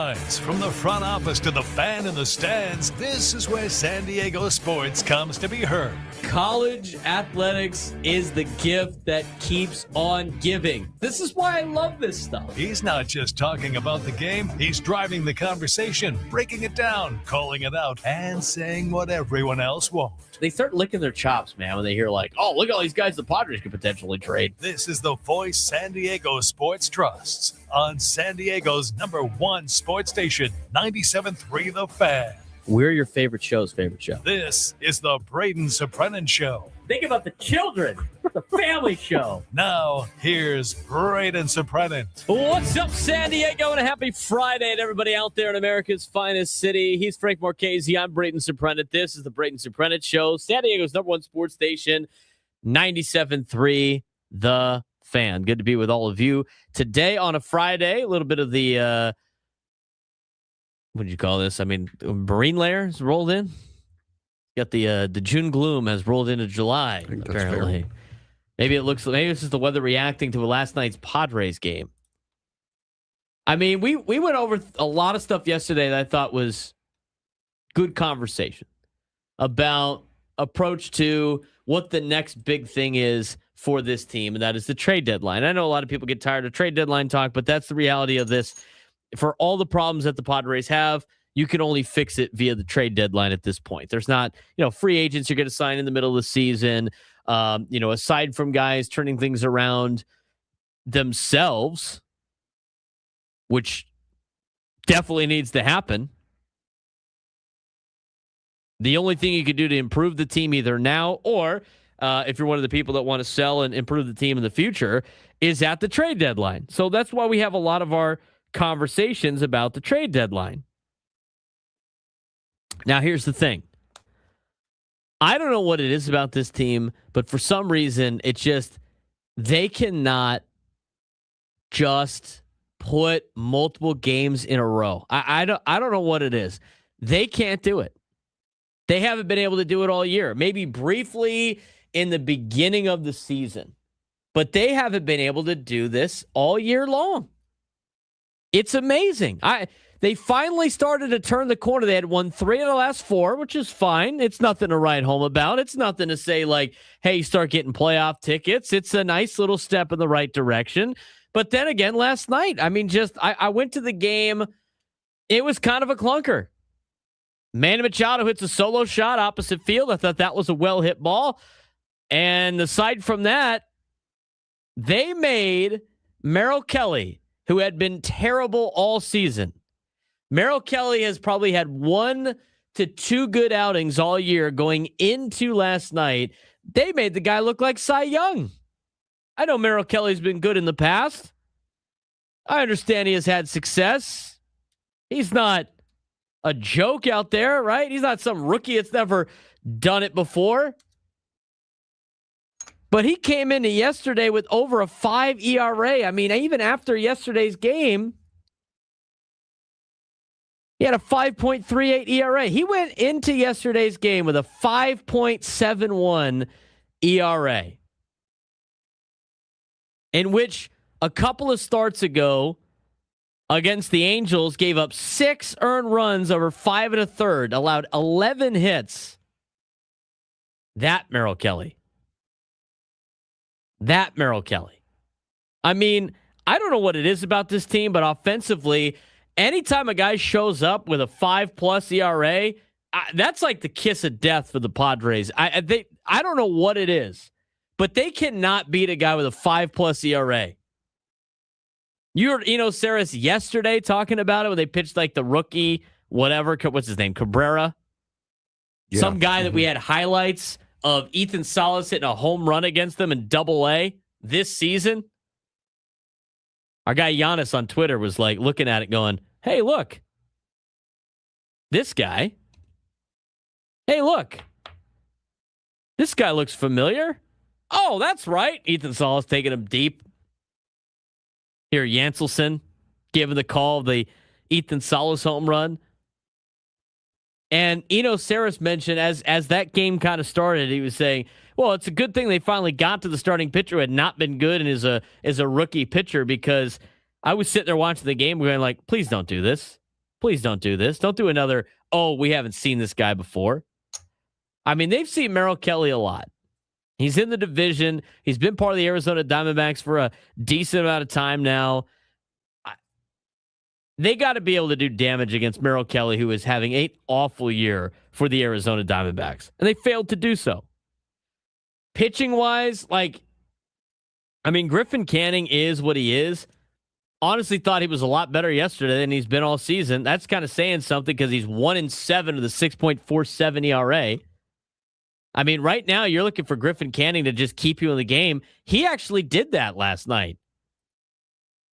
From the front office to the fan in the stands, this is where San Diego sports comes to be heard. College athletics is the gift that keeps on giving. This is why I love this stuff. He's not just talking about the game, he's driving the conversation, breaking it down, calling it out, and saying what everyone else won't. They start licking their chops, man, when they hear like, oh, look at all these guys the Padres could potentially trade. This is the voice San Diego sports trusts on San Diego's #1 sports station, 97.3 The Fan. We're your favorite show. This is the Braden Surprenant Show. Think about the children. The family show. Now, here's Braden Surprenant. What's up, San Diego, and a happy Friday to everybody out there in America's finest city. He's Frank Marchese. I'm Braden Surprenant. This is the Braden Surprenant Show, San Diego's #1 sports station, 97.3 The Fan. Good to be with all of you today on a Friday. A little bit of the, what did you call this? I mean, marine layer has rolled in. Got the June gloom has rolled into July, apparently. Maybe it's just the weather reacting to last night's Padres game. I mean, we went over a lot of stuff yesterday that I thought was good conversation about approach to what the next big thing is for this team, and that is the trade deadline. I know a lot of people get tired of trade deadline talk, but that's the reality of this. For all the problems that the Padres have, you can only fix it via the trade deadline at this point. There's not, free agents you're going to sign in the middle of the season. Aside from guys turning things around themselves, which definitely needs to happen. The only thing you could do to improve the team either now or if you're one of the people that want to sell and improve the team in the future is at the trade deadline. So that's why we have a lot of our conversations about the trade deadline. Now, here's the thing. I don't know what it is about this team, but for some reason, it's just they cannot just put multiple games in a row. I don't know what it is. They can't do it. They haven't been able to do it all year. Maybe briefly in the beginning of the season, but they haven't been able to do this all year long. It's amazing. They finally started to turn the corner. They had won 3 of the last 4, which is fine. It's nothing to write home about. It's nothing to say like, hey, start getting playoff tickets. It's a nice little step in the right direction. But then again, last night, I went to the game. It was kind of a clunker. Manny Machado hits a solo shot opposite field. I thought that was a well-hit ball. And aside from that, they made Merrill Kelly, who had been terrible all season. Merrill Kelly has probably had 1 to 2 good outings all year going into last night. They made the guy look like Cy Young. I know Merrill Kelly's been good in the past. I understand he has had success. He's not a joke out there, right? He's not some rookie that's never done it before. But he came into yesterday with over a 5 ERA. I mean, even after yesterday's game, he had a 5.38 ERA. He went into yesterday's game with a 5.71 ERA, in which a couple of starts ago against the Angels gave up 6 earned runs over 5 1/3, allowed 11 hits. That Merrill Kelly. I mean, I don't know what it is about this team, but offensively, anytime a guy shows up with a 5+ ERA, that's like the kiss of death for the Padres. I don't know what it is, but they cannot beat a guy with a 5+ ERA. You heard Saris yesterday talking about it when they pitched like the rookie, whatever, what's his name, Cabrera? Yeah. Some guy that we had highlights of Ethan Salas hitting a home run against them in Double-A this season. Our guy Giannis on Twitter was like looking at it going, hey, look. This guy. Hey, look. This guy looks familiar. Oh, that's right. Ethan Salas taking him deep. Here, Janselson giving the call of the Ethan Salas home run. And Saris mentioned as that game kind of started, he was saying, well, it's a good thing they finally got to the starting pitcher who had not been good and is a rookie pitcher, because I was sitting there watching the game going like, please don't do this. Please don't do this. Don't do another, oh, we haven't seen this guy before. I mean, they've seen Merrill Kelly a lot. He's in the division. He's been part of the Arizona Diamondbacks for a decent amount of time now. They got to be able to do damage against Merrill Kelly, who is having an awful year for the Arizona Diamondbacks. And they failed to do so. Pitching-wise, Griffin Canning is what he is. Honestly thought he was a lot better yesterday than he's been all season. That's kind of saying something because he's 1-7 of the 6.47 ERA. I mean, right now you're looking for Griffin Canning to just keep you in the game. He actually did that last night.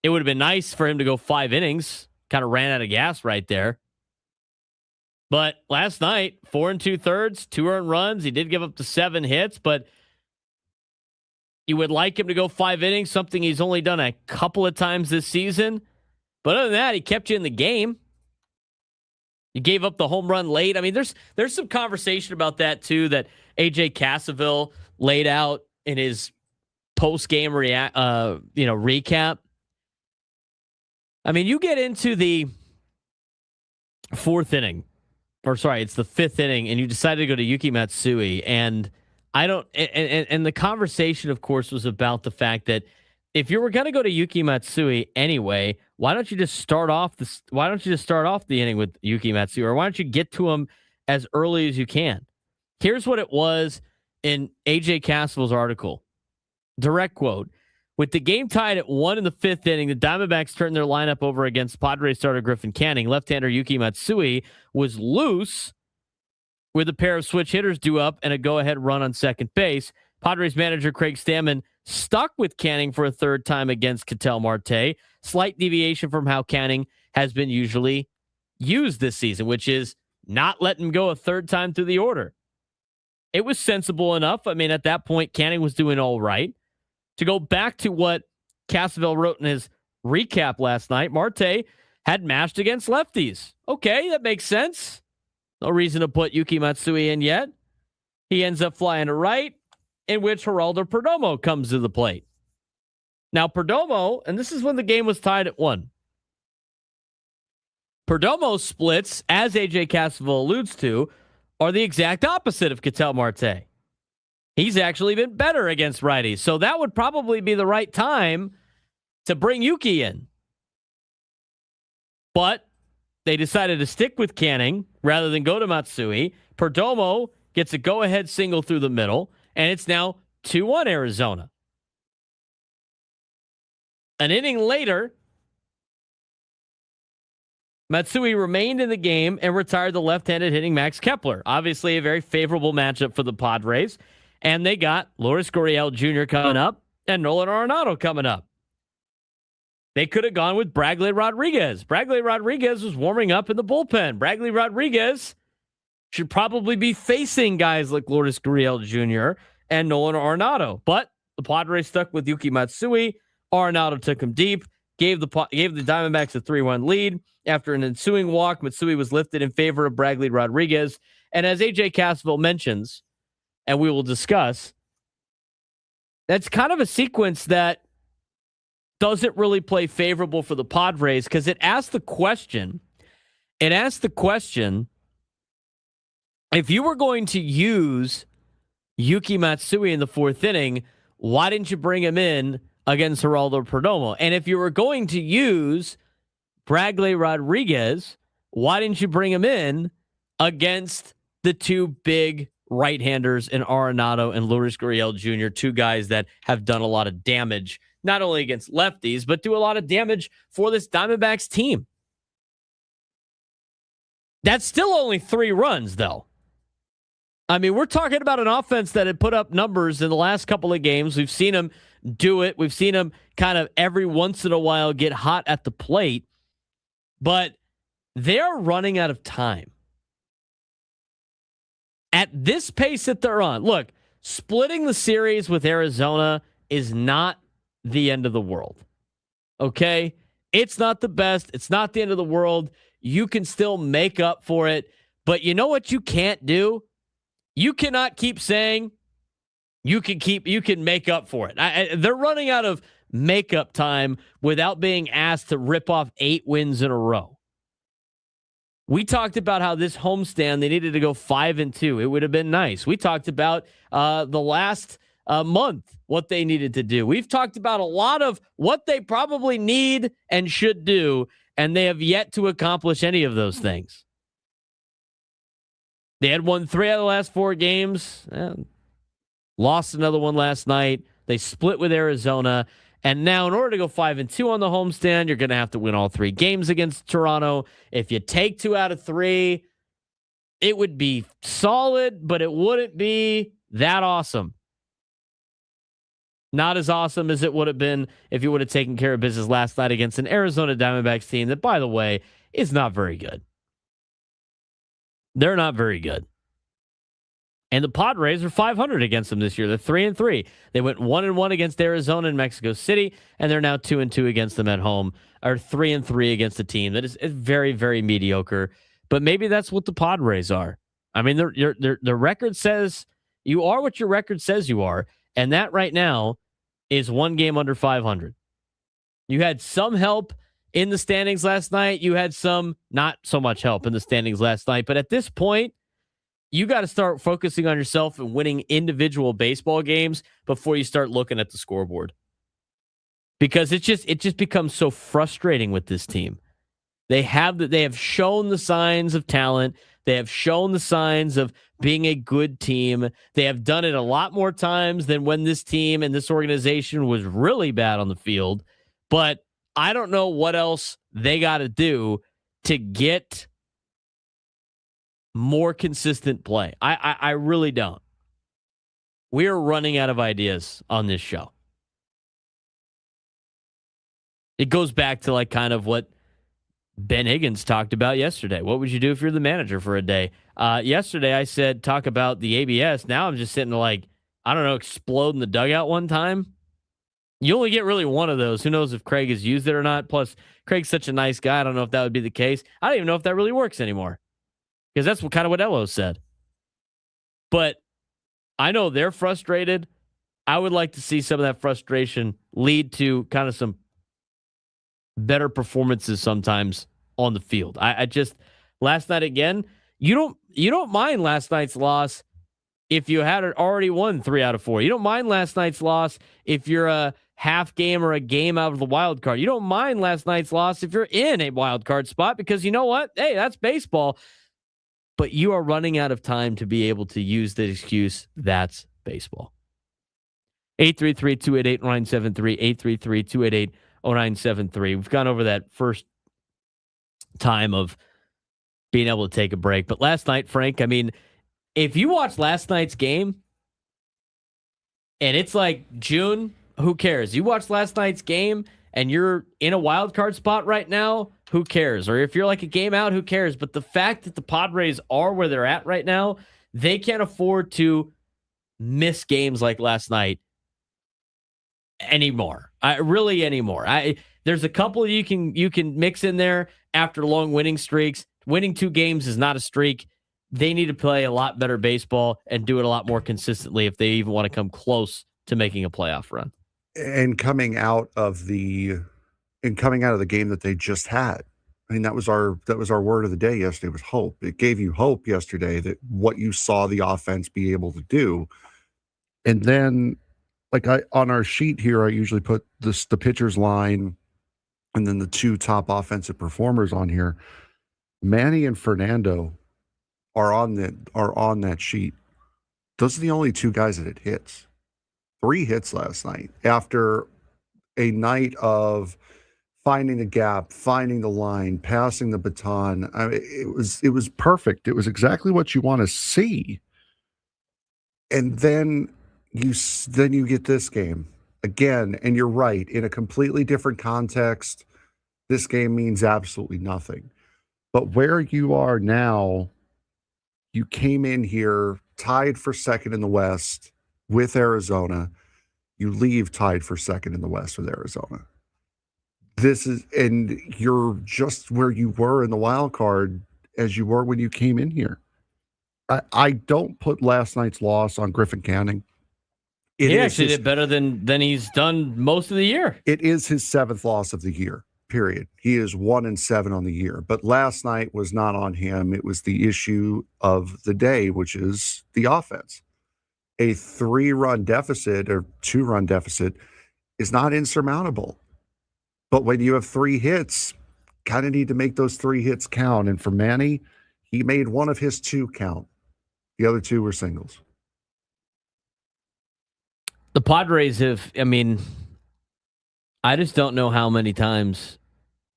It would have been nice for him to go 5 innings. Kind of ran out of gas right there. But last night, 4 2/3, 2 earned runs. He did give up the 7 hits, but you would like him to go 5 innings, something he's only done a couple of times this season. But other than that, he kept you in the game. You gave up the home run late. I mean, there's some conversation about that too that AJ Cassaville laid out in his post-game recap. I mean, you get into the 4th inning, it's the 5th inning, and you decided to go to Yuki Matsui, and the conversation, of course, was about the fact that if you were going to go to Yuki Matsui anyway, why don't you just start off the inning with Yuki Matsui, or why don't you get to him as early as you can? Here's what it was in AJ Cassaville's article. Direct quote. With the game tied at 1 in the 5th inning, the Diamondbacks turned their lineup over against Padres starter Griffin Canning. Left-hander Yuki Matsui was loose with a pair of switch hitters due up and a go-ahead run on second base. Padres manager Craig Stammen stuck with Canning for a 3rd time against Ketel Marte. Slight deviation from how Canning has been usually used this season, which is not letting him go a 3rd time through the order. It was sensible enough. I mean, at that point, Canning was doing all right. To go back to what Cassaville wrote in his recap last night, Marte had mashed against lefties. Okay, that makes sense. No reason to put Yuki Matsui in yet. He ends up flying to right, in which Geraldo Perdomo comes to the plate. Now, Perdomo, and this is when the game was tied at 1. Perdomo's splits, as AJ Cassaville alludes to, are the exact opposite of Ketel Marte. He's actually been better against righties. So that would probably be the right time to bring Yuki in. But they decided to stick with Canning rather than go to Matsui. Perdomo gets a go-ahead single through the middle, and it's now 2-1 Arizona. An inning later, Matsui remained in the game and retired the left-handed hitting Max Kepler. Obviously a very favorable matchup for the Padres. And they got Lourdes Gurriel Jr. coming up and Nolan Arenado coming up. They could have gone with Bradley Rodriguez. Bradley Rodriguez was warming up in the bullpen. Bradley Rodriguez should probably be facing guys like Lourdes Gurriel Jr. and Nolan Arenado. But the Padres stuck with Yuki Matsui. Arenado took him deep, gave the Diamondbacks a 3-1 lead. After an ensuing walk, Matsui was lifted in favor of Bradley Rodriguez. And as AJ Cassaville mentions, and we will discuss, that's kind of a sequence that doesn't really play favorable for the Padres because it asked the question, if you were going to use Yuki Matsui in the 4th inning, why didn't you bring him in against Geraldo Perdomo? And if you were going to use Bradley Rodriguez, why didn't you bring him in against the 2 big right-handers in Arenado and Lourdes Gurriel Jr., 2 guys that have done a lot of damage, not only against lefties, but do a lot of damage for this Diamondbacks team? That's still only 3 runs, though. I mean, we're talking about an offense that had put up numbers in the last couple of games. We've seen them do it. We've seen them kind of every once in a while get hot at the plate, but they're running out of time. At this pace that they're on, look, splitting the series with Arizona is not the end of the world. Okay? It's not the best. It's not the end of the world. You can still make up for it. But you know what you can't do? You cannot keep saying you can make up for it. They're running out of makeup time without being asked to rip off 8 wins in a row. We talked about how this homestand, they needed to go 5-2. It would have been nice. We talked about the last month, what they needed to do. We've talked about a lot of what they probably need and should do, and they have yet to accomplish any of those things. They had won 3 out of the last 4 games, lost another one last night. They split with Arizona. And now, in order to go 5-2 on the homestand, you're going to have to win all 3 games against Toronto. If you take 2 out of 3, it would be solid, but it wouldn't be that awesome. Not as awesome as it would have been if you would have taken care of business last night against an Arizona Diamondbacks team that, by the way, is not very good. They're not very good. And the Padres are 500 against them this year. They're 3-3. They went 1-1 against Arizona and Mexico City, and they're now 2-2 against them at home, or 3-3 against a team that is very, very mediocre. But maybe that's what the Padres are. I mean, their record says you are what your record says you are, and that right now is 1 game under 500. You had some help in the standings last night. You had some not so much help in the standings last night. But at this point, you got to start focusing on yourself and winning individual baseball games before you start looking at the scoreboard. Because it just becomes so frustrating with this team. They have shown the signs of talent. They have shown the signs of being a good team. They have done it a lot more times than when this team and this organization was really bad on the field. But I don't know what else they got to do to get more consistent play. I really don't. We are running out of ideas on this show. It goes back to like kind of what Ben Higgins talked about yesterday. What would you do if you're the manager for a day? Yesterday I said talk about the ABS. Now I'm just sitting like, I don't know, explode in the dugout one time. You only get really one of those. Who knows if Craig has used it or not? Plus, Craig's such a nice guy. I don't know if that would be the case. I don't even know if that really works anymore. Because that's kind of what Elo said. But I know they're frustrated. I would like to see some of that frustration lead to kind of some better performances sometimes on the field. I just last night again, you don't mind last night's loss if you had already won 3 out of 4. You don't mind last night's loss if you're a half game or a game out of the wild card. You don't mind last night's loss if you're in a wild card spot because you know what? Hey, that's baseball. But you are running out of time to be able to use the excuse, that's baseball. 833-288-0973, 833-288-0973. We've gone over that first time of being able to take a break. But last night, Frank, I mean, if you watch last night's game and it's like June, who cares? You watch last night's game and you're in a wild card spot right now, who cares? Or if you're like a game out, who cares? But the fact that the Padres are where they're at right now, they can't afford to miss games like last night anymore. Anymore. There's a couple you can mix in there after long winning streaks. Winning 2 games is not a streak. They need to play a lot better baseball and do it a lot more consistently if they even want to come close to making a playoff run. And coming out of the game that they just had. I mean, that was our word of the day yesterday was hope. It gave you hope yesterday that what you saw the offense be able to do. And then like on our sheet here, I usually put the pitcher's line and then the 2 top offensive performers on here. Manny and Fernando are on that sheet. Those are the only 2 guys that had hits. 3 hits last night after a night of finding the gap, finding the line, passing the baton. I mean, it was perfect. It was exactly what you want to see. And then you get this game again, and you're right, in a completely different context, this game means absolutely nothing. But where you are now, you came in here tied for second in the West with Arizona. You leave tied for second in the West with Arizona. And you're just where you were in the wild card as you were when you came in here. I don't put last night's loss on Griffin Canning. He actually did better than he's done most of the year. It is his 7th loss of the year. period. He is 1-7 on the year. But last night was not on him. It was the issue of the day, which is the offense. A 3-run deficit or 2-run deficit is not insurmountable. But when you have 3 hits, kind of need to make those 3 hits count. And for Manny, he made one of his 2 count. The other 2 were singles. The Padres have, I just don't know how many times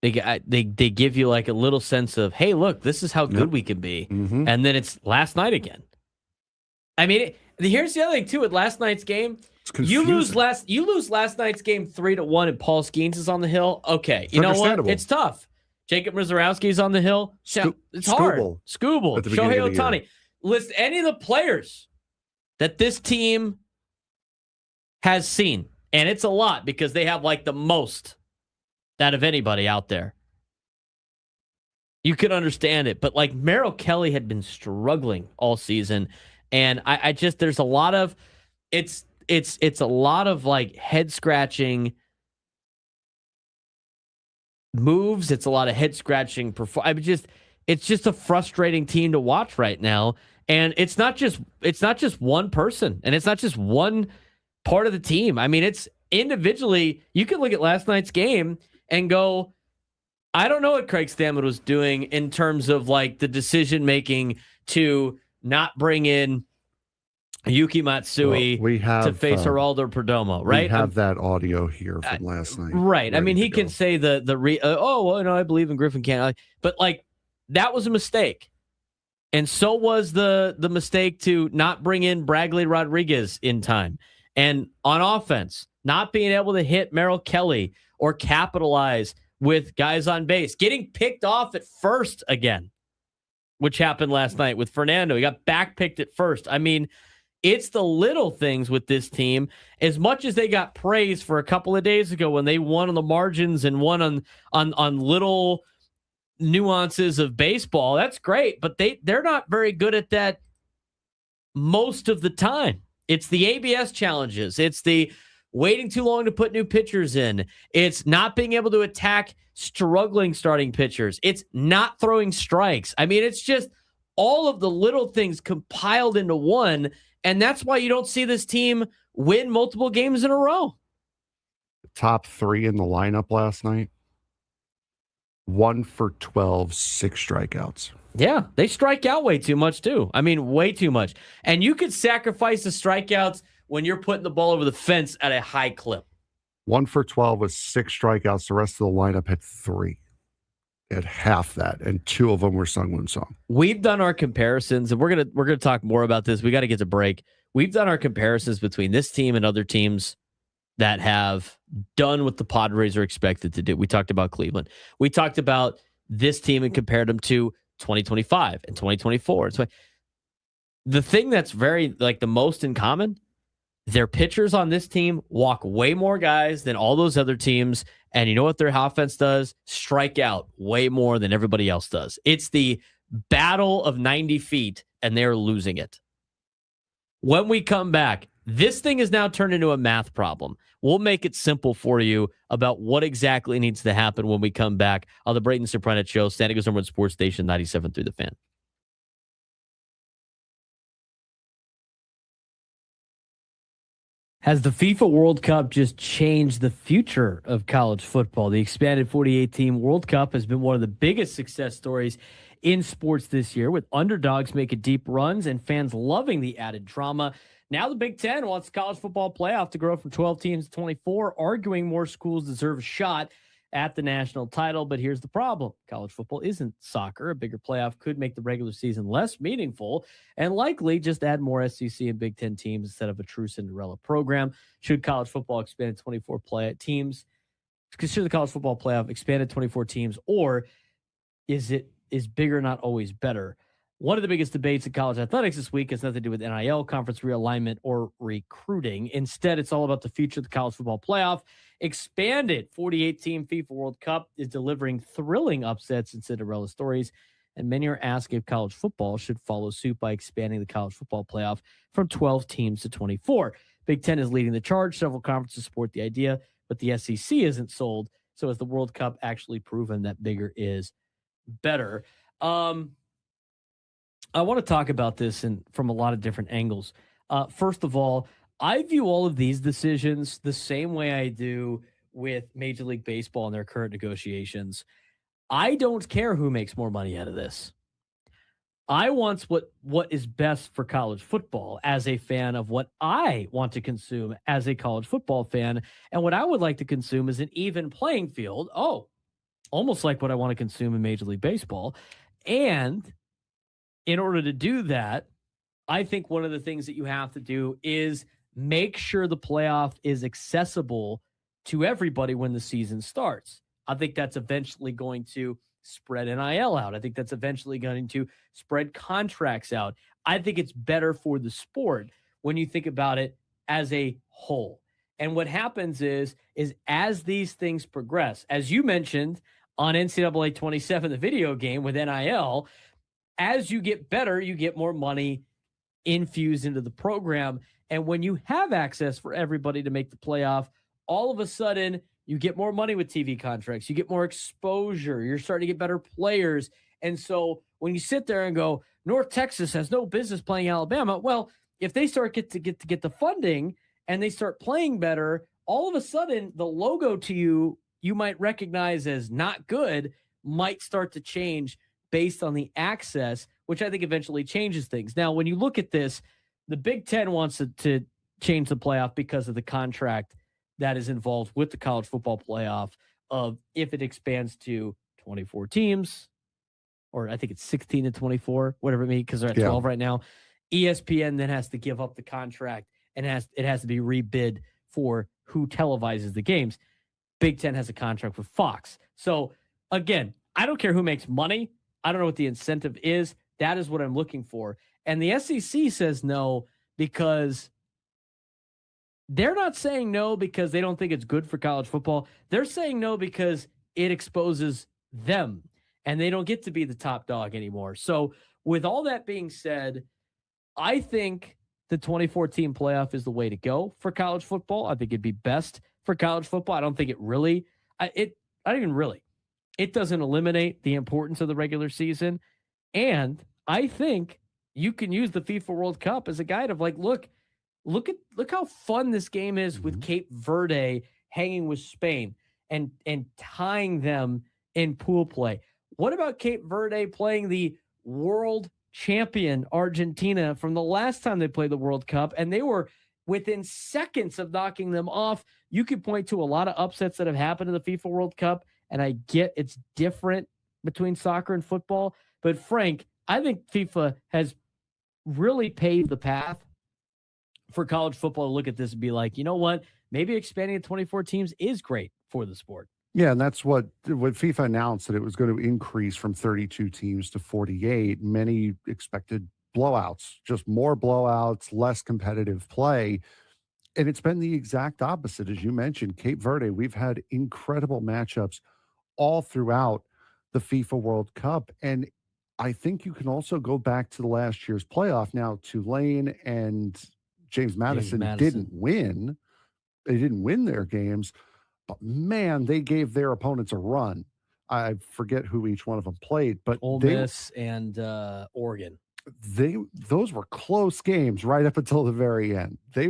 they give you like a little sense of, hey, look, this is how good we can be. Mm-hmm. And then it's last night again. Here's the other thing too with last night's game. You lose last night's game 3-1 and Paul Skeens is on the hill. Okay, you know what? It's tough. Jacob Mrozarowski's on the hill. It's hard. Scooble. Shohei Ohtani. List any of the players that this team has seen. And it's a lot because they have like the most out of anybody out there. You could understand it. But like Merrill Kelly had been struggling all season. And I just, there's a lot of, it's a lot of like head scratching moves. It's a lot of head scratching. It's just a frustrating team to watch right now. And it's not just one person and it's not just one part of the team. It's individually, you could look at last night's game and go, I don't know what Craig Stammen was doing in terms of like the decision making to not bring in Yuki Matsui to face Geraldo Perdomo, right? We have that audio here from last night. Right. He can say I believe in Griffin Canning, but like that was a mistake. And so was the mistake to not bring in Bradley Rodriguez in time. And on offense, not being able to hit Merrill Kelly or capitalize with guys on base, getting picked off at first again, which happened last night with Fernando. He got back picked at first. It's the little things with this team. As much as they got praised for a couple of days ago when they won on the margins and won on little nuances of baseball, that's great, but they're not very good at that most of the time. It's the ABS challenges. It's the waiting too long to put new pitchers in. It's not being able to attack struggling starting pitchers. It's not throwing strikes. It's just all of the little things compiled into one, and that's why you don't see this team win multiple games in a row. Top 3 in the lineup last night. 1 for 12, 6 strikeouts. Yeah, they strike out way too much too. Way too much. And you could sacrifice the strikeouts when you're putting the ball over the fence at a high clip. 1 for 12 with 6 strikeouts. The rest of the lineup had 3. They had half that, and 2 of them were Sungwoo Song. We've done our comparisons, and we're gonna talk more about this. We got to get to break. We've done our comparisons between this team and other teams that have done what the Padres are expected to do. We talked about Cleveland. We talked about this team and compared them to 2025 and 2024. So the thing that's very like the most in common, their pitchers on this team walk way more guys than all those other teams. And you know what their offense does? Strike out way more than everybody else does. It's the battle of 90 feet, and they're losing it. When we come back, this thing is now turned into a math problem. We'll make it simple for you about what exactly needs to happen when we come back on the Braden Surprenant Show, San Diego's #1 sports station, 97.3 The Fan. Has the FIFA World Cup just changed the future of college football? The expanded 48-team World Cup has been one of the biggest success stories in sports this year, with underdogs making deep runs and fans loving the added drama. Now the Big Ten wants the college football playoff to grow from 12 teams to 24, arguing more schools deserve a shot at the national title. But here's the problem. College football isn't soccer. A bigger playoff could make the regular season less meaningful and likely just add more SEC and Big Ten teams instead of a true Cinderella program. Should college football expand to 24 teams? Should the college football playoff expand to 24 teams, or is bigger not always better? One of the biggest debates in college athletics this week has nothing to do with NIL, conference realignment, or recruiting. Instead, it's all about the future of the college football playoff. Expanded 48-team FIFA World Cup is delivering thrilling upsets and Cinderella stories, and many are asking if college football should follow suit by expanding the college football playoff from 12 teams to 24. Big Ten is leading the charge. Several conferences support the idea, but the SEC isn't sold. So has the World Cup actually proven that bigger is better? I want to talk about this from a lot of different angles. First of all, I view all of these decisions the same way I do with Major League Baseball and their current negotiations. I don't care who makes more money out of this. I want what is best for college football as a fan of what I want to consume as a college football fan. And what I would like to consume is an even playing field. Oh, almost like what I want to consume in Major League Baseball. And in order to do that, I think one of the things that you have to do is make sure the playoff is accessible to everybody when the season starts. I think that's eventually going to spread NIL out. I think that's eventually going to spread contracts out. I think it's better for the sport when you think about it as a whole. And what happens is as these things progress, as you mentioned on NCAA 27, the video game with NIL, as you get better, you get more money infused into the program. And when you have access for everybody to make the playoff, all of a sudden you get more money with TV contracts. You get more exposure. You're starting to get better players. And so when you sit there and go, North Texas has no business playing Alabama. Well, if they start get the funding and they start playing better, all of a sudden the logo to you might recognize as not good might start to change based on the access, which I think eventually changes things. Now, when you look at this, the Big Ten wants to change the playoff because of the contract that is involved with the college football playoff of if it expands to 24 teams, or I think it's 16 to 24, whatever it means, because they're at 12 right now. ESPN then has to give up the contract and it has to be rebid for who televises the games. Big Ten has a contract with Fox. So again, I don't care who makes money. I don't know what the incentive is. That is what I'm looking for. And the SEC says no because they're not saying no because they don't think it's good for college football. They're saying no because it exposes them and they don't get to be the top dog anymore. So with all that being said, I think the 2014 playoff is the way to go for college football. I think it'd be best for college football. I don't think it really, it doesn't eliminate the importance of the regular season. And I think you can use the FIFA World Cup as a guide of like, look how fun this game is with Cape Verde hanging with Spain and tying them in pool play. What about Cape Verde playing the world champion Argentina from the last time they played the World Cup? And they were within seconds of knocking them off. You could point to a lot of upsets that have happened in the FIFA World Cup. And I get it's different between soccer and football. But Frank, I think FIFA has really paved the path for college football to look at this and be like, you know what? Maybe expanding to 24 teams is great for the sport. Yeah, and that's what FIFA announced, that it was going to increase from 32 teams to 48. Many expected blowouts, just more blowouts, less competitive play. And it's been the exact opposite. As you mentioned, Cape Verde, we've had incredible matchups all throughout the FIFA World Cup. And I think you can also go back to the last year's playoff. Now, Tulane and James Madison didn't win. They didn't win their games, but man, they gave their opponents a run. I forget wwho each one of them played, but Ole Miss and Oregon. Those were close games right up until the very end. They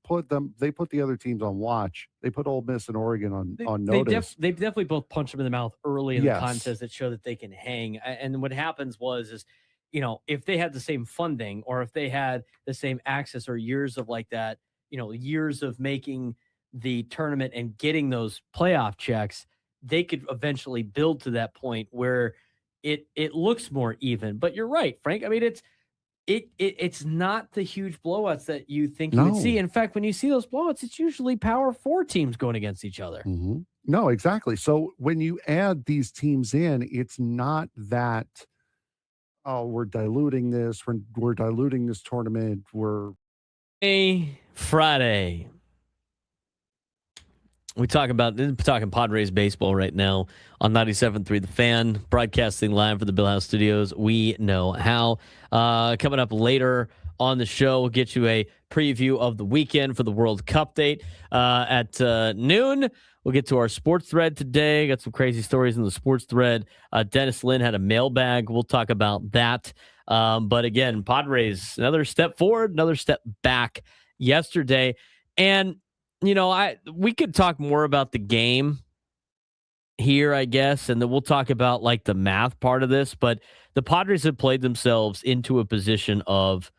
put the other teams on watch. They put Ole Miss and Oregon on notice. They definitely both punched them in the mouth early in the contest that show that they can hang. And what happens is, if they had the same funding or if they had the same access or years of like that, years of making the tournament and getting those playoff checks, they could eventually build to that point where it looks more even. But you're right, Frank. I mean, it's not the huge blowouts that you think you would see. In fact, when you see those blowouts, it's usually Power 4 teams going against each other. Mm-hmm. No, exactly. So when you add these teams in, it's not that, we're diluting this. We're diluting this tournament. We're Friday. We're talking Padres baseball right now on 97.3 The Fan, broadcasting live from the Bill House Studios. We know how. Coming up later on the show. We'll get you a preview of the weekend for the World Cupdate at noon. We'll get to our sports thread today. Got some crazy stories in the sports thread. Dennis Lynn had a mailbag. We'll talk about that. But again, Padres, another step forward, another step back yesterday. And, we could talk more about the game here, I guess, and then we'll talk about like the math part of this. But the Padres have played themselves into a position of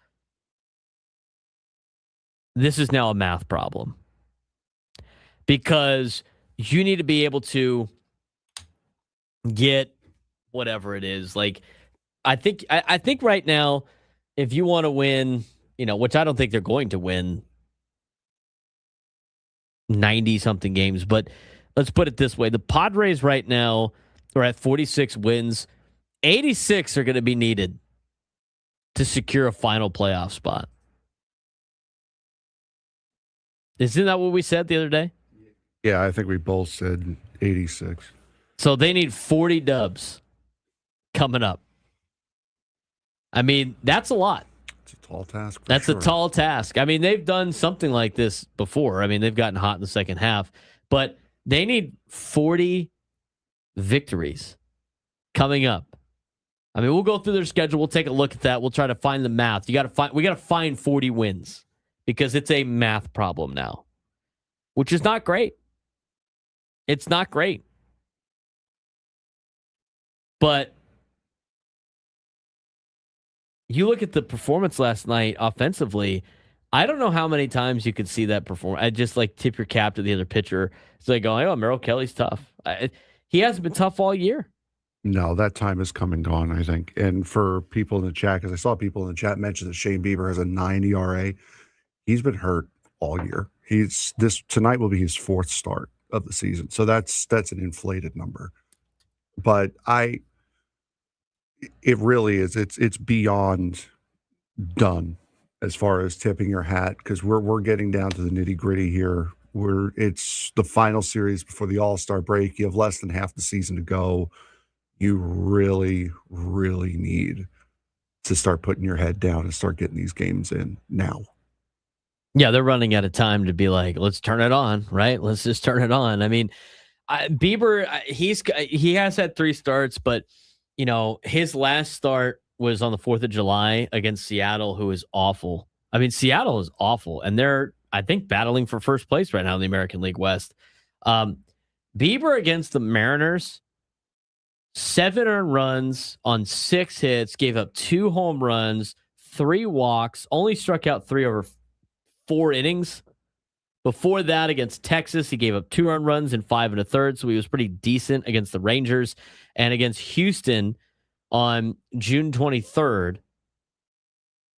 this is now a math problem because you need to be able to get whatever it is. Like, I think right now, if you want to win, which I don't think they're going to win 90 something games, but let's put it this way. The Padres right now are at 46 wins. 86 are going to be needed to secure a final playoff spot. Isn't that what we said the other day? Yeah, I think we both said 86. So they need 40 dubs coming up. I mean, that's a lot. It's a tall task. That's a tall task. I mean, they've done something like this before. I mean, they've gotten hot in the second half, but they need 40 victories coming up. I mean, we'll go through their schedule. We'll take a look at that. We'll try to find the math. We got to find 40 wins because it's a math problem now, which is not great. It's not great. But you look at the performance last night offensively, I don't know how many times you could see that perform. I just like tip your cap to the other pitcher. It's like going, oh, Merrill Kelly's tough. He hasn't been tough all year. No, that time is come and gone, I think. And for people in the chat, because I saw people in the chat mention that Shane Bieber has a 9 ERA. He's been hurt all year. Tonight will be his fourth start of the season. So that's an inflated number. But it really is. It's beyond done as far as tipping your hat, because we're getting down to the nitty gritty here. It's the final series before the All-Star break. You have less than half the season to go. You really, really need to start putting your head down and start getting these games in now. Yeah, they're running out of time to be like, let's turn it on, right? Let's just turn it on. I mean, Bieber, he has had 3 starts, but his last start was on the 4th of July against Seattle, who is awful. I mean, Seattle is awful, and they're, I think, battling for first place right now in the American League West. Bieber against the Mariners, 7 earned runs on 6 hits, gave up 2 home runs, 3 walks, only struck out 3 over 4 innings. Before that, against Texas, he gave up 2 earned runs in 5 1/3, so he was pretty decent against the Rangers. And against Houston on June 23rd,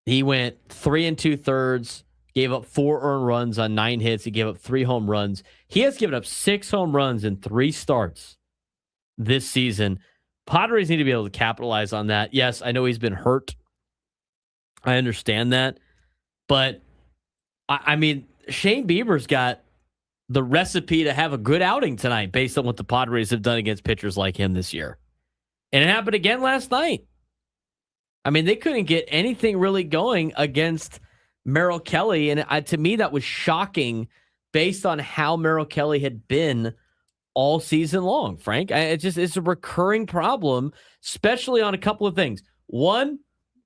he went 3 2/3, gave up 4 earned runs on 9 hits. He gave up 3 home runs. He has given up 6 home runs in 3 starts this season. Padres need to be able to capitalize on that. Yes, I know he's been hurt. I understand that. But, I mean, Shane Bieber's got the recipe to have a good outing tonight based on what the Padres have done against pitchers like him this year. And it happened again last night. I mean, they couldn't get anything really going against Merrill Kelly. And to me, that was shocking based on how Merrill Kelly had been all season long, Frank. It's a recurring problem, especially on a couple of things. One,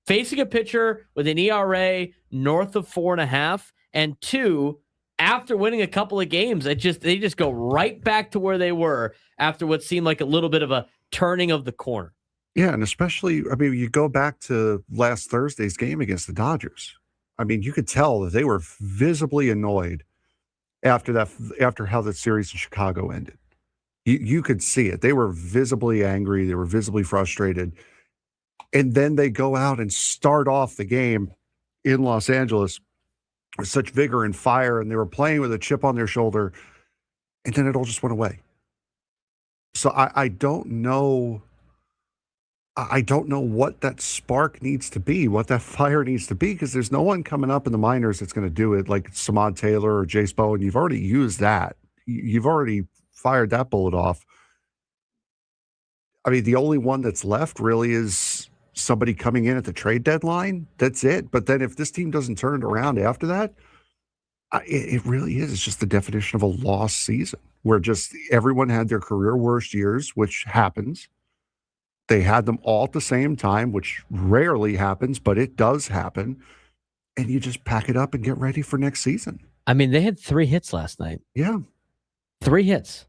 facing a pitcher with an ERA north of 4.5, and 2, after winning a couple of games, they just go right back to where they were after what seemed like a little bit of a turning of the corner. Yeah, and especially, I mean, you go back to last Thursday's game against the Dodgers. I mean, you could tell that they were visibly annoyed after how the series in Chicago ended. You could see it. They were visibly angry. They were visibly frustrated. And then they go out and start off the game in Los Angeles with such vigor and fire, and they were playing with a chip on their shoulder, and then it all just went away. So I don't know. I don't know what that spark needs to be, what that fire needs to be, because there's no one coming up in the minors that's going to do it like Samad Taylor or Jace Bowen. You've already used that. You've already fired that bullet off. I mean, the only one that's left really is somebody coming in at the trade deadline, that's it. But then if this team doesn't turn it around after that, it really is. It's just the definition of a lost season where just everyone had their career worst years, which happens. They had them all at the same time, which rarely happens, but it does happen. And you just pack it up and get ready for next season. I mean, they had 3 hits last night. Yeah. 3 hits.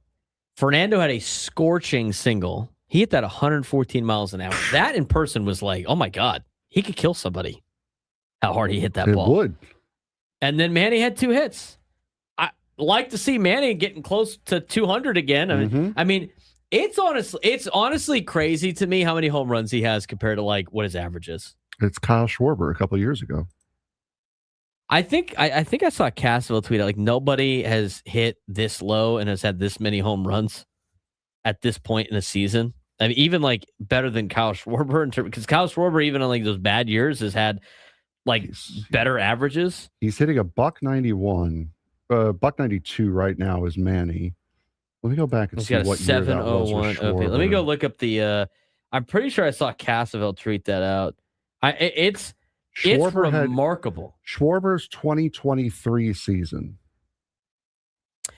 Fernando had a scorching single. He hit that 114 miles an hour. That in person was like, oh my God, he could kill somebody. How hard he hit that ball. It would. And then Manny had 2 hits. I like to see Manny getting close to 200 again. I mean, it's honestly crazy to me how many home runs he has compared to like what his average is. It's Kyle Schwarber a couple of years ago. I think I saw Cassavell tweet out like nobody has hit this low and has had this many home runs at this point in the season. I mean, even like better than Kyle Schwarber because Kyle Schwarber, even on like those bad years, has had like better averages. He's hitting a $191, $192 right now is Manny. Let me go back and see what year that was for Schwarber. Let me go look up the. I'm pretty sure I saw Cassavell tweet that out. It's remarkable. Schwarber's 2023 season.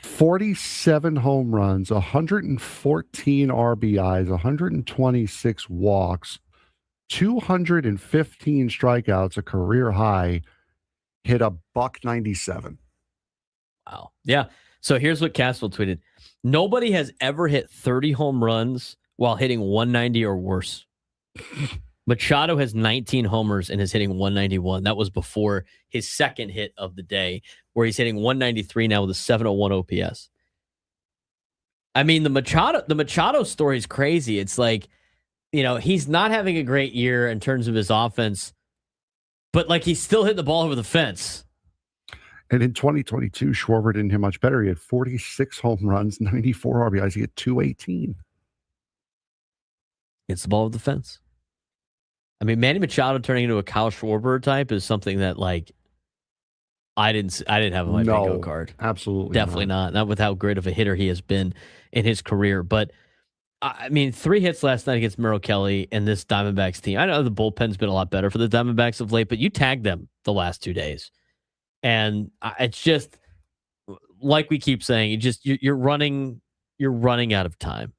47 home runs, 114 RBIs, 126 walks, 215 strikeouts, a career high, hit a $197. Wow. Yeah. So here's what Cassavell tweeted. Nobody has ever hit 30 home runs while hitting 190 or worse. Machado has 19 homers and is hitting 191. That was before his second hit of the day, where he's hitting 193 now with a 701 OPS. I mean, the Machado story is crazy. It's like, he's not having a great year in terms of his offense, but like he's still hitting the ball over the fence. And in 2022, Schwarber didn't hit much better. He had 46 home runs, 94 RBIs. He had 218. Hits the ball over the fence. I mean, Manny Machado turning into a Kyle Schwarber type is something that, like, I didn't have on my bingo card. Absolutely, definitely not with how great of a hitter he has been in his career. But I mean, 3 hits last night against Merrill Kelly and this Diamondbacks team. I know the bullpen's been a lot better for the Diamondbacks of late, but you tagged them the last 2 days, and it's just like we keep saying. You're running out of time.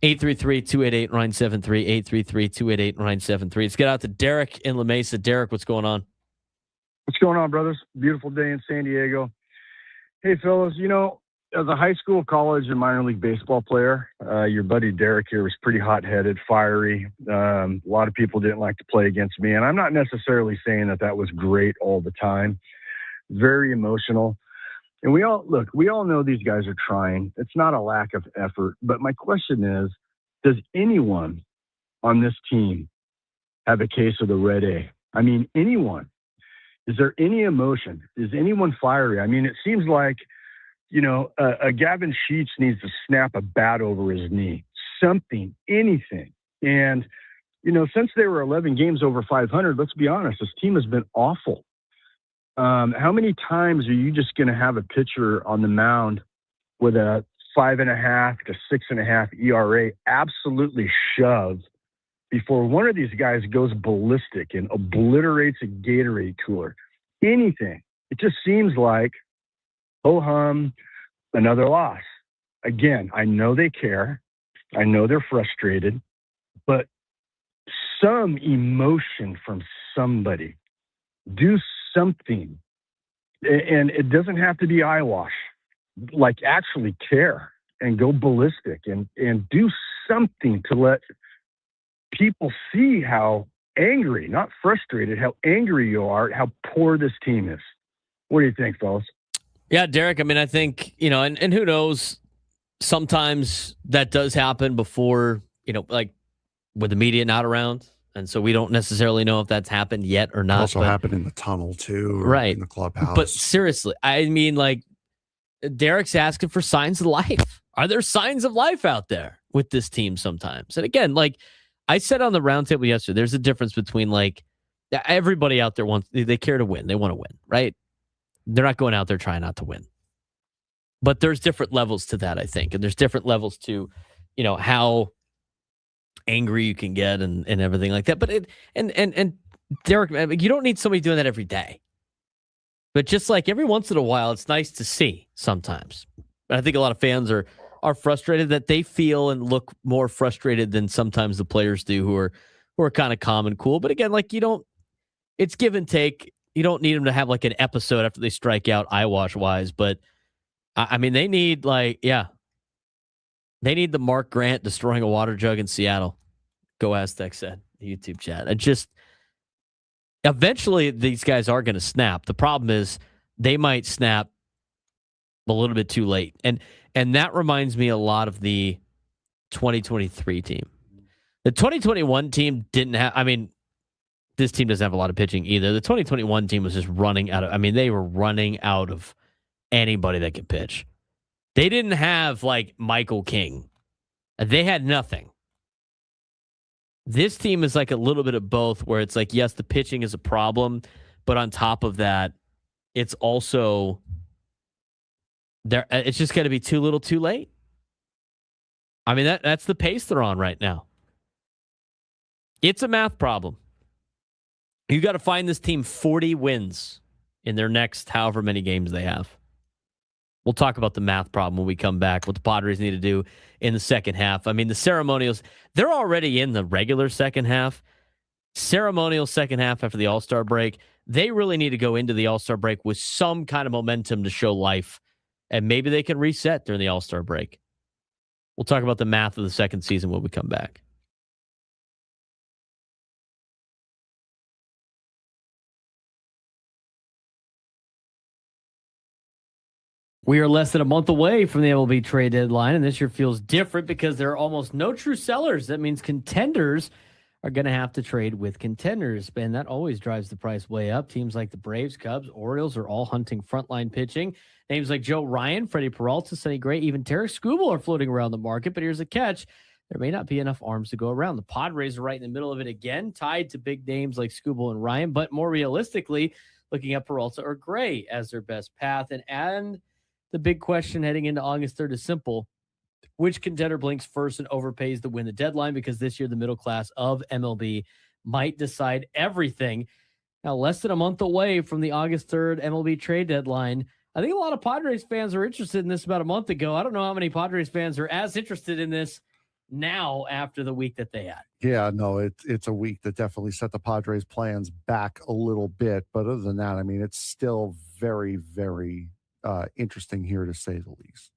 833-288-973, 833-288-973. Let's get out to Derek in La Mesa. Derek, what's going on? What's going on, brothers? Beautiful day in San Diego. Hey, fellas, as a high school, college, and minor league baseball player, your buddy Derek here was pretty hot-headed, fiery. A lot of people didn't like to play against me, and I'm not necessarily saying that was great all the time. Very emotional. And we all know these guys are trying. It's not a lack of effort. But my question is, does anyone on this team have a case of the red A? I mean, anyone? Is there any emotion? Is anyone fiery? I mean, it seems like, a Gavin Sheets needs to snap a bat over his knee. Something, anything. And, since they were 11 games over 500, let's be honest, this team has been awful. How many times are you just going to have a pitcher on the mound with a 5.5 to 6.5 ERA absolutely shove before one of these guys goes ballistic and obliterates a Gatorade cooler? Anything. It just seems like, ho-hum, another loss. Again, I know they care. I know they're frustrated, but some emotion from somebody. Do something. And it doesn't have to be eyewash. Like, actually care and go ballistic and do something to let people see how angry, not frustrated, how angry you are, how poor this team is. What do you think, fellas? Yeah, Derek, I mean, I think, and who knows, sometimes that does happen before, like with the media not around. And so we don't necessarily know if that's happened yet or not. Also happened in the tunnel too, right? In the clubhouse. But seriously, I mean, like, Derek's asking for signs of life. Are there signs of life out there with this team sometimes? And again, like I said on the roundtable yesterday, there's a difference between like everybody out there they care to win. They want to win, right? They're not going out there trying not to win. But there's different levels to that, I think. And there's different levels to, how angry you can get and everything like that. But and Derek, you don't need somebody doing that every day. But just like every once in a while, it's nice to see sometimes. And I think a lot of fans are frustrated that they feel and look more frustrated than sometimes the players do who are kind of calm and cool. But again, like it's give and take. You don't need them to have like an episode after they strike out eyewash wise. But I mean, they need they need the Mark Grant destroying a water jug in Seattle. Go Aztecs said, the YouTube chat. Eventually, these guys are going to snap. The problem is they might snap a little bit too late. And that reminds me a lot of the 2023 team. The 2021 team didn't have, this team doesn't have a lot of pitching either. The 2021 team was just running out of, they were running out of anybody that could pitch. They didn't have like Michael King. They had nothing. This team is like a little bit of both where it's like, yes, the pitching is a problem, but on top of that, it's also there. It's just going to be too little too late. That's the pace they're on right now. It's a math problem. You got to find this team 40 wins in their next however many games they have. We'll talk about the math problem when we come back, what the Padres need to do in the second half. The ceremonials, they're already in the regular second half. Ceremonial second half after the All-Star break. They really need to go into the All-Star break with some kind of momentum to show life, and maybe they can reset during the All-Star break. We'll talk about the math of the second season when we come back. We are less than a month away from the MLB trade deadline, and this year feels different because there are almost no true sellers. That means contenders are going to have to trade with contenders, and that always drives the price way up. Teams like the Braves, Cubs, Orioles are all hunting frontline pitching. Names like Joe Ryan, Freddie Peralta, Sonny Gray, even Tarek Skubal are floating around the market, but here's a catch. There may not be enough arms to go around. The Padres are right in the middle of it again, tied to big names like Skubal and Ryan, but more realistically, looking at Peralta or Gray as their best path. And the big question heading into August 3rd is simple. Which contender blinks first and overpays to win the deadline? Because this year, the middle class of MLB might decide everything. Now, less than a month away from the August 3rd MLB trade deadline. I think a lot of Padres fans are interested in this about a month ago. I don't know how many Padres fans are as interested in this now after the week that they had. Yeah, no, it's a week that definitely set the Padres' plans back a little bit. But other than that, it's still very, very interesting here to say the least.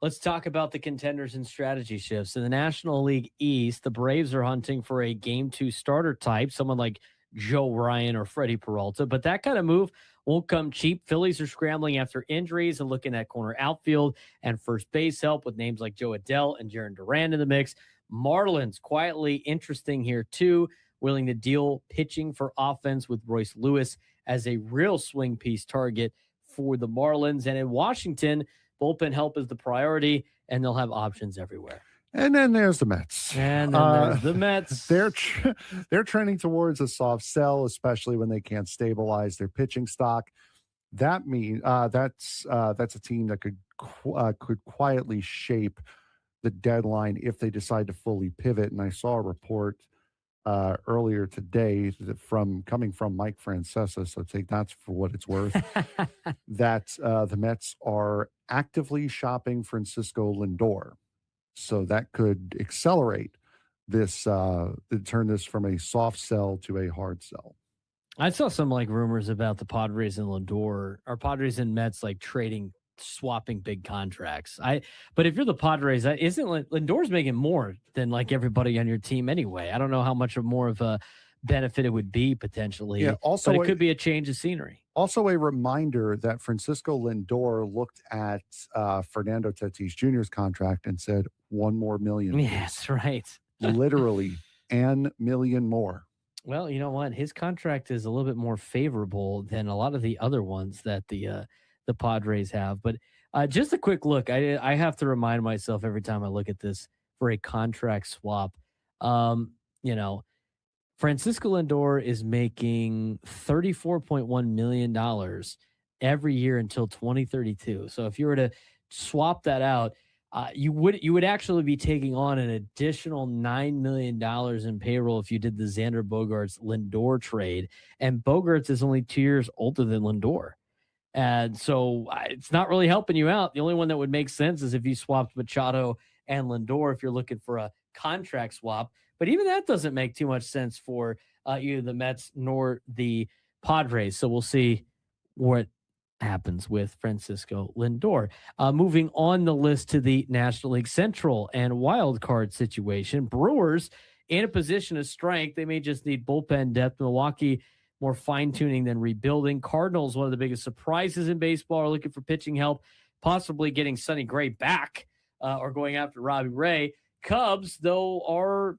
Let's talk about the contenders and strategy shifts. In the National League East, the Braves are hunting for a Game 2 starter type, someone like Joe Ryan or Freddie Peralta, but that kind of move won't come cheap. Phillies are scrambling after injuries and looking at corner outfield and first base help with names like Joe Adell and Jarren Duran in the mix. Marlins, quietly interesting here too, willing to deal pitching for offense with Royce Lewis as a real swing piece target for the Marlins. And in Washington, bullpen help is the priority, and they'll have options everywhere. And then there's the Mets. And then there's the Mets. They're trending towards a soft sell, especially when they can't stabilize their pitching stock. That means that's a team that could quietly shape the deadline if they decide to fully pivot. And I saw a report earlier today coming from Mike Francesa, so take that for what it's worth, that the Mets are actively shopping Francisco Lindor. So that could accelerate this, turn this from a soft sell to a hard sell. I saw some rumors about the Padres and Lindor, or Padres and Mets swapping big contracts. But if you're the Padres, isn't Lindor's making more than everybody on your team anyway? I don't know how much more of a benefit it would be potentially. Yeah, also, but it could be a change of scenery. Also, a reminder that Francisco Lindor looked at Fernando Tatis Jr.'s contract and said, "1 more million." Yes, right. Literally, an million more. Well, you know what? His contract is a little bit more favorable than a lot of the other ones that the Padres have. But just a quick look. I have to remind myself every time I look at this for a contract swap. Francisco Lindor is making $34.1 million every year until 2032. So if you were to swap that out, You would actually be taking on an additional $9 million in payroll if you did the Xander Bogaerts Lindor trade, and Bogaerts is only 2 years older than Lindor. And so it's not really helping you out. The only one that would make sense is if you swapped Machado and Lindor if you're looking for a contract swap. But even that doesn't make too much sense for either the Mets nor the Padres. So we'll see what happens with Francisco Lindor. Moving on the list to the National League Central and wild card situation. Brewers in a position of strength. They may just need bullpen depth. Milwaukee, more fine-tuning than rebuilding. Cardinals, one of the biggest surprises in baseball, are looking for pitching help, possibly getting Sonny Gray back or going after Robbie Ray. Cubs, though,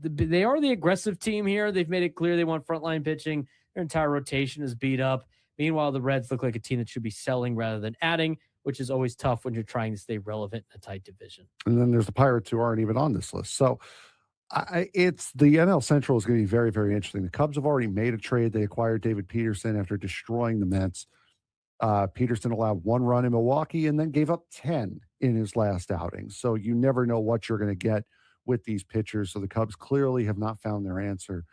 they are the aggressive team here. They've made it clear they want frontline pitching. Their entire rotation is beat up. Meanwhile, the Reds look like a team that should be selling rather than adding, which is always tough when you're trying to stay relevant in a tight division. And then there's the Pirates who aren't even on this list. So it's the NL Central is going to be very, very interesting. The Cubs have already made a trade. They acquired David Peterson after destroying the Mets. Peterson allowed 1 run in Milwaukee and then gave up 10 in his last outing. So you never know what you're going to get with these pitchers. So the Cubs clearly have not found their answer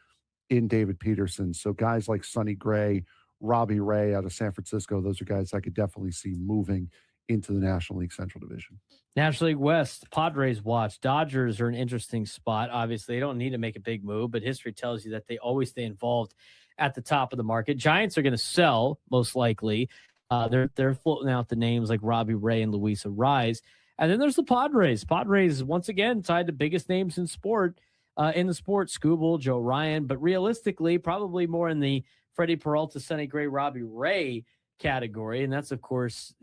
in David Peterson. So guys like Sonny Gray, Robbie Ray out of San Francisco, those are guys I could definitely see moving into the National League Central Division. National League West, Padres watch. Dodgers are an interesting spot. Obviously, they don't need to make a big move, but history tells you that they always stay involved at the top of the market. Giants are going to sell, most likely. They're floating out the names like Robbie Ray and Luis Arraez. And then there's the Padres. Padres, once again, tied to biggest names in sport, Skubal, Joe Ryan, but realistically, probably more in the Freddie Peralta, Sonny Gray, Robbie Ray category. And that's, of course,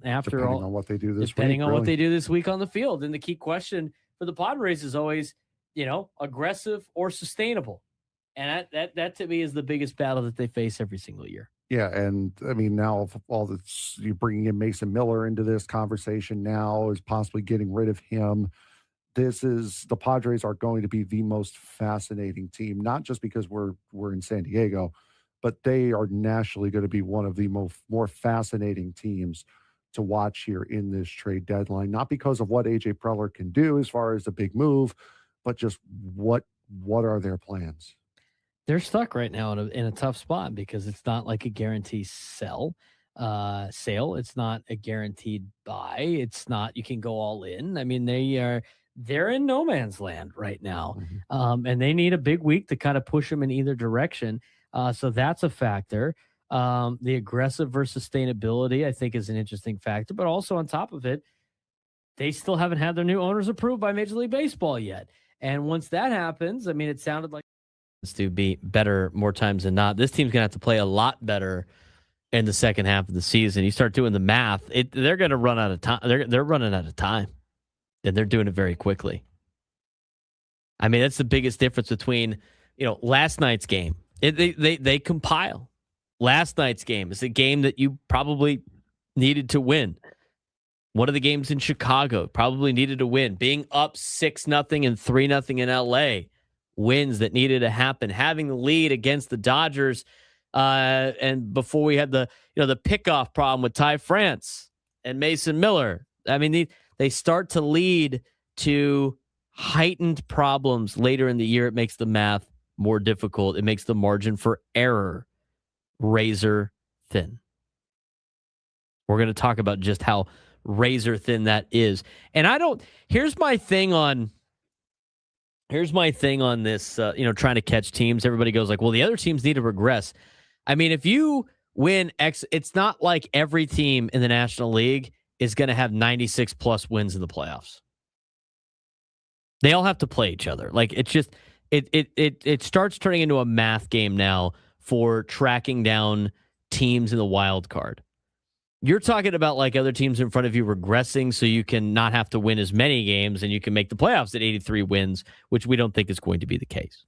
after depending on what they do this depending week, on really. what they do this week on the field. And the key question for the Padres is always, aggressive or sustainable. And that to me is the biggest battle that they face every single year. Yeah, and I mean, now all this, you're bringing in Mason Miller into this conversation now, is possibly getting rid of him. The Padres are going to be the most fascinating team, not just because we're in San Diego, but they are nationally going to be one of the more fascinating teams to watch here in this trade deadline. Not because of what AJ Preller can do as far as the big move, but just what are their plans? They're stuck right now in a tough spot because it's not like a guaranteed sale. It's not a guaranteed buy. It's not you can go all in. I mean, they're in no man's land right now, and they need a big week to kind of push them in either direction. So that's a factor. The aggressive versus sustainability, I think, is an interesting factor. But also on top of it, they still haven't had their new owners approved by Major League Baseball yet. And once that happens, I mean, it sounded like to be better more times than not. This team's going to have to play a lot better in the second half of the season. You start doing the math, they're going to run out of time. They're running out of time, and they're doing it very quickly. I mean, that's the biggest difference between, last night's game. They compile. Last night's game is a game that you probably needed to win. One of the games in Chicago probably needed to win. Being up 6-0 and 3-0 in LA. Wins that needed to happen. Having the lead against the Dodgers, and before we had the pickoff problem with Ty France and Mason Miller. I mean, they start to lead to heightened problems later in the year. It makes the math more difficult. It makes the margin for error razor thin. We're going to talk about just how razor thin that is. And here's my thing on this, trying to catch teams. Everybody goes like, well, the other teams need to regress. I mean, if you win it's not like every team in the National League is going to have 96 plus wins in the playoffs. They all have to play each other. Like it's just, it starts turning into a math game now for tracking down teams in the wild card. You're talking about like other teams in front of you regressing so you can not have to win as many games and you can make the playoffs at 83 wins, which we don't think is going to be the case.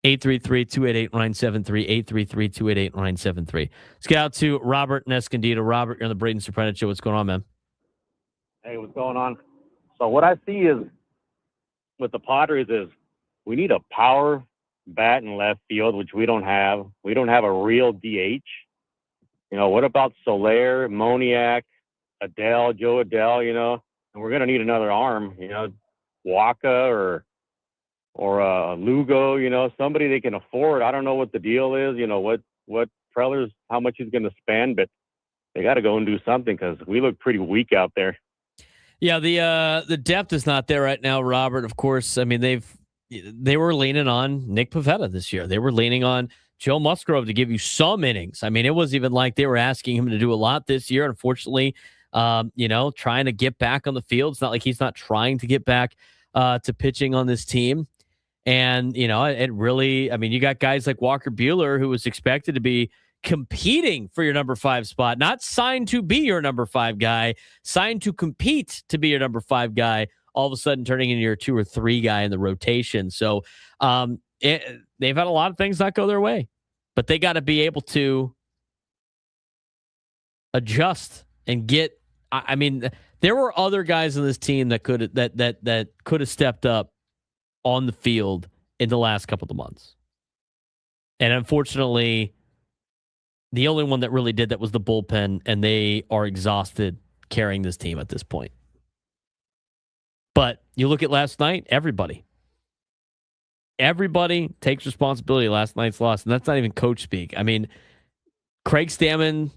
833-288-973, 833-288-973. Let's get out to Robert in Escondido. Robert, you're on the Braden Surprenant Show. What's going on, man? Hey, what's going on? So what I see is with the Padres is we need a power bat in left field, which we don't have. We don't have a real DH. What about Soler, Moniak, Joe Adele, and we're going to need another arm. Waka or Lugo. Somebody they can afford. I don't know what the deal is. What Preller's, how much he's going to spend, but they got to go and do something because we look pretty weak out there. Yeah, the depth is not there right now, Robert. Of course, I mean they were leaning on Nick Pivetta this year. They were leaning on Joe Musgrove to give you some innings. I mean, it wasn't even like they were asking him to do a lot this year. Unfortunately, trying to get back on the field. It's not like he's not trying to get back to pitching on this team. And, it really, I mean, you got guys like Walker Buehler, who was expected to be competing for your number 5 spot, not signed to be your number 5 guy, signed to compete to be your number 5 guy, all of a sudden turning into your 2 or 3 guy in the rotation. So they've had a lot of things not go their way, but they got to be able to adjust and get, I mean, there were other guys on this team that could have stepped up on the field in the last couple of months. And unfortunately, the only one that really did that was the bullpen, and they are exhausted carrying this team at this point. But you look at last night, everybody takes responsibility last night's loss, and that's not even coach speak. I mean, Craig Stammen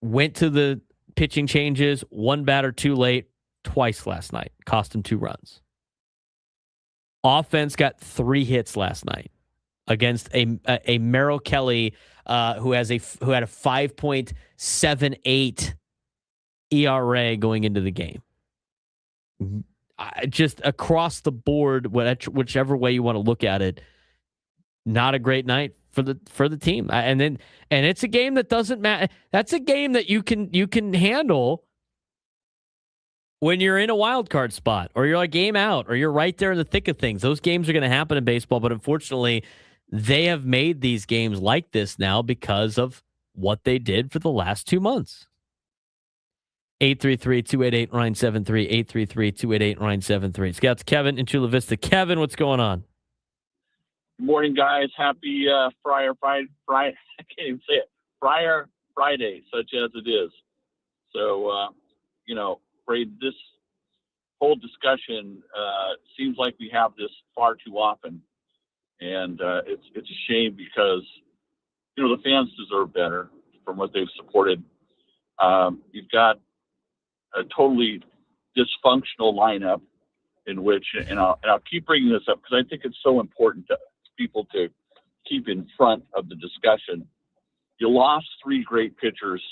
went to the pitching changes, 1 batter too late twice last night, cost him 2 runs. Offense got 3 hits last night against a Merrill Kelly who had a 5.78 ERA going into the game. Just across the board, whichever way you want to look at it, not a great night for the team. And it's a game that doesn't matter. That's a game that you can handle when you're in a wild card spot, or you're a game out, or you're right there in the thick of things. Those games are going to happen in baseball, but unfortunately, they have made these games like this now because of what they did for the last 2 months. 833-288-973, 833-288-973. Let's get out to Kevin in Chula Vista. Kevin, what's going on? Good morning, guys. Happy Friday. I can't even say it. Friday, such as it is. So, Braden, this whole discussion seems like we have this far too often. And it's a shame because, the fans deserve better from what they've supported. You've got a totally dysfunctional lineup in which, and I'll keep bringing this up because I think it's so important to people to keep in front of the discussion. You lost 3 great pitchers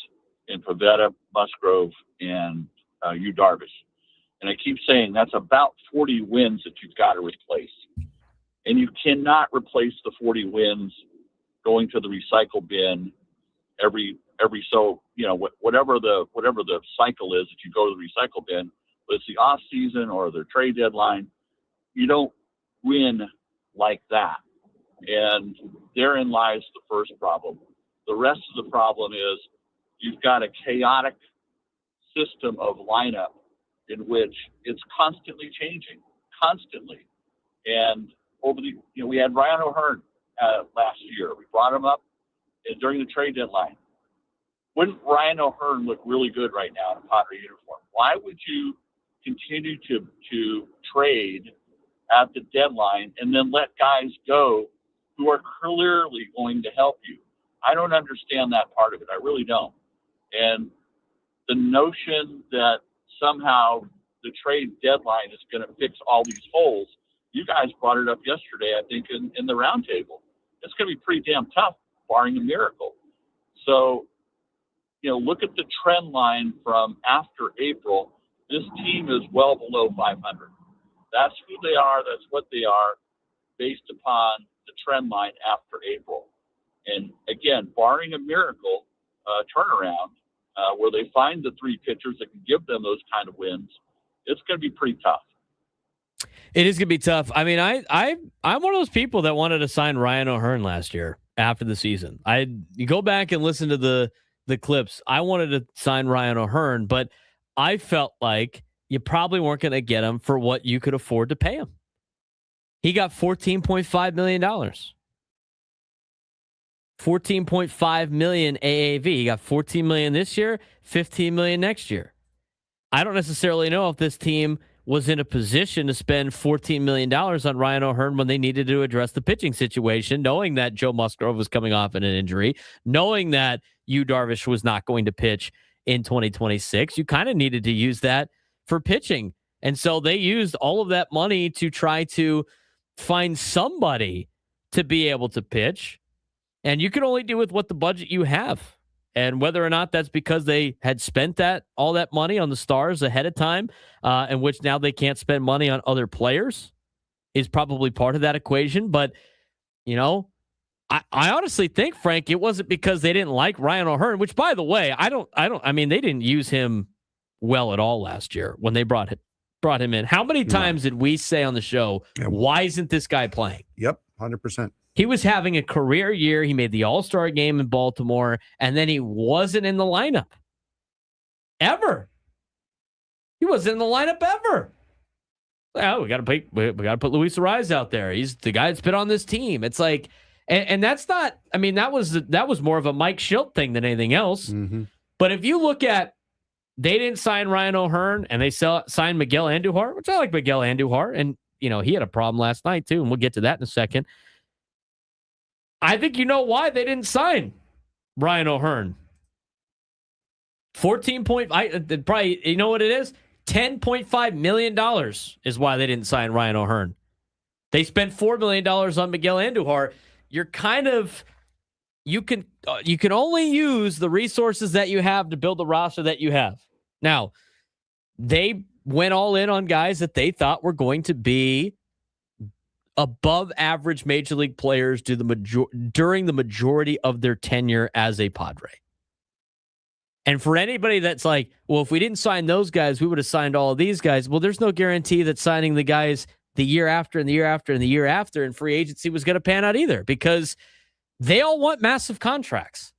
in Pivetta, Musgrove, and Yu Darvish. And I keep saying that's about 40 wins that you've got to replace. And you cannot replace the 40 wins going to the recycle bin every so, whatever the cycle is that you go to the recycle bin, whether it's the off season or the trade deadline, you don't win like that. And therein lies the first problem. The rest of the problem is you've got a chaotic system of lineup in which it's constantly changing, constantly. And we had Ryan O'Hearn last year. We brought him up during the trade deadline. Wouldn't Ryan O'Hearn look really good right now in a Padre uniform? Why would you continue to trade at the deadline and then let guys go who are clearly going to help you? I don't understand that part of it. I really don't. And the notion that somehow the trade deadline is going to fix all these holes, you guys brought it up yesterday, I think, in the roundtable. It's going to be pretty damn tough, barring a miracle. So, look at the trend line from after April. This team is well below 500. That's who they are. That's what they are based upon the trend line after April. And again, barring a miracle turnaround where they find the 3 pitchers that can give them those kind of wins, it's going to be pretty tough. It is going to be tough. I mean, I'm one of those people that wanted to sign Ryan O'Hearn last year after the season. You go back and listen to the clips. I wanted to sign Ryan O'Hearn, but I felt like you probably weren't going to get him for what you could afford to pay him. He got $14.5 million. $14.5 million AAV. He got $14 million this year, $15 million next year. I don't necessarily know if this team was in a position to spend $14 million on Ryan O'Hearn when they needed to address the pitching situation, knowing that Joe Musgrove was coming off an injury, knowing that Yu Darvish was not going to pitch in 2026. You kind of needed to use that for pitching. And so they used all of that money to try to find somebody to be able to pitch. And you can only do with what the budget you have. And whether or not that's because they had spent all that money on the stars ahead of time, in which now they can't spend money on other players, is probably part of that equation. But, I honestly think, Frank, it wasn't because they didn't like Ryan O'Hearn, which, by the way, I mean, they didn't use him well at all last year when they brought him in. How many times did we say on the show, why isn't this guy playing? Yep, 100%. He was having a career year. He made the All-Star game in Baltimore, and then he wasn't in the lineup. Ever. He wasn't in the lineup ever. Oh, we got to put Luis Ariz out there. He's the guy that's been on this team. It's like, and that's not, I mean, that was more of a Mike Schilt thing than anything else. Mm-hmm. But if you look at, they didn't sign Ryan O'Hearn, and they signed Miguel Andujar, which I like Miguel Andujar, and, he had a problem last night, too, and we'll get to that in a second. I think you know why they didn't sign Ryan O'Hearn. 14 point, probably, you know what it is? $10.5 million is why they didn't sign Ryan O'Hearn. They spent $4 million on Miguel Andujar. You're kind of, you can only use the resources that you have to build the roster that you have. Now, they went all in on guys that they thought were going to be above average major league players during the majority of their tenure as a Padre. And for anybody that's like, well, if we didn't sign those guys, we would have signed all of these guys. Well, there's no guarantee that signing the guys the year after and the year after and the year after in free agency was going to pan out either, because they all want massive contracts.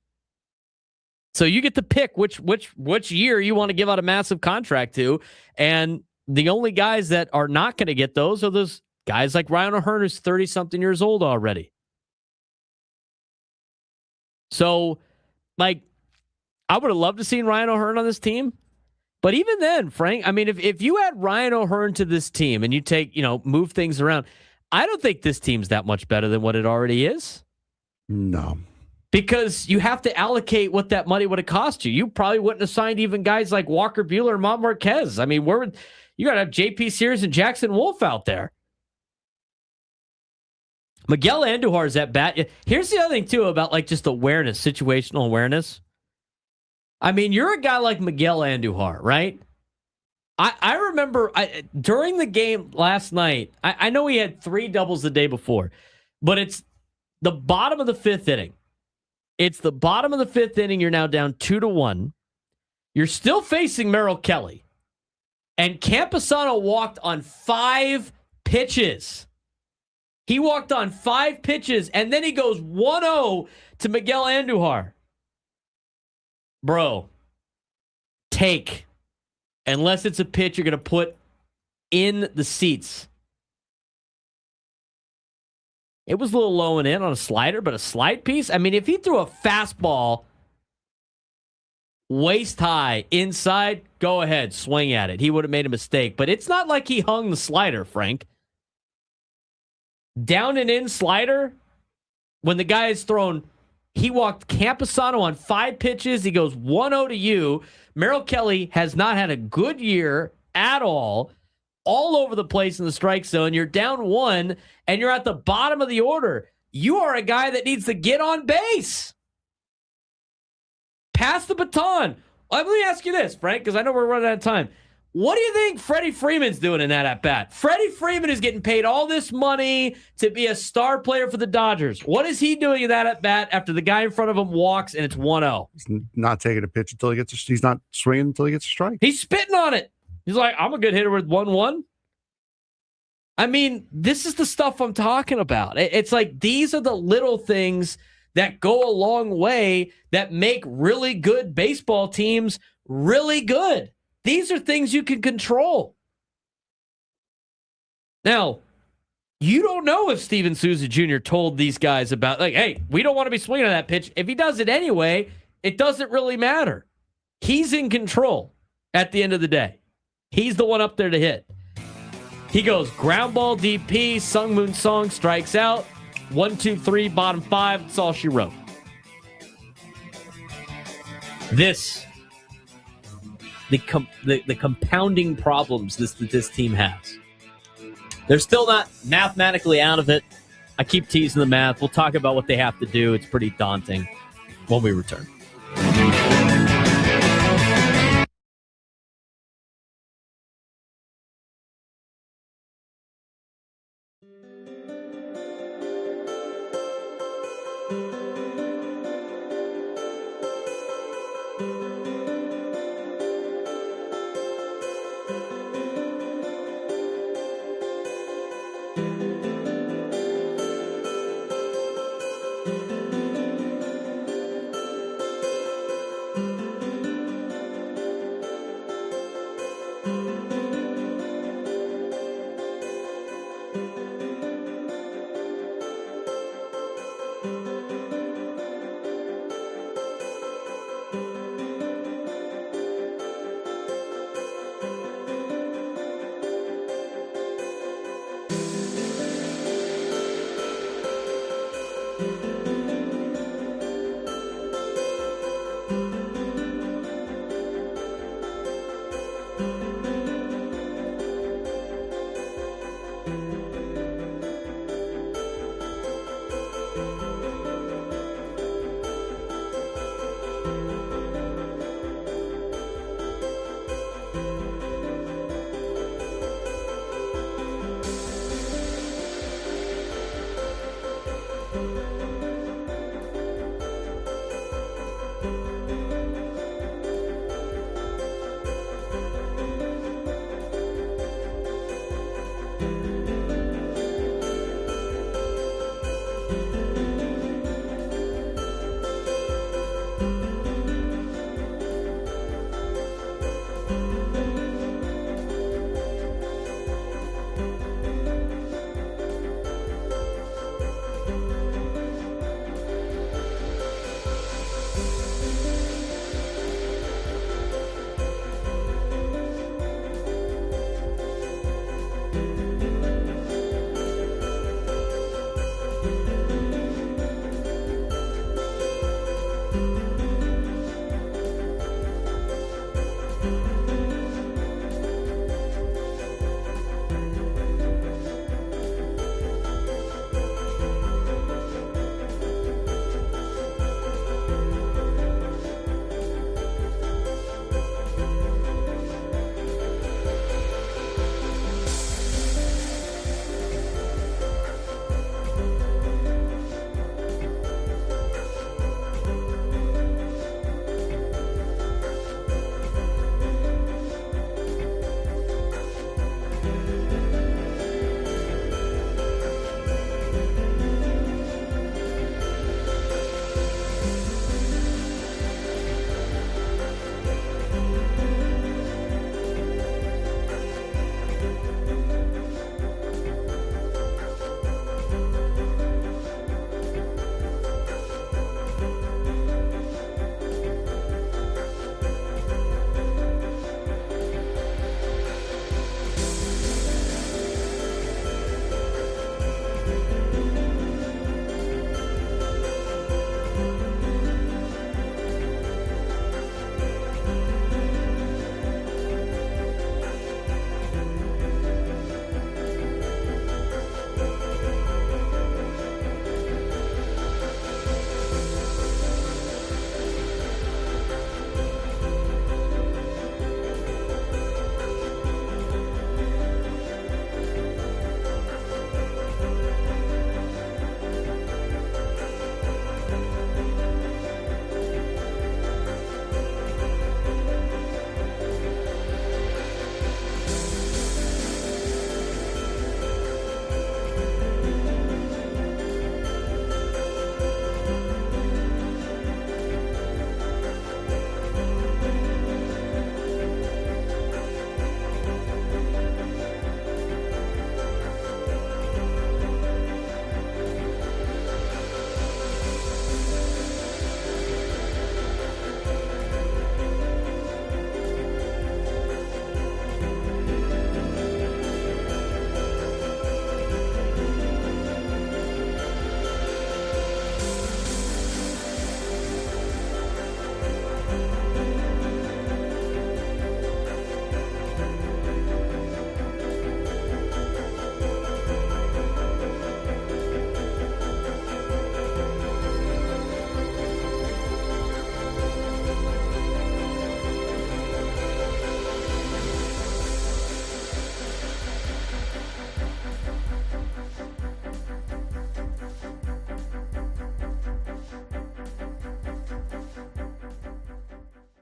So you get to pick which year you want to give out a massive contract to. And the only guys that are not going to get those are those guys like Ryan O'Hearn, who's 30-something years old already. So, like, I would have loved to see Ryan O'Hearn on this team. But even then, Frank, I mean, if you add Ryan O'Hearn to this team and you move things around, I don't think this team's that much better than what it already is. No. Because you have to allocate what that money would have cost you. You probably wouldn't have signed even guys like Walker Buehler and Mont Marquez. I mean, you got to have J.P. Sears and Jackson Wolf out there. Miguel Andujar is at bat. Here's the other thing, too, about like just awareness, situational awareness. I mean, you're a guy like Miguel Andujar, right? I remember during the game last night, I know he had 3 doubles the day before, but it's the bottom of the 5th inning. It's the bottom of the 5th inning. You're now down 2-1. You're still facing Merrill Kelly. And Campusano walked on 5 pitches. He walked on 5 pitches, and then he goes 1-0 to Miguel Andujar. Bro, take. Unless it's a pitch you're going to put in the seats. It was a little low and in on a slider, but a slide piece? I mean, if he threw a fastball waist high inside, go ahead, swing at it. He would have made a mistake. But it's not like he hung the slider, Frank. Down and in slider, when the guy is thrown, he walked Campusano on 5 pitches. He goes 1-0 to you. Merrill Kelly has not had a good year at all over the place in the strike zone. You're down 1, and you're at the bottom of the order. You are a guy that needs to get on base. Pass the baton. Let me ask you this, Frank, because I know we're running out of time. What do you think Freddie Freeman's doing in that at-bat? Freddie Freeman is getting paid all this money to be a star player for the Dodgers. What is he doing in that at-bat after the guy in front of him walks and it's 1-0? He's not taking a pitch until he's not swinging until he gets a strike. He's spitting on it. He's like, I'm a good hitter with 1-1. I mean, this is the stuff I'm talking about. It's like these are the little things that go a long way that make really good baseball teams really good. These are things you can control. Now, you don't know if Steven Souza Jr. told these guys about, like, hey, we don't want to be swinging on that pitch. If he does it anyway, it doesn't really matter. He's in control at the end of the day. He's the one up there to hit. He goes ground ball DP, Sung Moon Song strikes out. 1, 2, 3, bottom 5. That's all she wrote. This, the compounding problems this team has. They're still not mathematically out of it. I keep teasing the math. We'll talk about what they have to do. It's pretty daunting when we return.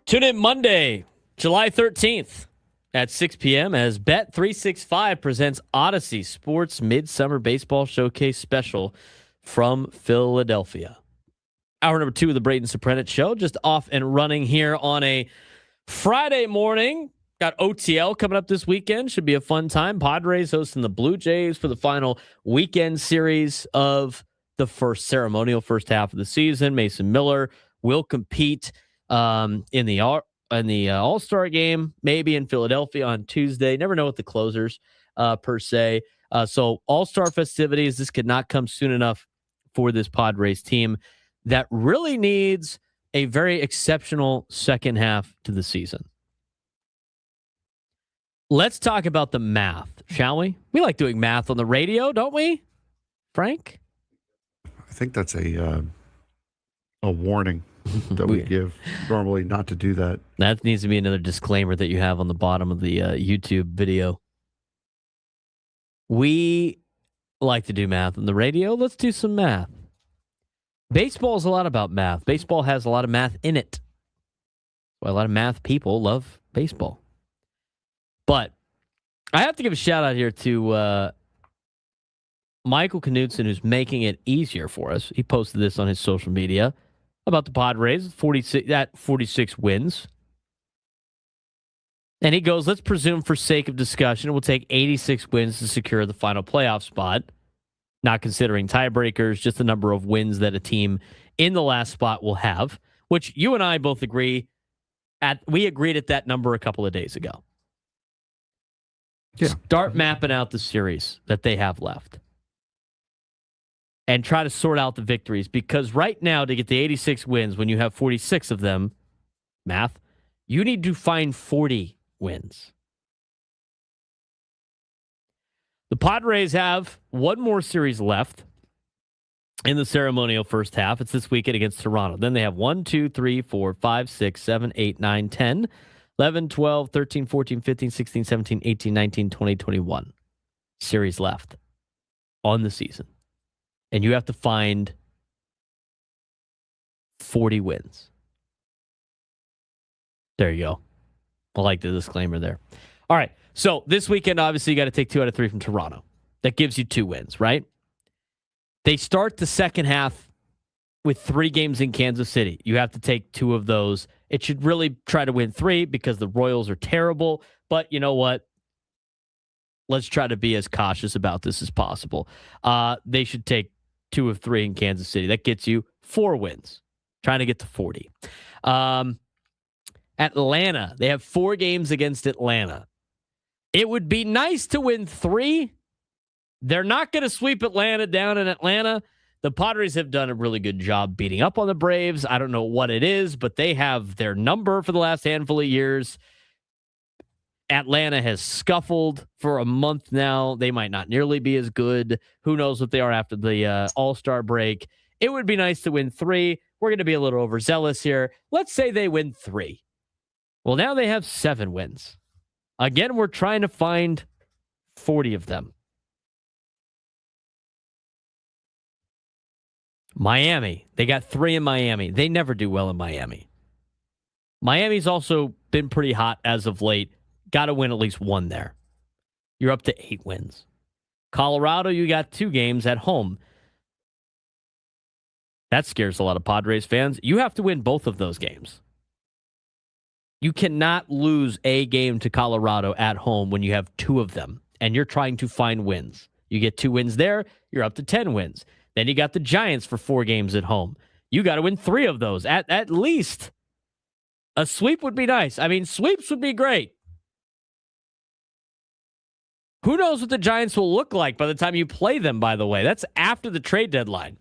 Tune in Monday, July 13th at 6 p.m. as Bet365 presents Odyssey Sports Midsummer Baseball Showcase Special from Philadelphia. Hour number 2 of the Braden Surprenant Show, just off and running here on a Friday morning. Got OTL coming up this weekend. Should be a fun time. Padres hosting the Blue Jays for the final weekend series of the first ceremonial first half of the season. Mason Miller will compete in the All-Star game, maybe in Philadelphia on Tuesday. Never know with the closers per se. So All-Star festivities, this could not come soon enough for this Padres team that really needs a very exceptional second half to the season. Let's talk about the math, shall we? We like doing math on the radio, don't we, Frank? I think that's a warning that we give normally not to do that. That needs to be another disclaimer that you have on the bottom of the YouTube video. We like to do math on the radio. Let's do some math. Baseball is a lot about math. Baseball has a lot of math in it. Well, a lot of math people love baseball. But I have to give a shout out here to Michael Knutson, who's making it easier for us. He posted this on his social media about the Padres, 46 wins. And he goes, let's presume for sake of discussion, it will take 86 wins to secure the final playoff spot, not considering tiebreakers, just the number of wins that a team in the last spot will have, which you and I both agree at. We agreed at that number a couple of days ago. Yeah. Start mapping out the series that they have left and try to sort out the victories, because right now to get the 86 wins, when you have 46 of them, math, you need to find 40 wins. The Padres have one more series left in the ceremonial first half. It's this weekend against Toronto. Then they have 1, 2, 3, 4, 5, 6, 7, 8, 9, 10, 11, 12, 13, 14, 15, 16, 17, 18, 19, 20, 21 series left on the season. And you have to find 40 wins. There you go. I like the disclaimer there. All right. So this weekend, obviously, you got to take 2 out of 3 from Toronto. That gives you 2 wins, right? They start the second half with 3 games in Kansas City. You have to take 2 of those. It should really try to win 3 because the Royals are terrible. But you know what? Let's try to be as cautious about this as possible. They should take 2 of 3 in Kansas City. That gets you 4 wins. Trying to get to 40. Atlanta. They have 4 games against Atlanta. It would be nice to win 3. They're not going to sweep Atlanta down in Atlanta. The Padres have done a really good job beating up on the Braves. I don't know what it is, but they have their number for the last handful of years. Atlanta has scuffled for a month now. They might not nearly be as good. Who knows what they are after the All-Star break. It would be nice to win 3. We're going to be a little overzealous here. Let's say they win 3. Well, now they have 7 wins. Again, we're trying to find 40 of them. Miami. They got 3 in Miami. They never do well in Miami. Miami's also been pretty hot as of late. Got to win at least 1 there. You're up to 8 wins. Colorado, you got 2 games at home. That scares a lot of Padres fans. You have to win both of those games. You cannot lose a game to Colorado at home when you have 2 of them, and you're trying to find wins. You get 2 wins there, you're up to 10 wins. Then you got the Giants for 4 games at home. You got to win 3 of those, at least. A sweep would be nice. I mean, sweeps would be great. Who knows what the Giants will look like by the time you play them, by the way. That's after the trade deadline.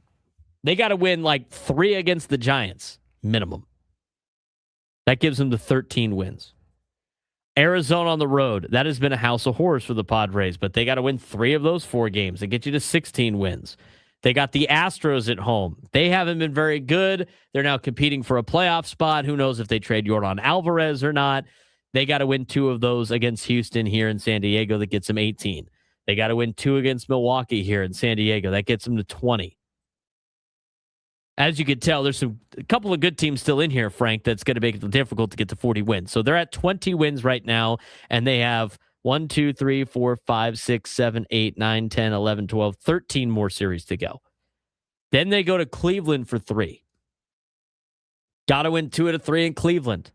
They got to win like 3 against the Giants, minimum. That gives them the 13 wins. Arizona on the road. That has been a house of horrors for the Padres, but they got to win 3 of those 4 games and get you to 16 wins. They got the Astros at home. They haven't been very good. They're now competing for a playoff spot. Who knows if they trade Yordan Alvarez or not. They got to win 2 of those against Houston here in San Diego. That gets them 18. They got to win 2 against Milwaukee here in San Diego. That gets them to 20. As you can tell, there's a couple of good teams still in here, Frank, that's going to make it difficult to get to 40 wins. So they're at 20 wins right now, and they have 1, 2, 3, 4, 5, 6, 7, 8, 9, 10, 11, 12, 13 more series to go. Then they go to Cleveland for 3. Got to win 2 out of 3 in Cleveland.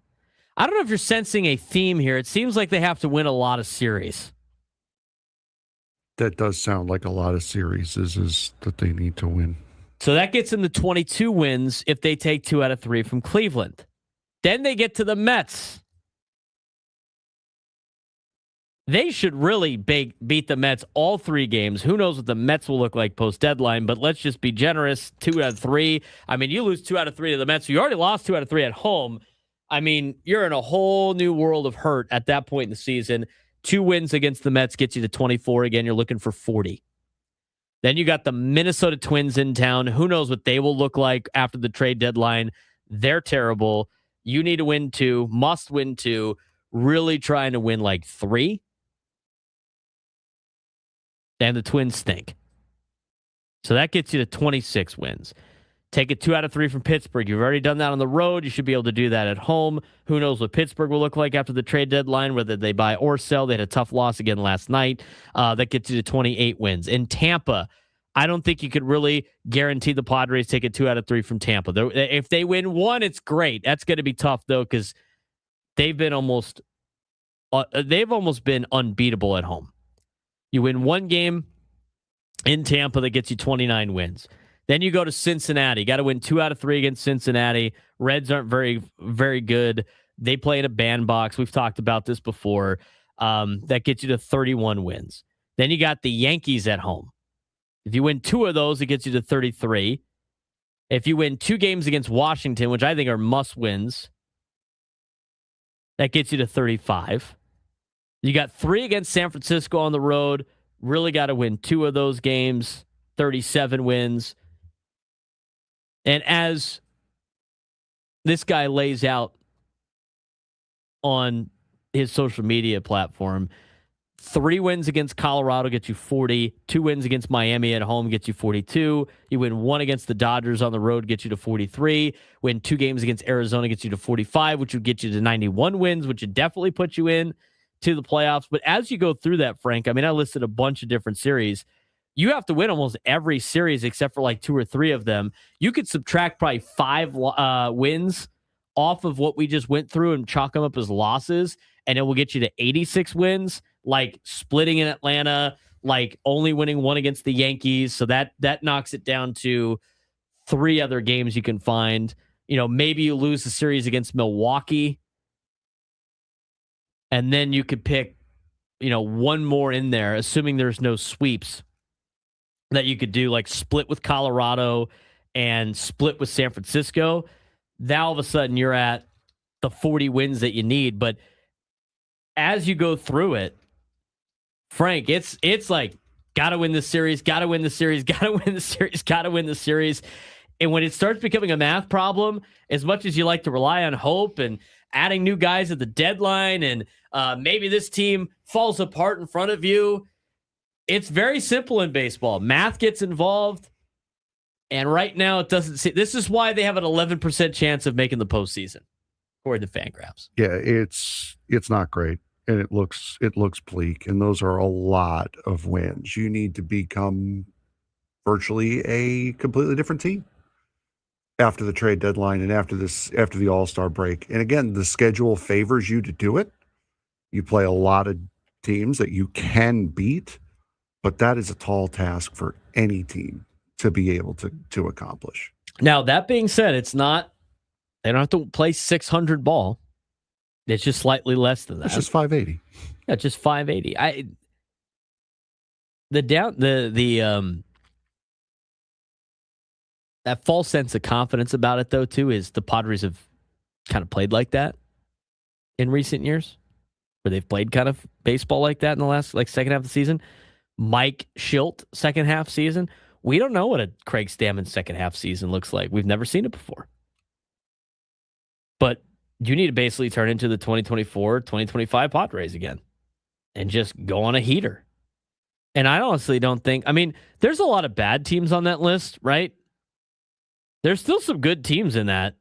I don't know if you're sensing a theme here. It seems like they have to win a lot of series. That does sound like a lot of series is that they need to win. So that gets them to 22 wins if they take 2 out of 3 from Cleveland. Then they get to the Mets. They should really beat the Mets all 3 games. Who knows what the Mets will look like post-deadline, but let's just be generous. 2 out of 3. I mean, you lose 2 out of 3 to the Mets. You already lost 2 out of 3 at home. I mean, you're in a whole new world of hurt at that point in the season. 2 wins against the Mets gets you to 24. Again, you're looking for 40. Then you got the Minnesota Twins in town. Who knows what they will look like after the trade deadline. They're terrible. You need to win 2, must win 2, really trying to win like 3. And the Twins stink. So that gets you to 26 wins. Take it 2 out of 3 from Pittsburgh. You've already done that on the road. You should be able to do that at home. Who knows what Pittsburgh will look like after the trade deadline, whether they buy or sell. They had a tough loss again last night. That gets you to 28 wins. In Tampa, I don't think you could really guarantee the Padres take it 2 out of 3 from Tampa. If they win 1, it's great. That's going to be tough, though, because they've almost been unbeatable at home. You win 1 game in Tampa that gets you 29 wins. Then you go to Cincinnati. Got to win 2 out of 3 against Cincinnati. Reds aren't very, very good. They play in a bandbox. We've talked about this before. That gets you to 31 wins. Then you got the Yankees at home. If you win 2 of those, it gets you to 33. If you win 2 games against Washington, which I think are must wins, that gets you to 35. You got 3 against San Francisco on the road. Really got to win 2 of those games. 37 wins. And as this guy lays out on his social media platform, 3 wins against Colorado gets you 40. 2 wins against Miami at home gets you 42. You win 1 against the Dodgers on the road gets you to 43. Win 2 games against Arizona gets you to 45, which would get you to 91 wins, which would definitely put you in to the playoffs. But as you go through that, Frank, I mean, I listed a bunch of different series. You have to win almost every series except for like 2 or 3 of them. You could subtract probably 5 wins off of what we just went through and chalk them up as losses, and it will get you to 86 wins, like splitting in Atlanta, like only winning 1 against the Yankees. So that knocks it down to 3 other games you can find. You know, maybe you lose the series against Milwaukee, and then you could pick, 1 more in there, assuming there's no sweeps, that you could do, like split with Colorado and split with San Francisco. Now all of a sudden you're at the 40 wins that you need. But as you go through it, Frank, it's like, gotta win this series, gotta win the series, gotta win the series, gotta win the series. And when it starts becoming a math problem, as much as you like to rely on hope and adding new guys at the deadline, and maybe this team falls apart in front of you, it's very simple in baseball. Math gets involved, and right now it doesn't see. This is why they have an 11% chance of making the postseason, according to Fangraphs. Yeah, it's not great, and it looks bleak, and those are a lot of wins. You need to become virtually a completely different team after the trade deadline and after the All-Star break. And again, the schedule favors you to do it. You play a lot of teams that you can beat. But that is a tall task for any team to be able to accomplish. Now, that being said, they don't have to play 600 ball. It's just slightly less than that. It's just 580. Yeah, just 580. That false sense of confidence about it, though, too, is the Padres have kind of played like that in recent years, where they've played kind of baseball like that in the last, second half of the season. Mike Schilt, second half season. We don't know what a Craig Stammen second half season looks like. We've never seen it before. But you need to basically turn into the 2024, 2025 Padres again and just go on a heater. And I honestly don't think, there's a lot of bad teams on that list, right? There's still some good teams in that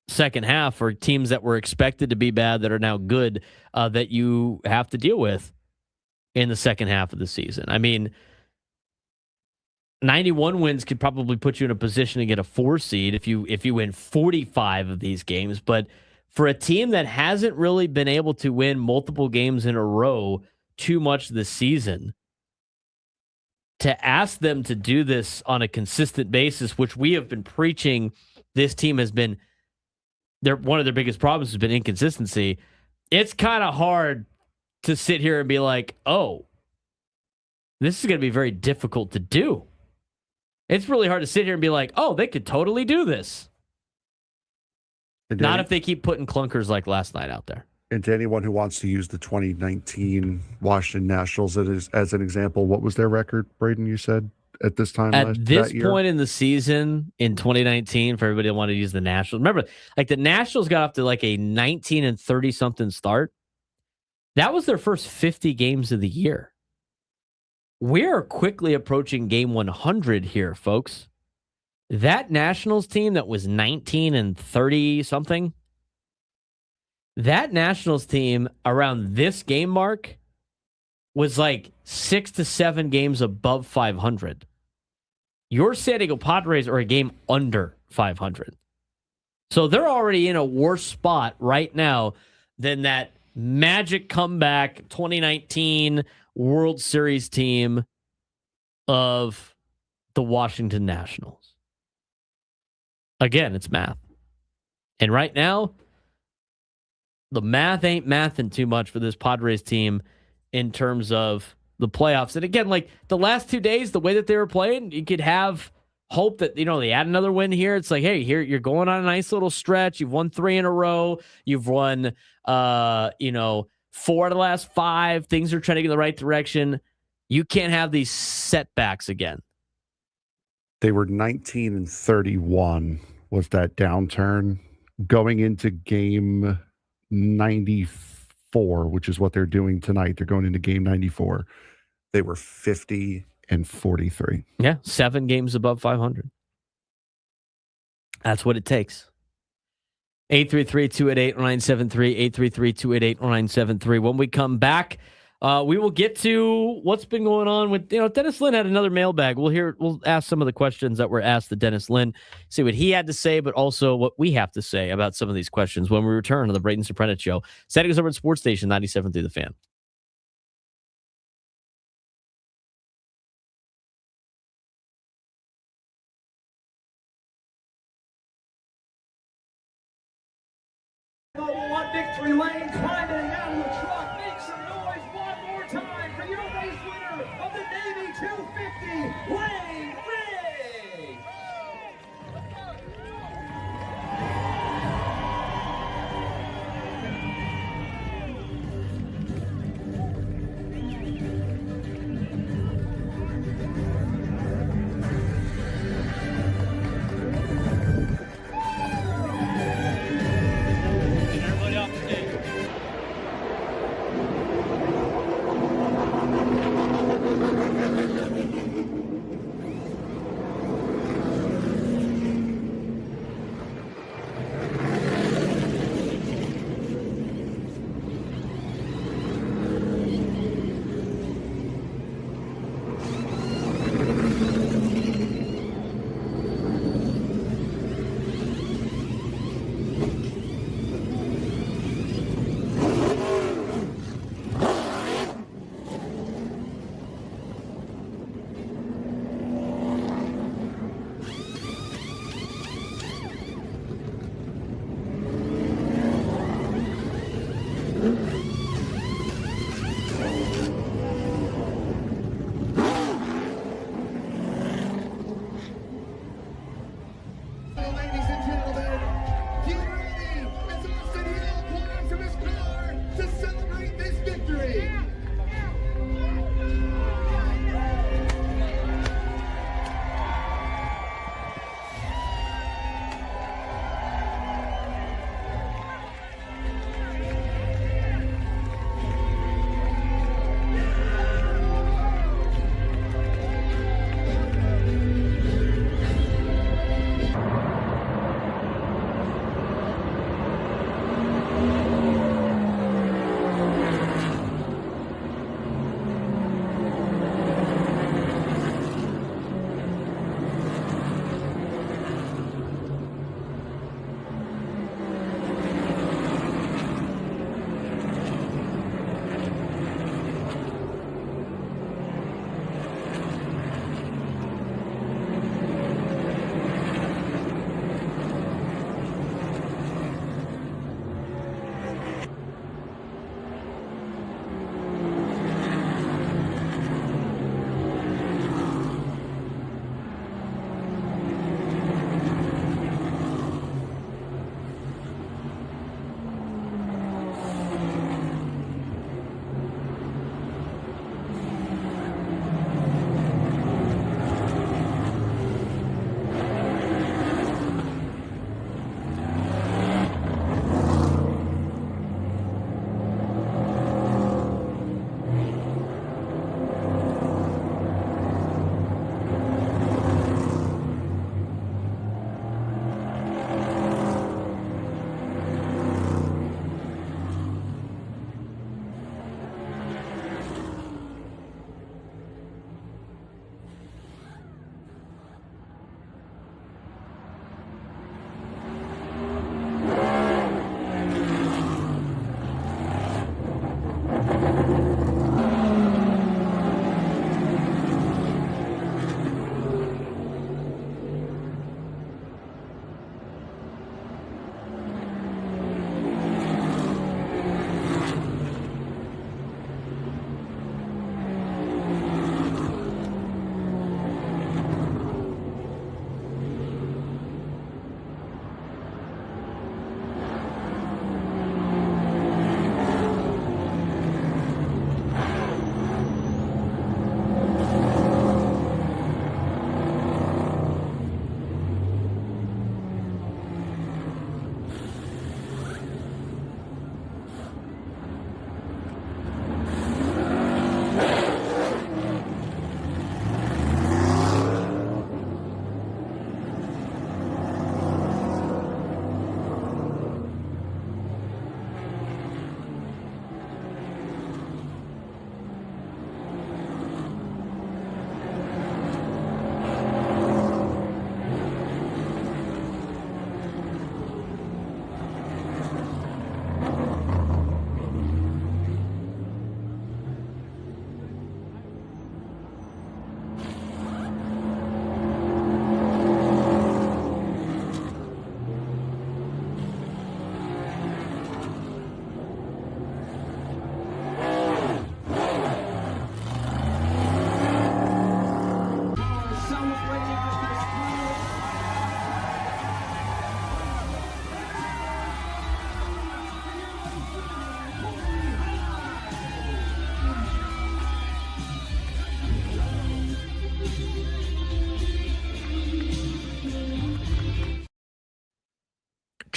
second half, or teams that were expected to be bad that are now good, that you have to deal with in the second half of the season. I mean, 91 wins could probably put you in a position to get a 4 seed if you win 45 of these games. But for a team that hasn't really been able to win multiple games in a row too much this season, to ask them to do this on a consistent basis, which we have been preaching, this team has been one of their biggest problems has been inconsistency. It's kind of hard to sit here and be like, oh, this is going to be very difficult to do. It's really hard to sit here and be like, oh, they could totally do this. Not if they keep putting clunkers like last night out there. And to anyone who wants to use the 2019 Washington Nationals as an example, what was their record, Braden, you said, at this time? At this point in the season, in 2019, for everybody that wanted to use the Nationals. Remember, like the Nationals got off to like a 19 and 30-something start. That was their first 50 games of the year. We're quickly approaching game 100 here, folks. That Nationals team that was 19 and 30-something, that Nationals team around this game mark was like 6 to 7 games above 500. Your San Diego Padres are a game under 500. So they're already in a worse spot right now than that magic comeback 2019 World Series team of the Washington Nationals. Again, it's math. And right now, the math ain't mathin' too much for this Padres team in terms of the playoffs. And again, like the last 2 days, the way that they were playing, you could have hope that, they add another win here. It's like, hey, here you're going on a nice little stretch. You've won 3 in a row. You've won, 4 of the last 5. Things are trending in the right direction. You can't have these setbacks again. They were 19 and 31 was that downturn going into game 94, which is what they're doing tonight. They're going into game 94. They were 50 and 43. Yeah, 7 games above 500. That's what it takes. 833-288-0973, 833-288-0973. When we come back, we will get to what's been going on with, Dennis Lynn had another mailbag. We'll ask some of the questions that were asked to Dennis Lynn, see what he had to say, but also what we have to say about some of these questions when we return to the Braden Surprenant Show. San Diego's Urban Sports Station, 97.3 The Fan. Victory lane, climbing out of the truck. Make some noise one more time for your race winner of the Navy 250, Wayne Ray.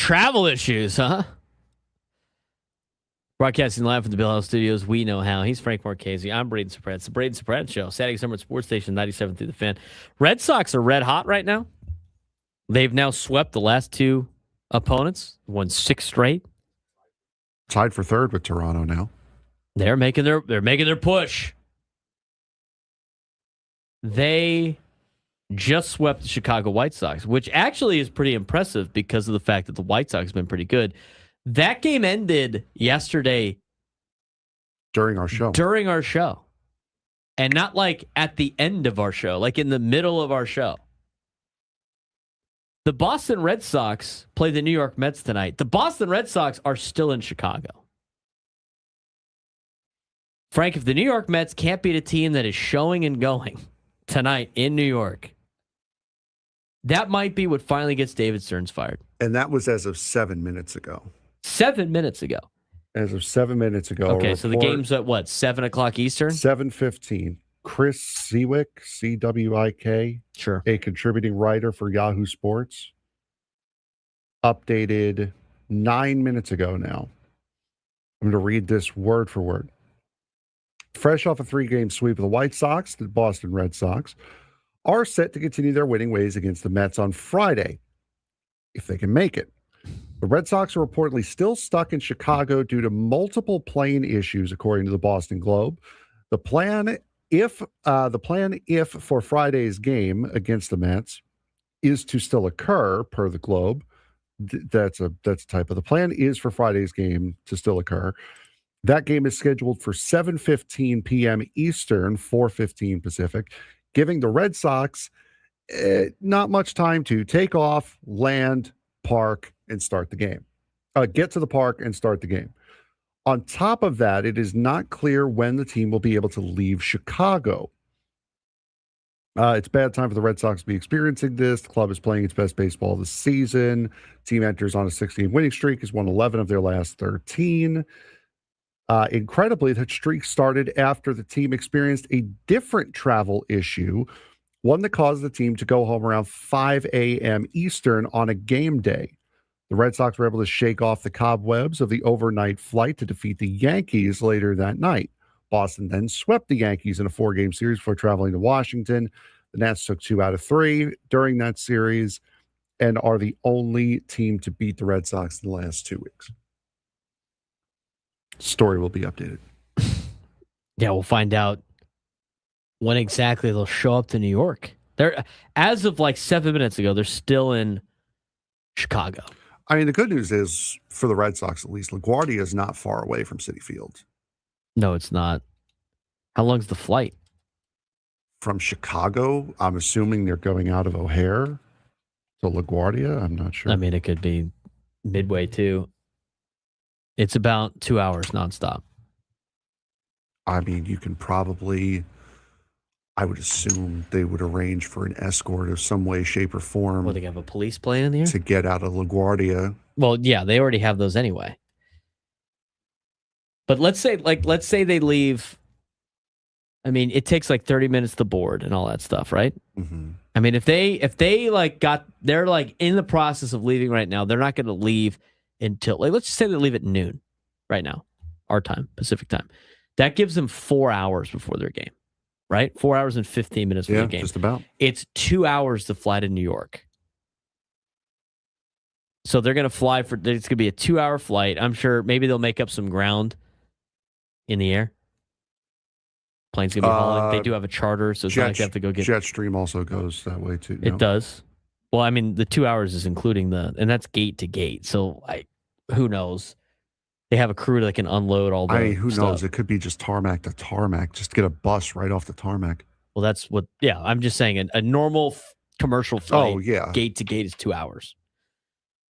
travel issues, huh? Broadcasting live from the Bill House Studios, we know how. He's Frank Marchese. I'm Braden Surprenant. It's the Braden Surprenant Show. Saturday summer at Sports Station 97 through the Fan. Red Sox are red hot right now. They've now swept the last two opponents, won 6 straight. Tied for third with Toronto now. They're making their push. They just swept the Chicago White Sox, which actually is pretty impressive because of the fact that the White Sox have been pretty good. That game ended yesterday During our show. And not like at the end of our show, like in the middle of our show. The Boston Red Sox play the New York Mets tonight. The Boston Red Sox are still in Chicago. Frank, if the New York Mets can't beat a team that is showing and going tonight in New York, that might be what finally gets David Stearns fired. And that was as of 7 minutes ago. 7 minutes ago. As of 7 minutes ago. Okay, so the game's at what, 7 o'clock Eastern? 7:15. Chris Cwick, C-W-I-K, Sure. a contributing writer for Yahoo Sports, updated 9 minutes ago now. I'm going to read this word for word. Fresh off a 3-game sweep of the White Sox, the Boston Red Sox are set to continue their winning ways against the Mets on Friday, if they can make it. The Red Sox are reportedly still stuck in Chicago due to multiple plane issues, according to the Boston Globe. The plan, if for Friday's game against the Mets is to still occur, per the Globe, that's a type of the plan is for Friday's game to still occur. That game is scheduled for 7:15 p.m. Eastern, 4:15 Pacific, giving the Red Sox not much time to take off, land, park, and start the game. Get to the park and start the game. On top of that, it is not clear when the team will be able to leave Chicago. It's bad time for the Red Sox to be experiencing this. The club is playing its best baseball this season. Team enters on a 16 winning streak, has won 11 of their last 13. Incredibly, that streak started after the team experienced a different travel issue, one that caused the team to go home around 5 a.m. Eastern on a game day. The Red Sox were able to shake off the cobwebs of the overnight flight to defeat the Yankees later that night. Boston then swept the Yankees in a 4-game series before traveling to Washington. The Nats took 2 out of 3 during that series and are the only team to beat the Red Sox in the last 2 weeks. Story will be updated. Yeah, we'll find out when exactly they'll show up to New York. They're, as of like 7 minutes ago, they're still in Chicago. I mean, the good news is, for the Red Sox at least, LaGuardia is not far away from Citi Field. No, it's not. How long's the flight? From Chicago, I'm assuming they're going out of O'Hare to LaGuardia. I'm not sure. I mean, it could be midway too. It's about 2 hours nonstop. I mean, you can probably, I would assume they would arrange for an escort of some way, shape, or form. Well, they have a police plane in the air? To get out of LaGuardia. Well, yeah, they already have those anyway. But let's say they leave. I mean, it takes like 30 minutes to board and all that stuff, right? Mm-hmm. I mean, if they like they're like in the process of leaving right now, they're not going to leave until, like, let's just say they leave at noon right now, our time, Pacific time. That gives them 4 hours before their game, right? 4 hours and 15 minutes for the game. Just about. It's 2 hours to fly to New York. So they're going to fly it's going to be a 2-hour flight. I'm sure maybe they'll make up some ground in the air. Plane's going to be hauling. They do have a charter, so it's not like they have to go get... Jetstream also goes that way, too. It does. Well, I mean, the 2 hours is including and that's gate to gate. So, who knows? They have a crew that can unload all the who stuff. knows? It could be just tarmac to tarmac. Just get a bus right off the tarmac. Well, that's what... Yeah, I'm just saying a normal commercial flight, yeah, gate to gate is 2 hours.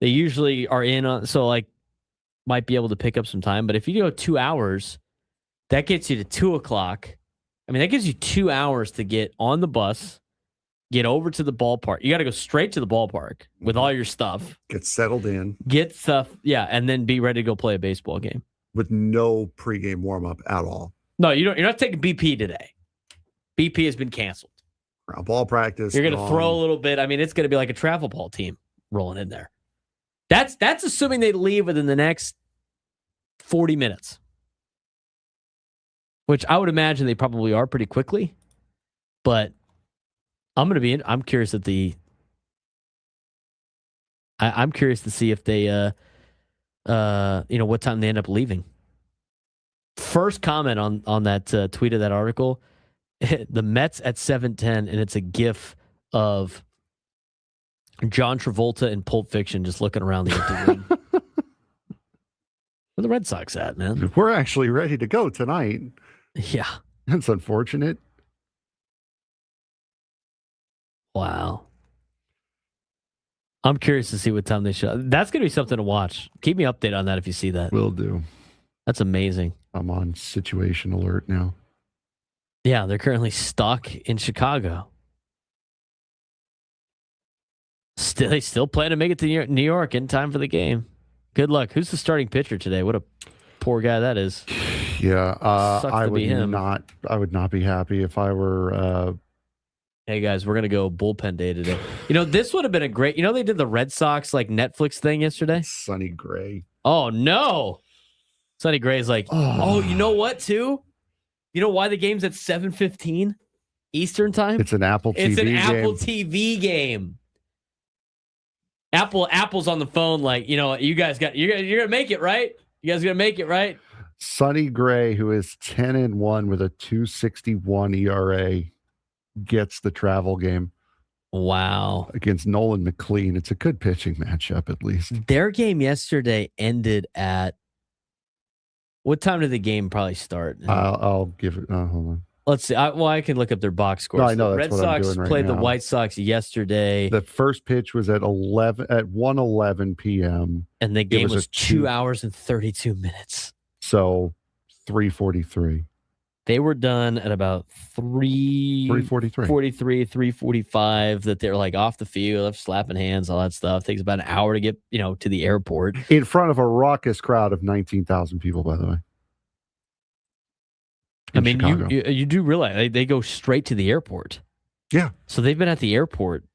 They usually are in on... So, like, might be able to pick up some time. But if you go 2 hours, that gets you to 2 o'clock. I mean, that gives you 2 hours to get on the bus, get over to the ballpark. You got to go straight to the ballpark with all your stuff. Get settled in. Get stuff, yeah, and then be ready to go play a baseball game. With no pregame warm-up at all. No, you don't. You're not taking BP today. BP has been canceled. Ball practice. You're going to throw a little bit. I mean, it's going to be like a travel ball team rolling in there. That's assuming they leave within the next 40 minutes, which I would imagine they probably are pretty quickly. But I'm curious at I'm curious to see if they, what time they end up leaving. First comment on that tweet of that article, the Mets at 7:10, and it's a GIF of John Travolta in Pulp Fiction just looking around the empty room. Where the Red Sox at, man? We're actually ready to go tonight. Yeah. That's unfortunate. Wow. I'm curious to see what time they show. That's going to be something to watch. Keep me updated on that if you see that. Will do. That's amazing. I'm on situation alert now. Yeah, they're currently stuck in Chicago. They still plan to make it to New York in time for the game. Good luck. Who's the starting pitcher today? What a poor guy that is. Yeah, I would be him. I would not be happy if I were. Hey guys, we're gonna go bullpen day today. This would have been a great. They did the Red Sox Netflix thing yesterday. Sonny Gray. Oh no, Sonny Gray's like, oh, you know what? Too, you know why the game's at 7:15 Eastern time? It's an Apple TV. It's an game. Apple TV game. Apple's on the phone, you guys you're gonna make it, right? You guys gonna make it, right? Sonny Gray, who is 10-1 with a 2.61 ERA, gets the travel game. Wow. Against Nolan McLean. It's a good pitching matchup, at least. Their game yesterday ended at what time did the game probably start? I'll give it. Hold on. Let's see. I can look up their box score. No, I know the that's Red what I'm Sox doing right played now. the White Sox yesterday. The first pitch was at 1:11 p.m. and the game was 2 hours and 32 minutes. So 3:43. They were done at about 3:43. 3:45. That they're off the field, slapping hands, all that stuff. Takes about an hour to get to the airport in front of a raucous crowd of 19,000 people. By the way, I mean you do realize they go straight to the airport. Yeah. So they've been at the airport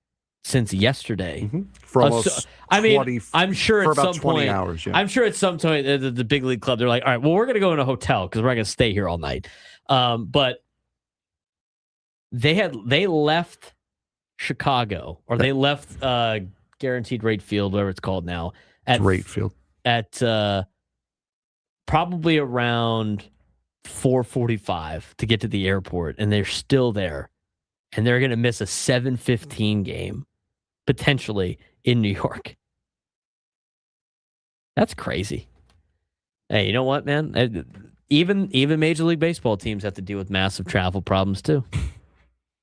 since yesterday. Mm-hmm. For almost I'm sure for at about some 20 point, hours. Yeah. I'm sure at some point the big league club, they're like, all right, well, we're going to go in a hotel because we're not going to stay here all night. But they left Chicago, or they left Guaranteed Rate Field, whatever it's called now, at Rate Field at probably around 4:45 to get to the airport, and they're still there, and they're going to miss a 7:15 game potentially in New York. That's crazy. Hey, you know what, man? Even Major League Baseball teams have to deal with massive travel problems too,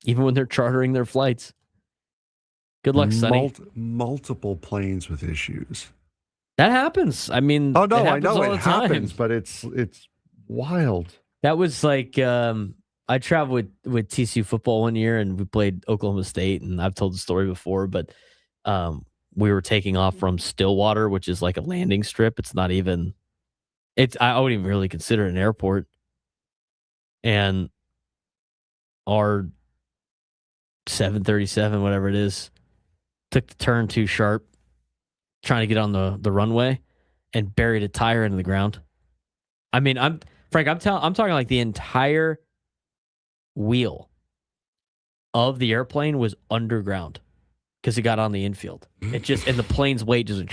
even when they're chartering their flights. Good luck, Sonny. Multiple planes with issues. That happens. I mean, oh no, I know it happens, but it's wild. That was I traveled with TCU football one year, and we played Oklahoma State, and I've told the story before, but we were taking off from Stillwater, which is like a landing strip. It's not even. I wouldn't even really consider it an airport. And our 737, whatever it is, took the turn too sharp, trying to get on the runway, and buried a tire into the ground. I mean, I'm talking like the entire wheel of the airplane was underground because it got on the infield. It just, and the plane's weight just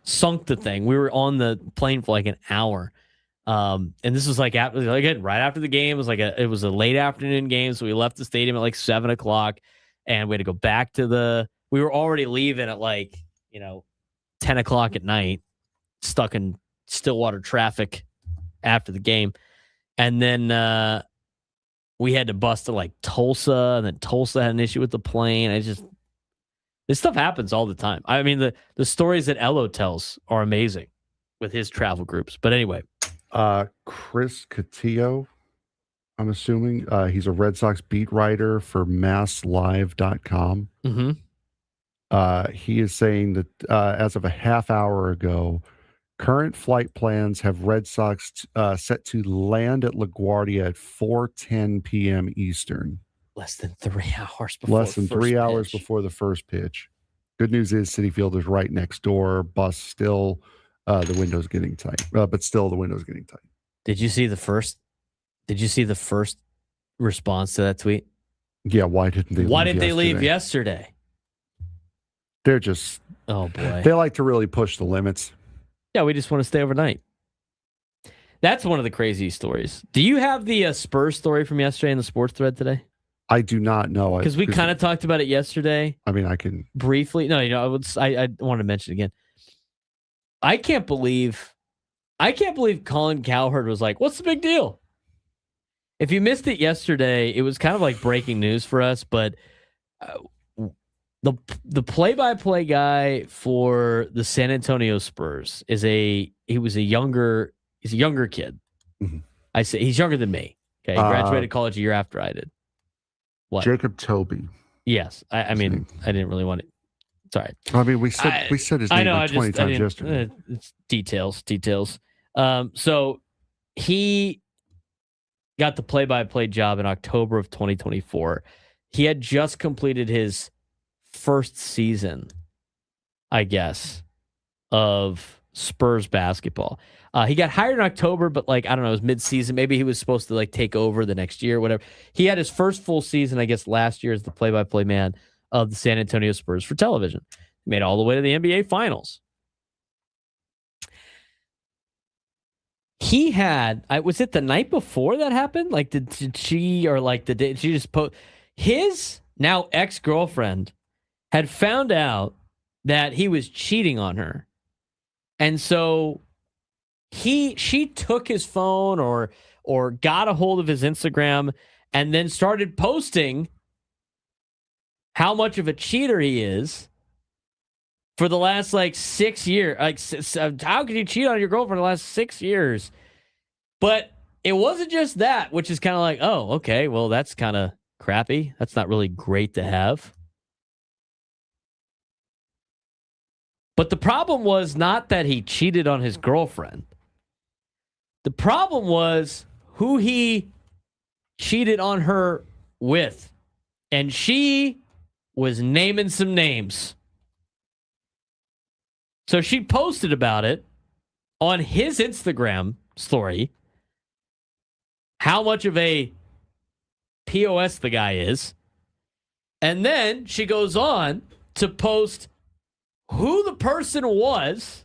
sunk the thing. We were on the plane for like an hour. And this was again, right after the game. It was a late afternoon game. So we left the stadium at 7:00, and we had to go back we were already leaving at 10:00 at night, stuck in Stillwater traffic after the game. And then, we had to bus to Tulsa, and then Tulsa had an issue with the plane. This stuff happens all the time. I mean, the stories that Ello tells are amazing with his travel groups. But anyway. Chris Cotillo, I'm assuming. He's a Red Sox beat writer for MassLive.com. Mm-hmm. He is saying that as of a half hour ago, current flight plans have Red Sox set to land at LaGuardia at 4:10 p.m. Eastern. Less than 3 hours before Less than 3 hours before the first pitch. Good news is Citi Field is right next door. Bus still, the window's getting tight, but still the window's getting tight. Did you see the first response to that tweet? Yeah, why didn't they? Why didn't they leave yesterday? They're just. Oh boy. They like to really push the limits. Yeah, we just want to stay overnight. That's one of the crazy stories. Do you have the Spurs story from yesterday in the sports thread today? I do not know. Because we kind of talked about it yesterday. I mean, I can briefly. No, I want to mention it again. I can't believe Colin Cowherd was like, "What's the big deal?" If you missed it yesterday, it was kind of like breaking news for us. But the play-by-play guy for the San Antonio Spurs is a younger kid. Mm-hmm. I say he's younger than me. Okay, he graduated college a year after I did. What? Jacob Toby. Yes, I mean, I didn't really want it. Sorry. I mean, we said his name like 20 times yesterday. It's details. So he got the play-by-play job in October of 2024. He had just completed his first season, I guess, of Spurs basketball. He got hired in October, but I don't know, it was mid-season. Maybe he was supposed to take over the next year, whatever. He had his first full season, I guess, last year as the play-by-play man of the San Antonio Spurs for television. He made it all the way to the NBA Finals. He had, was it the night before that happened? Did she, or the day, she just post, his now ex-girlfriend had found out that he was cheating on her. And so she took his phone or got a hold of his Instagram and then started posting how much of a cheater he is for the last 6 years. How could you cheat on your girlfriend the last 6 years? But it wasn't just that, which is kind of oh, okay, well, that's kind of crappy. That's not really great to have. But the problem was not that he cheated on his girlfriend. The problem was who he cheated on her with. And she was naming some names. So she posted about it on his Instagram story, how much of a POS the guy is. And then she goes on to post who the person was,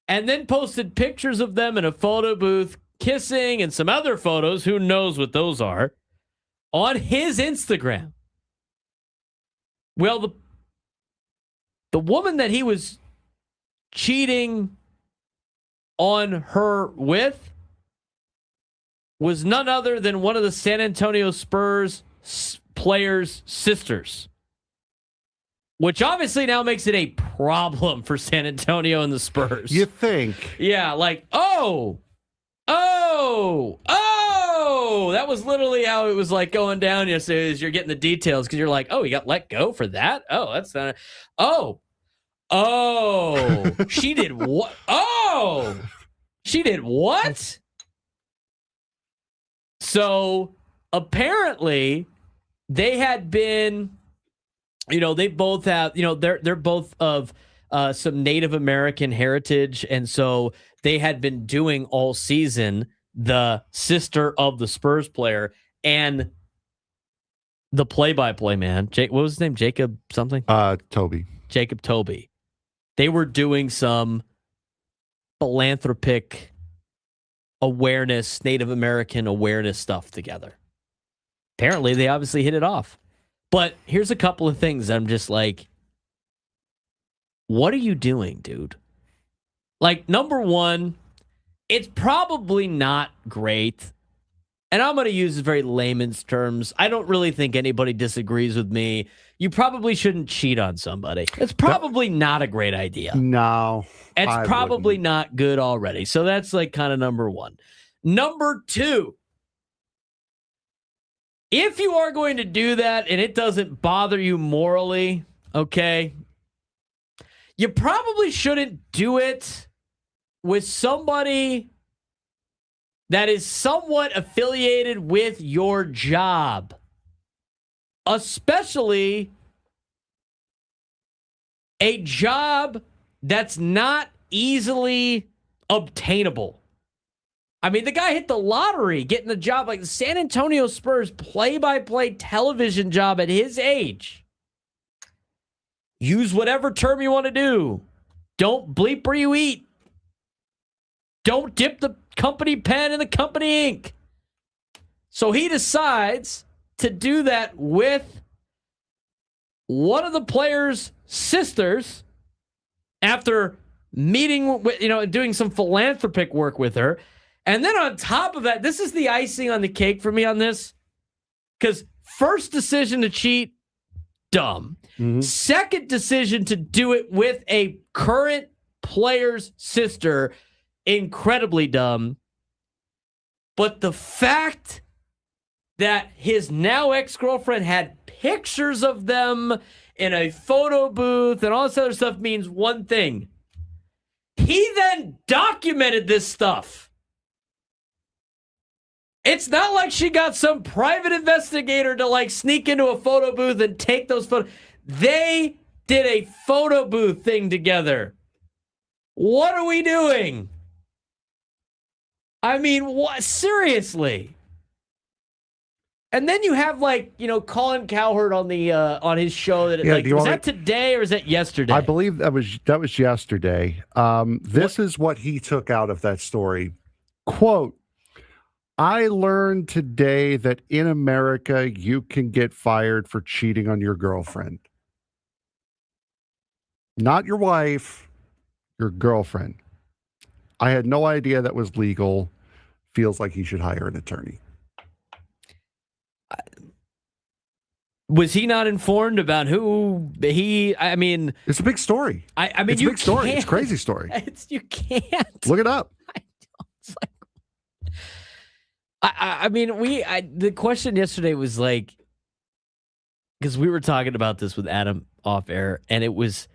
and then posted pictures of them in a photo booth kissing and some other photos, who knows what those are, on his Instagram. Well, the woman that he was cheating on her with was none other than one of the San Antonio Spurs players' sisters, which obviously now makes it a problem for San Antonio and the Spurs. You think? Yeah, that was literally how it was going down yesterday. As you're getting the details, because you're oh, he got let go for that? Oh, that's not. Oh, she did what? Oh, she did what? So apparently they had been, they both have, they're both of some Native American heritage. And so they had been doing all season, the sister of the Spurs player and the play-by-play man, what was his name? Jacob something? Toby. Jacob Toby. They were doing some philanthropic awareness, Native American awareness stuff together. Apparently, they obviously hit it off. But here's a couple of things I'm just what are you doing, dude? Number one, it's probably not great. And I'm going to use very layman's terms. I don't really think anybody disagrees with me. You probably shouldn't cheat on somebody. It's probably not a great idea. No. It's probably not good already. So that's kind of number one. Number two, if you are going to do that and it doesn't bother you morally, okay, you probably shouldn't do it with somebody that is somewhat affiliated with your job, especially a job that's not easily obtainable. I mean, the guy hit the lottery getting a job like the San Antonio Spurs play-by-play television job at his age. Use whatever term you want to do. Don't bleep where you eat. Don't dip the company pen in the company ink. So he decides to do that with one of the players' sisters after meeting with, doing some philanthropic work with her. And then on top of that, this is the icing on the cake for me on this. Because first decision to cheat, dumb. Mm-hmm. Second decision to do it with a current player's sister, incredibly dumb. But the fact that his now ex-girlfriend had pictures of them in a photo booth and all this other stuff means one thing. He then documented this stuff. It's not like she got some private investigator to sneak into a photo booth and take those photos. They did a photo booth thing together. What are we doing? I mean, what? Seriously. And then you have Colin Cowherd on the on his show that was that today or is that yesterday? I believe that was yesterday. This is what he took out of that story. Quote, I learned today that in America you can get fired for cheating on your girlfriend. Not your wife, your girlfriend. I had no idea that was legal. Feels like he should hire an attorney. Was he not informed about who he? I mean, it's a big story. I mean, it's a big story. It's a crazy story. You can't look it up. I mean, the question yesterday was because we were talking about this with Adam off air, and it was,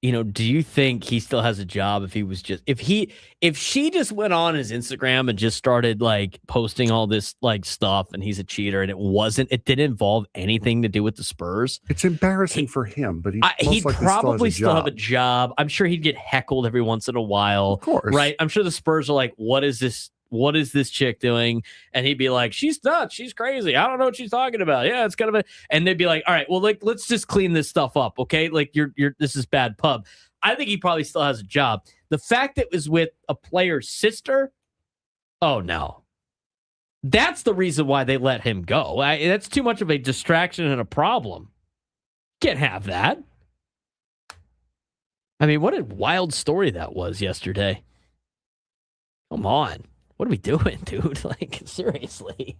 do you think he still has a job if he was just if she just went on his Instagram and just started posting all this stuff and he's a cheater and it didn't involve anything to do with the Spurs? It's embarrassing for him, but he'd probably still have a job. I'm sure he'd get heckled every once in a while. Of course. Right? I'm sure the Spurs are like, what is this? What is this chick doing? And he'd be like, she's nuts. She's crazy. I don't know what she's talking about. Yeah, it's kind of and they'd be like, all right, well, let's just clean this stuff up. Okay. This is bad pub. I think he probably still has a job. The fact that it was with a player's sister. Oh no. That's the reason why they let him go. That's too much of a distraction and a problem. Can't have that. I mean, what a wild story that was yesterday. Come on. What are we doing, dude? Seriously.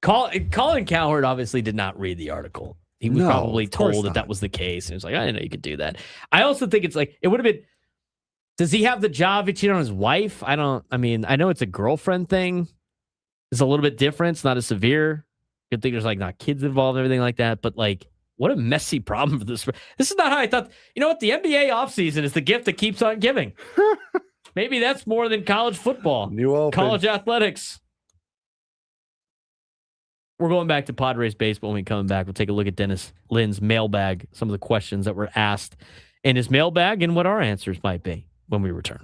Colin Cowherd obviously did not read the artitle. He was probably told that was the case. And he was like, I didn't know you could do that. I also think it's it would have been, does he have the job if he cheated on his wife? I know it's a girlfriend thing. It's a little bit different. It's not as severe. Good thing there's not kids involved and everything like that. But what a messy problem for this. This is not how I thought. You know what? The NBA offseason is the gift that keeps on giving. Maybe that's more than college football. New open. College athletics. We're going back to Padres baseball when we come back. We'll take a look at Dennis Lynn's mailbag, some of the questions that were asked in his mailbag and what our answers might be when we return.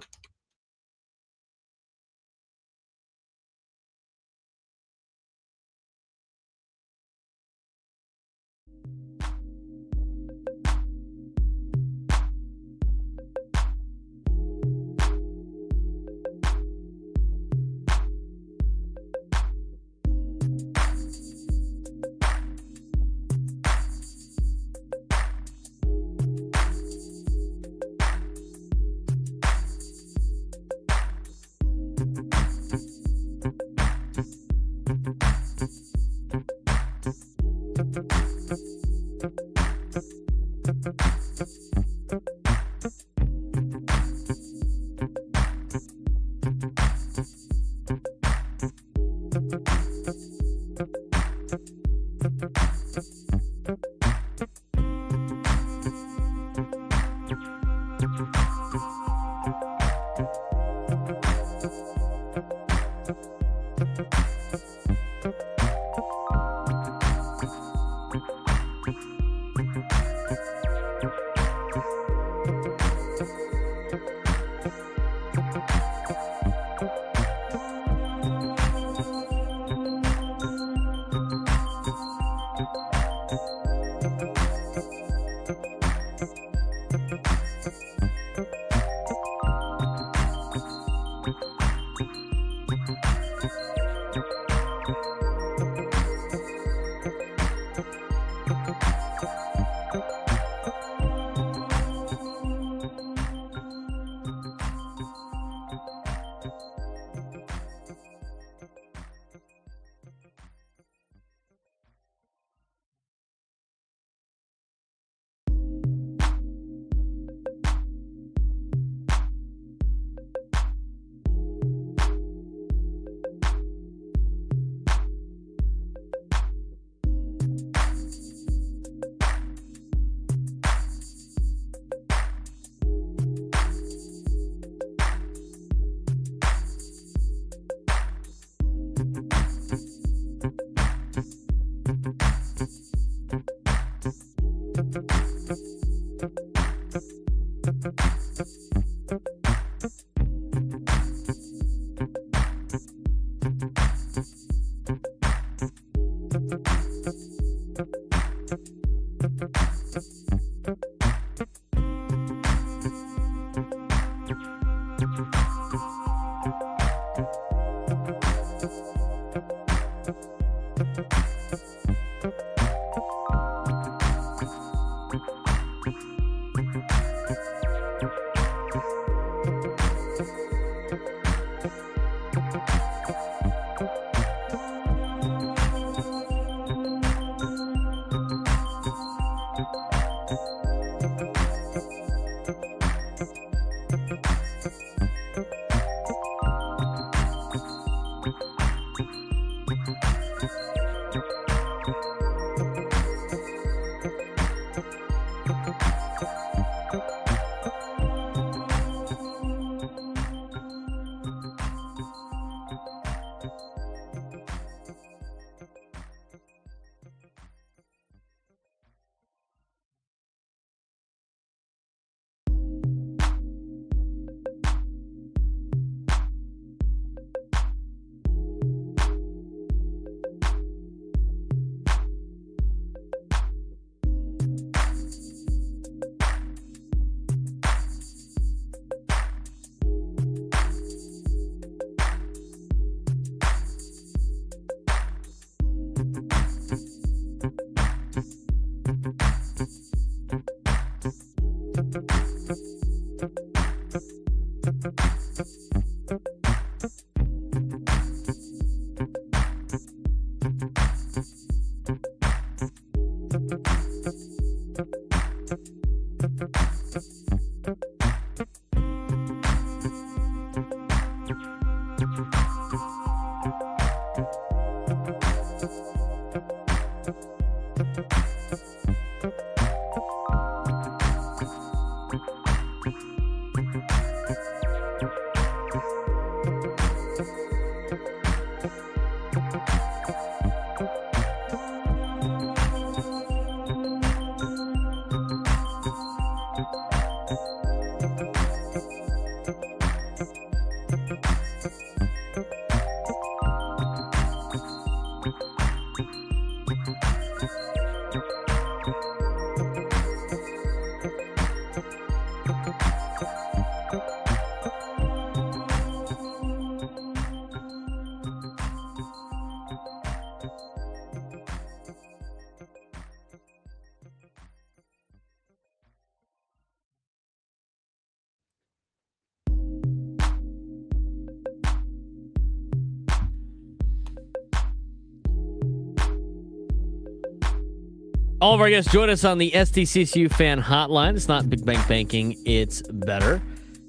All of our guests join us on the STCCU fan hotline. It's not Big Bank Banking, it's better.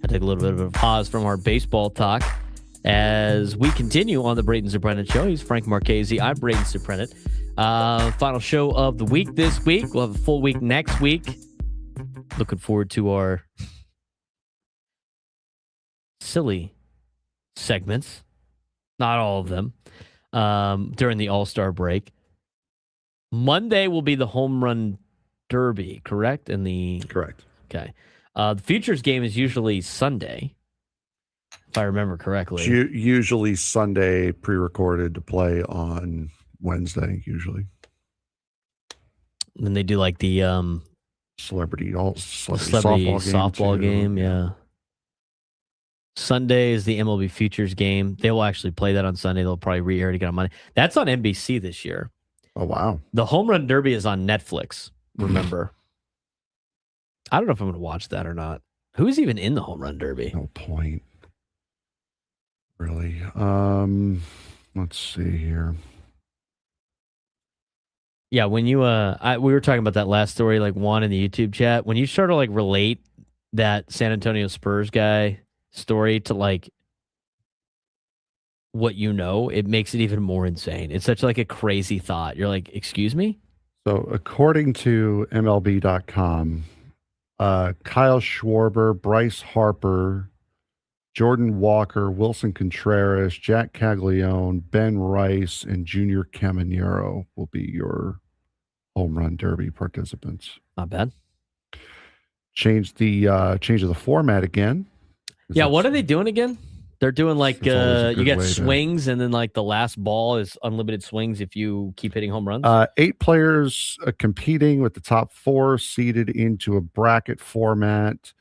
I take a little bit of a pause from our baseball talk as we continue on the Braden Surprenant show. He's Frank Marchese. I'm Braden Surprenant. Final show of the week this week. We'll have a full week next week. Looking forward to our silly segments. Not all of them. During the All-Star break. Monday will be the home run derby, correct? Correct. Okay. The Futures game is usually Sunday, if I remember correctly. It's usually Sunday, pre-recorded to play on Wednesday, usually. And then they do like the Celebrity softball game. Yeah. Sunday is the MLB Futures game. They will actually play that on Sunday. They'll probably re-air it again on Monday. That's on NBC this year. Oh, wow. The Home Run Derby is on Netflix, remember. I don't know if I'm going to watch that or not. Who's even in the Home Run Derby? No point. Really. Let's see here. Yeah, when you we were talking about that last story, like Juan in the YouTube chat. When you sort of like relate that San Antonio Spurs guy story to like what you know, it makes it even more insane. It's such like a crazy thought. You're like, excuse me? So according to MLB.com, Kyle Schwarber, Bryce Harper, Jordan Walker, Wilson Contreras, Jack Caglione, Ben Rice, and Junior Caminero will be your home run derby participants. Not bad. Change of the format again. Yeah, what are they doing again? They're doing like you get way swings, and then like the last ball is unlimited swings if you keep hitting home runs. 8 players competing with the top 4 seeded into a bracket format.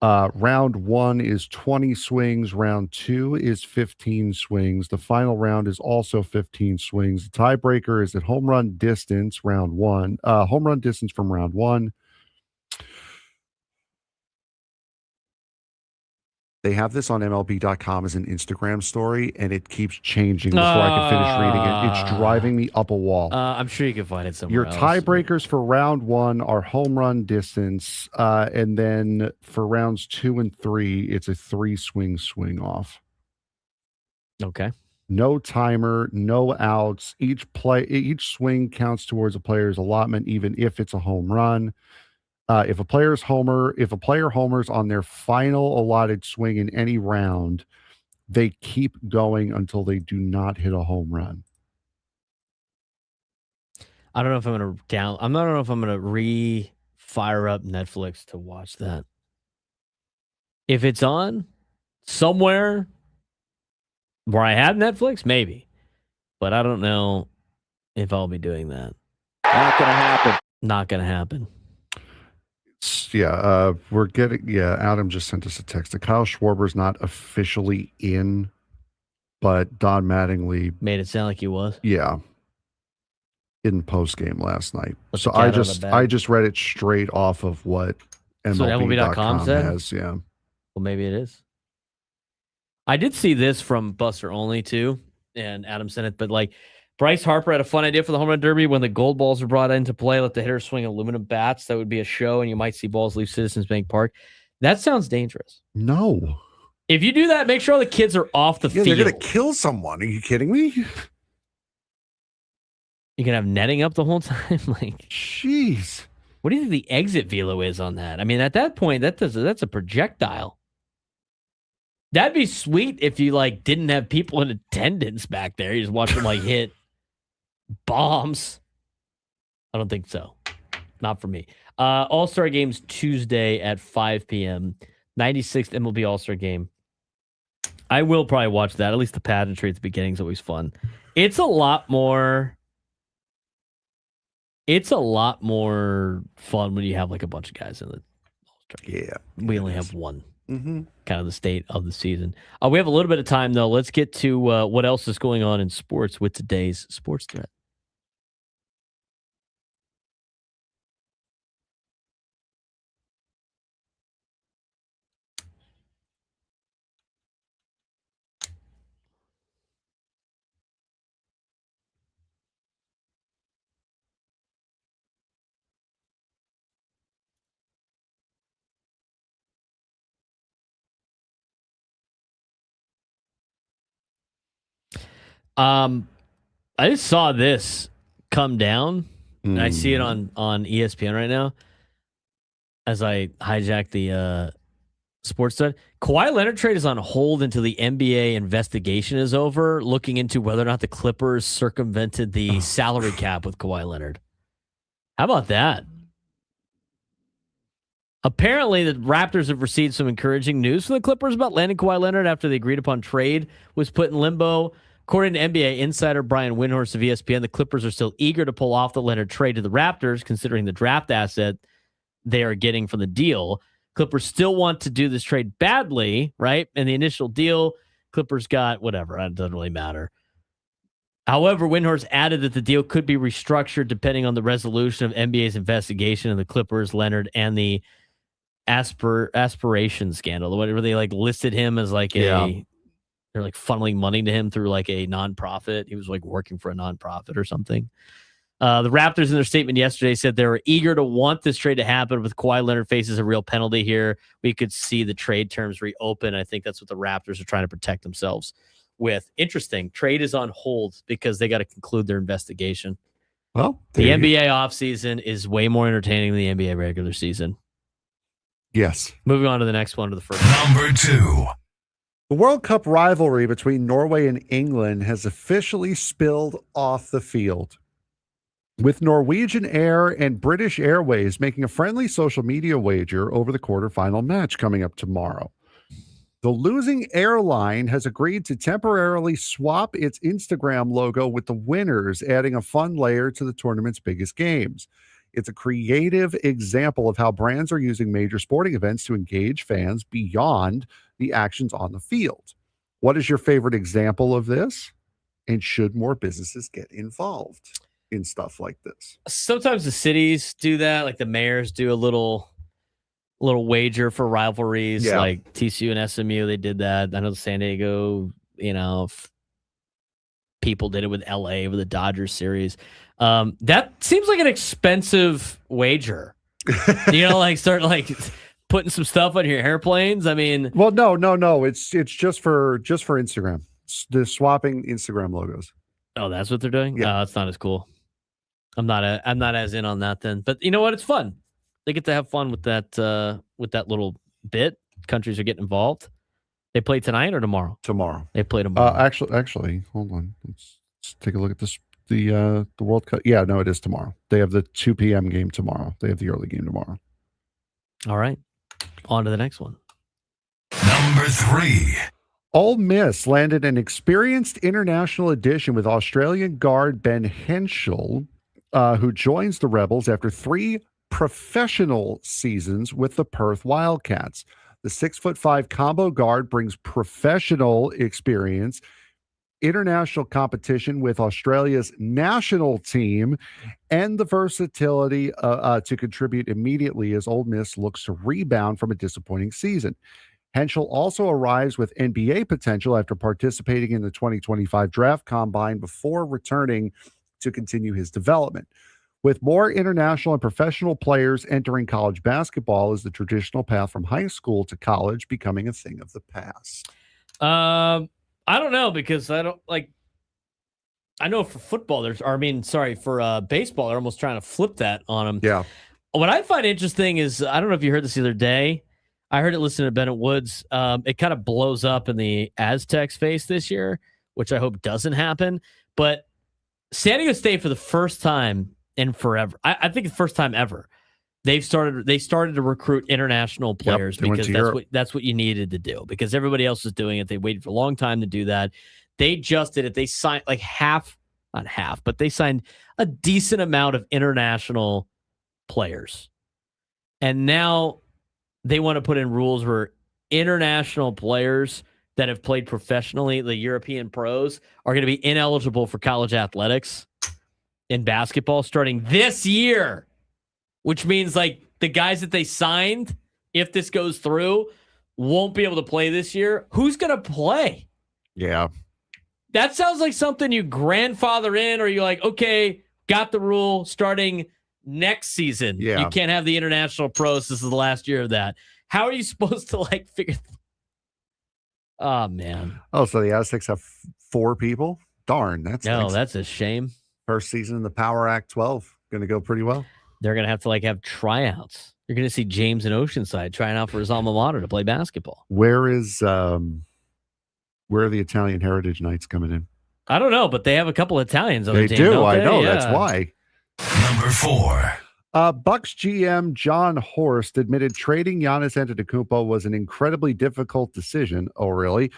Round 1 is 20 swings. Round 2 is 15 swings. The final round is also 15 swings. The tiebreaker is at home run distance. Round 1, home run distance from round 1. They have this on MLB.com as an Instagram story, and it keeps changing before I can finish reading it. It's driving me up a wall. I'm sure you can find it somewhere Your else. tiebreakers for round 1 are home run distance, and then for rounds 2 and 3, it's a 3-swing off. Okay. No timer, no outs. Each swing counts towards a player's allotment, even if it's a home run. If a player homers on their final allotted swing in any round, they keep going until they do not hit a home run. I don't know if I'm going to I don't know if I'm going to fire up Netflix to watch that. If it's on somewhere where I have Netflix, maybe. But I don't know if I'll be doing that. Not going to happen. Not going to happen. Yeah, Adam just sent us a text that Kyle Schwarber's not officially in, but Don Mattingly made it sound like he was. Yeah. In post game last night. So I just read it straight off of what MLB.com has. Yeah. Well, maybe it is. I did see this from Buster Only too, and Adam sent it, but like Bryce Harper had a fun idea for the home run derby when the gold balls were brought into play. Let the hitters swing aluminum bats. That would be a show, and you might see balls leave Citizens Bank Park. That sounds dangerous. No. If you do that, make sure all the kids are off the field. They're going to kill someone. Are you kidding me? You can have netting up the whole time. Like, jeez. What do you think the exit velo is on that? I mean, at that point, that's a projectile. That'd be sweet if you like didn't have people in attendance back there. You just watch them like hit bombs. I don't think so. Not for me. All-Star Games Tuesday at 5 p.m. 96th MLB All-Star Game. I will probably watch that. At least the pageantry at the beginning is always fun. It's a lot more fun when you have like a bunch of guys in the All-Star Game. Yeah. We only have one. Mm-hmm. Kind of the state of the season. We have a little bit of time, though. Let's get to what else is going on in sports with today's Sports Threat. I just saw this come down, and I see it on ESPN right now as I hijack the Sports Thread. Kawhi Leonard trade is on hold until the NBA investigation is over, looking into whether or not the Clippers circumvented the salary cap with Kawhi Leonard. How about that? Apparently, the Raptors have received some encouraging news from the Clippers about landing Kawhi Leonard after the agreed-upon trade was put in limbo. According to NBA insider Brian Windhorst of ESPN, the Clippers are still eager to pull off the Leonard trade to the Raptors, considering the draft asset they are getting from the deal. Clippers still want to do this trade badly, right? And the initial deal, Clippers got whatever. It doesn't really matter. However, Windhorst added that the deal could be restructured depending on the resolution of NBA's investigation of the Clippers, Leonard, and the aspiration scandal. Whatever they like listed him as like they're like funneling money to him through like a nonprofit. He was like working for a nonprofit or something. The Raptors in their statement yesterday said they were eager to want this trade to happen, with Kawhi Leonard faces a real penalty here. We could see the trade terms reopen. I think that's what the Raptors are trying to protect themselves with. Interesting. Trade is on hold because they got to conclude their investigation. Well, the NBA offseason is way more entertaining than the NBA regular season. Yes. Moving on to the next one, to the first. Number 2. The World Cup rivalry between Norway and England has officially spilled off the field, with Norwegian Air and British Airways making a friendly social media wager over the quarterfinal match coming up tomorrow. The losing airline has agreed to temporarily swap its Instagram logo with the winners, adding a fun layer to the tournament's biggest games. It's a creative example of how brands are using major sporting events to engage fans beyond the actions on the field. What is your favorite example of this? And should more businesses get involved in stuff like this? Sometimes the cities do that, like the mayors do a little little wager for rivalries Yeah. like TCU and SMU. They did that. I know the San Diego, people did it with LA with the Dodgers series. That seems like an expensive wager. Start putting some stuff on your airplanes. I mean, well, no. It's just for Instagram. The swapping Instagram logos. oh, that's what they're doing. Yeah. Oh, it's not as cool. I'm not as in on that then. But you know what? It's fun. They get to have fun with that little bit. Countries are getting involved. They play tonight or tomorrow? Tomorrow. They play tomorrow. Actually, hold on. Let's take a look at this. The World Cup. Yeah, no, it is tomorrow. They have the 2 p.m. game tomorrow. They have the early game tomorrow. All right. On to the next one. Number 3. Ole Miss landed an experienced international addition with Australian guard Ben Henschel, who joins the Rebels after 3 professional seasons with the Perth Wildcats. The 6'5" combo guard brings professional experience, international competition with Australia's national team, and the versatility to contribute immediately as Ole Miss looks to rebound from a disappointing season. Henschel also arrives with NBA potential after participating in the 2025 draft combine before returning to continue his development. With more international and professional players entering college basketball, is the traditional path from high school to college becoming a thing of the past? I don't know, because I know for football, for baseball, they're almost trying to flip that on them. Yeah. What I find interesting is, I don't know if you heard this the other day. I heard it listening to Bennett Woods. It kind of blows up in the Aztecs face this year, which I hope doesn't happen. But San Diego State, for the first time in forever, I think the first time ever, they started to recruit international players, because that's what you needed to do, because everybody else was doing it. They waited for a long time to do that. They just did it. They signed not half, but they signed a decent amount of international players. And now they want to put in rules where international players that have played professionally, the European pros, are going to be ineligible for college athletics in basketball starting this year, which means the guys that they signed, if this goes through, won't be able to play this year. Who's going to play? Yeah. That sounds like something you grandfather in, or you're like, okay, got the rule starting next season. Yeah. You can't have the international pros. This is the last year of that. How are you supposed to figure? Oh, man. Oh, so the Aztecs have 4 people? Darn, that's a shame. First season in the Power Act 12. Going to go pretty well. They're going to have to have tryouts. You're going to see James in Oceanside trying out for his alma mater to play basketball. Where are the Italian Heritage Knights coming in? I don't know, but they have a couple Italians on they the team. Do. I know. Yeah. That's why. Number 4. Bucks GM John Horst admitted trading Giannis Antetokounmpo was an incredibly difficult decision. Oh, really?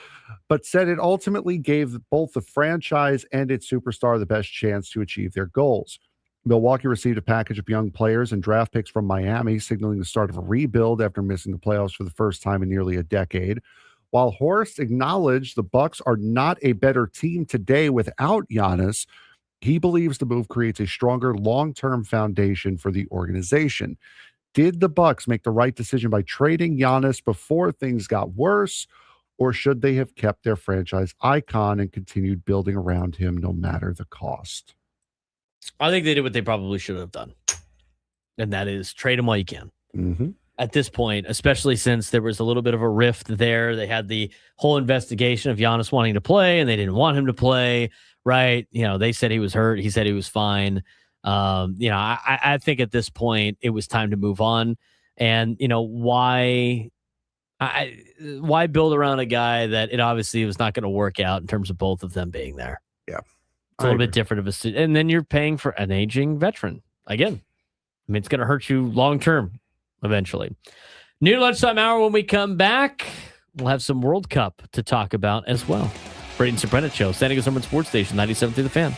But said it ultimately gave both the franchise and its superstar the best chance to achieve their goals. Milwaukee received a package of young players and draft picks from Miami, signaling the start of a rebuild after missing the playoffs for the first time in nearly a decade. While Horst acknowledged the Bucks are not a better team today without Giannis, he believes the move creates a stronger long-term foundation for the organization. Did the Bucks make the right decision by trading Giannis before things got worse, or should they have kept their franchise icon and continued building around him no matter the cost? I think they did what they probably should have done, and that is trade him while you can. Mm-hmm. At this point, especially since there was a little bit of a rift there. They had the whole investigation of Giannis wanting to play, and they didn't want him to play, right? They said he was hurt. He said he was fine. I think at this point it was time to move on. And, why build around a guy that it obviously was not going to work out in terms of both of them being there? Yeah. It's a little bit different of a, and then you're paying for an aging veteran again. I mean, it's going to hurt you long-term eventually. New lunchtime hour. When we come back, we'll have some World Cup to talk about as well. Braden Surprenant Show, San Diego Summer Sports Station, 97.3 The Fan.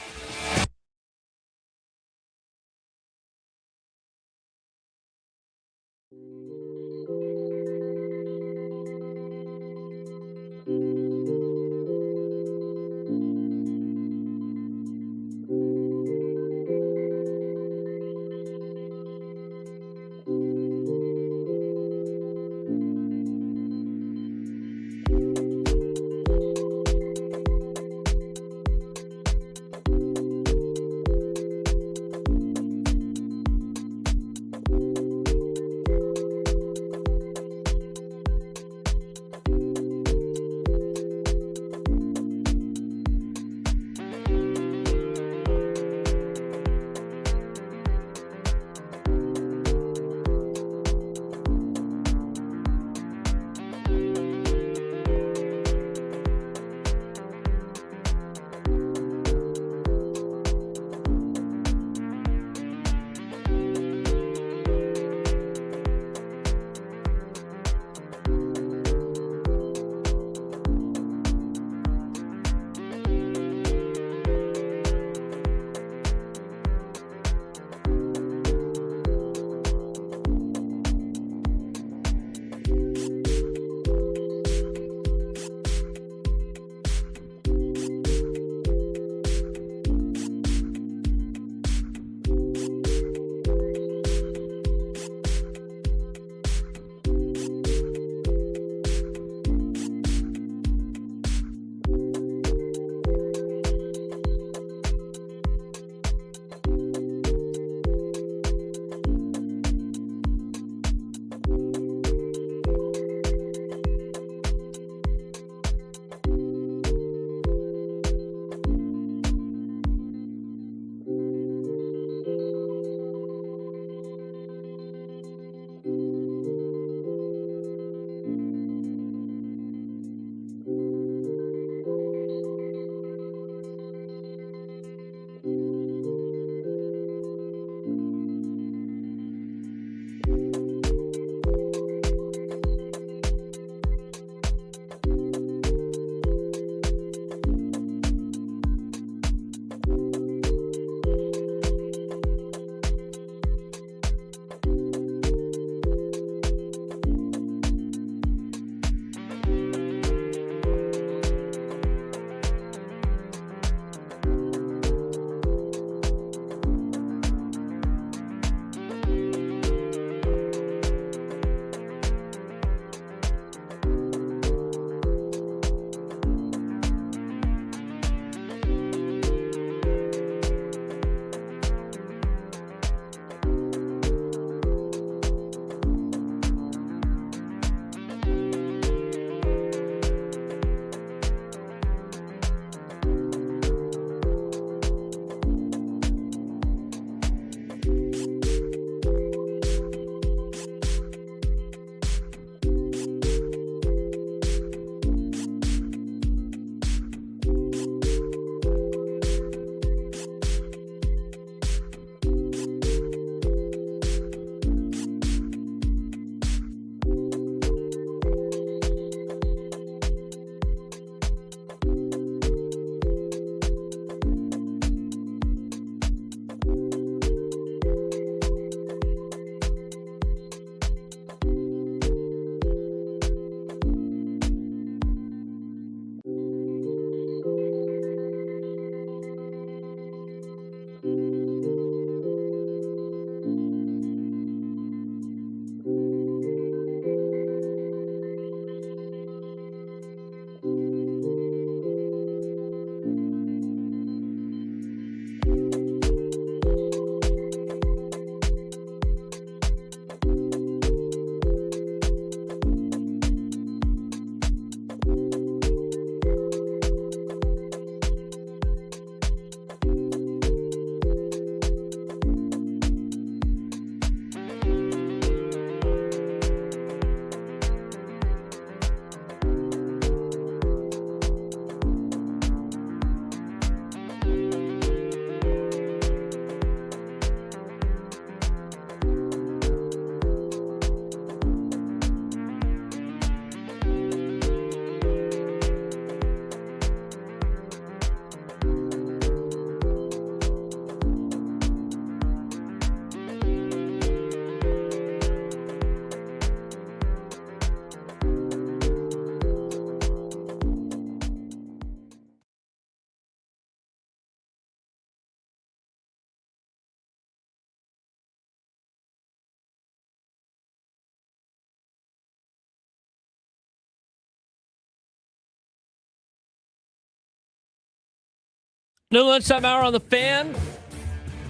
No lunchtime hour on the Fan.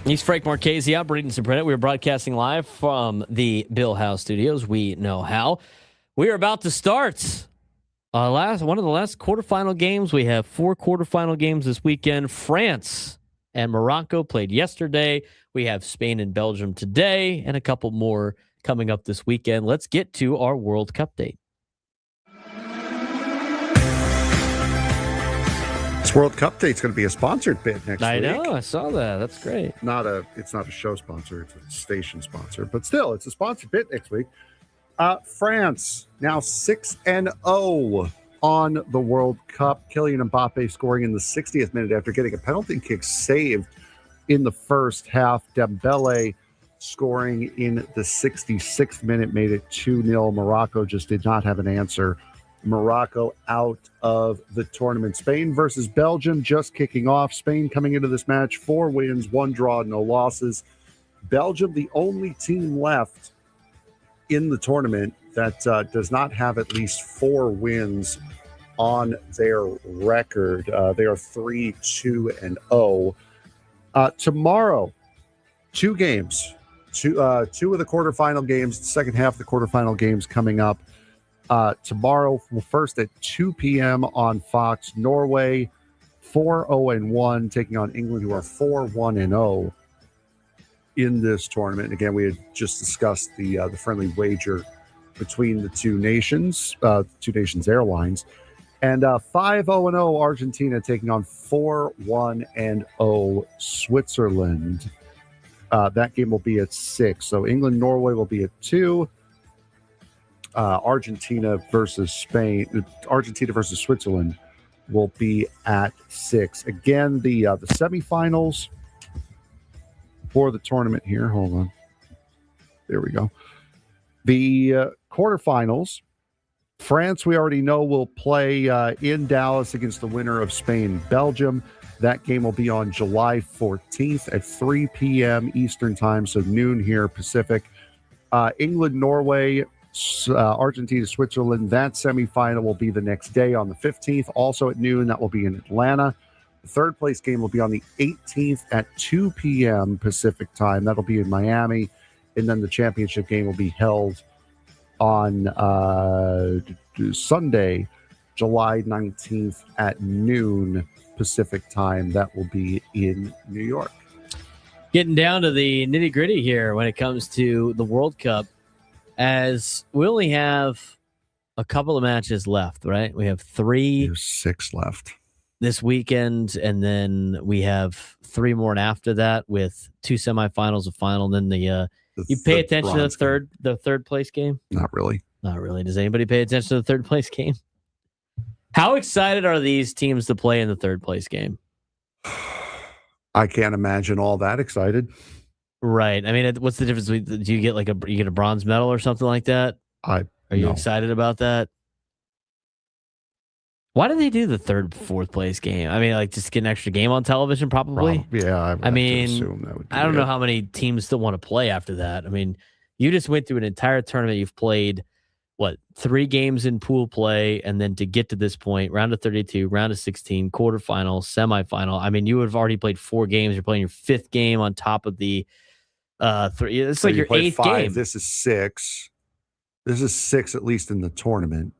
He's Frank Marchese out, Braden Surprenant. We are broadcasting live from the Bill House Studios. We know how. We are about to start one of the last quarterfinal games. We have 4 quarterfinal games this weekend. France and Morocco played yesterday. We have Spain and Belgium today, and a couple more coming up this weekend. Let's get to our World Cupdate. This World Cupdate's going to be a sponsored bit next week. I know, I saw that. That's great. It's not a show sponsor, it's a station sponsor, but still, it's a sponsored bit next week. France now 6-0 on the World Cup. Kylian Mbappe scoring in the 60th minute after getting a penalty kick saved in the first half. Dembele scoring in the 66th minute made it 2-0. Morocco just did not have an answer. Morocco out of the tournament. Spain versus Belgium just kicking off. Spain coming into this match 4 wins, 1 draw, no losses. Belgium, the only team left in the tournament that does not have at least 4 wins on their record. They are 3-2-0. Tomorrow, 2 games. Two of the quarterfinal games, the second half of the quarterfinal games coming up. Tomorrow, first at 2 p.m. on Fox, Norway 4-0-1 taking on England, who are 4-1-0 in this tournament. Again, we had just discussed the friendly wager between the two nations airlines, and 5-0-0 Argentina taking on 4-1-0 Switzerland. That game will be at 6. So England, Norway will be at 2. Argentina versus Switzerland will be at 6. Again, the semifinals for the tournament here. Hold on. There we go. The quarterfinals. France, we already know, will play in Dallas against the winner of Spain-Belgium. That game will be on July 14th at 3 p.m. Eastern time, so noon here Pacific. England, Norway, Argentina, Switzerland. That semifinal will be the next day on the 15th, also at noon. That will be in Atlanta. The third place game will be on the 18th at 2 p.m. Pacific time. That'll be in Miami. And then the championship game will be held on Sunday, July 19th at noon Pacific time. That will be in New York. Getting down to the nitty gritty here when it comes to the World Cup, as we only have a couple of matches left, right? We have 3. There's 6 left this weekend, and then we have 3 more after that with 2 semifinals, a final, and then you pay attention to the third place game? Not really. Not really. Does anybody pay attention to the third place game? How excited are these teams to play in the third place game? I can't imagine all that excited. Right. I mean, what's the difference? Do you get you get a bronze medal or something like that? Are you excited about that? Why do they do the third, fourth place game? I mean, just get an extra game on television, probably. Yeah. I don't know how many teams still want to play after that. I mean, you just went through an entire tournament. You've played 3 games in pool play, and then to get to this point, round of 32, round of 16, quarterfinal, semifinal. I mean, you would have already played 4 games. You're playing your 5th game on top of the 3. It's like your 8th 5. game. This is 6. This is 6 at least in the tournament.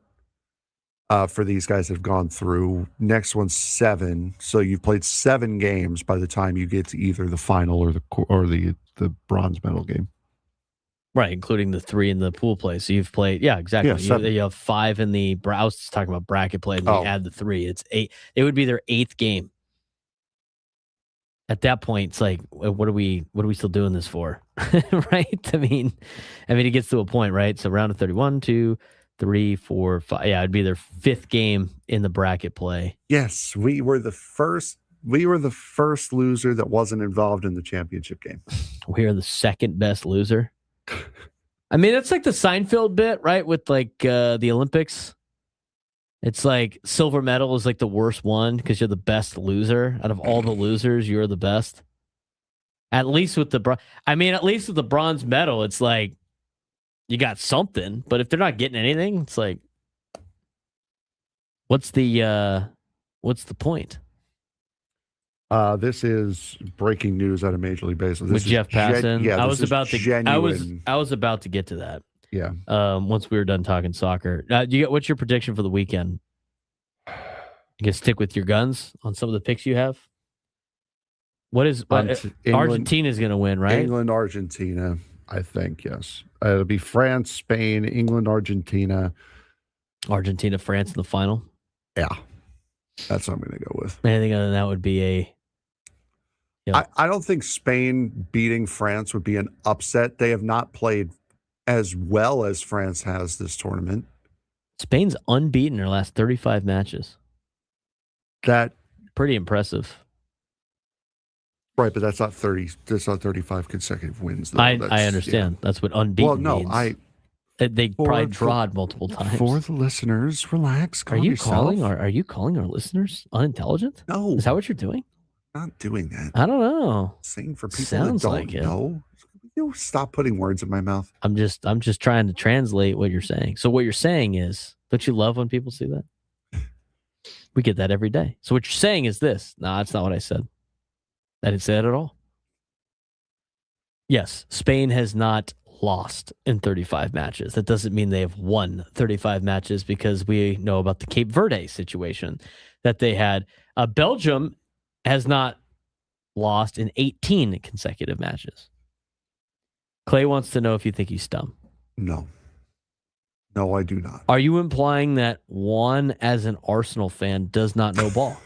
For these guys that have gone through. Next one's 7. So you've played 7 games by the time you get to either the final or the bronze medal game. Right, including the 3 in the pool play. So you've played, yeah, exactly. Yeah, you have 5 in the. I was just talking about bracket play. And you add the 3. It's 8. It would be their 8th game. At that point, it's like, what are we still doing this for? Right? I mean, it gets to a point, right? So round of 31, 2, 3, 4, 5. Yeah, it'd be their 5th game in the bracket play. Yes, we were the first loser that wasn't involved in the championship game. We are the second best loser. I mean, it's like the Seinfeld bit, right? With the Olympics. It's like silver medal is like the worst one because you're the best loser. Out of all the losers, you're the best. At least with the bronze medal, it's like you got something. But if they're not getting anything, it's like, what's the point? This is breaking news out of Major League Baseball. This With Jeff Passan. Yeah, I was about to get to that. Yeah. Once we were done talking soccer. What's your prediction for the weekend? You can stick with your guns on some of the picks you have. Argentina's going to win, right? England, Argentina, I think, yes. It'll be France, Spain, England, Argentina. Argentina, France in the final. Yeah. That's what I'm going to go with. Anything other than that would be a... I don't think Spain beating France would be an upset. They have not played as well as France has this tournament. Spain's unbeaten in their last 35 matches. That pretty impressive. Right, but that's not 30. That's not 35 consecutive wins. I understand. Yeah. That's what unbeaten means. They probably drawed multiple times. For the listeners, relax. Are you calling our listeners unintelligent? No. Is that what you're doing? I'm not doing that. I don't know. Saying for people that don't know. You stop putting words in my mouth. I'm just trying to translate what you're saying. So what you're saying is, don't you love when people see that? We get that every day. So what you're saying is this. No, that's not what I said. I didn't say that at all. Yes, Spain has not lost in 35 matches. That doesn't mean they have won 35 matches because we know about the Cape Verde situation that they had. Belgium has not lost in 18 consecutive matches. Clay wants to know if you think he's dumb. No. No, I do not. Are you implying that Juan, as an Arsenal fan, does not know ball?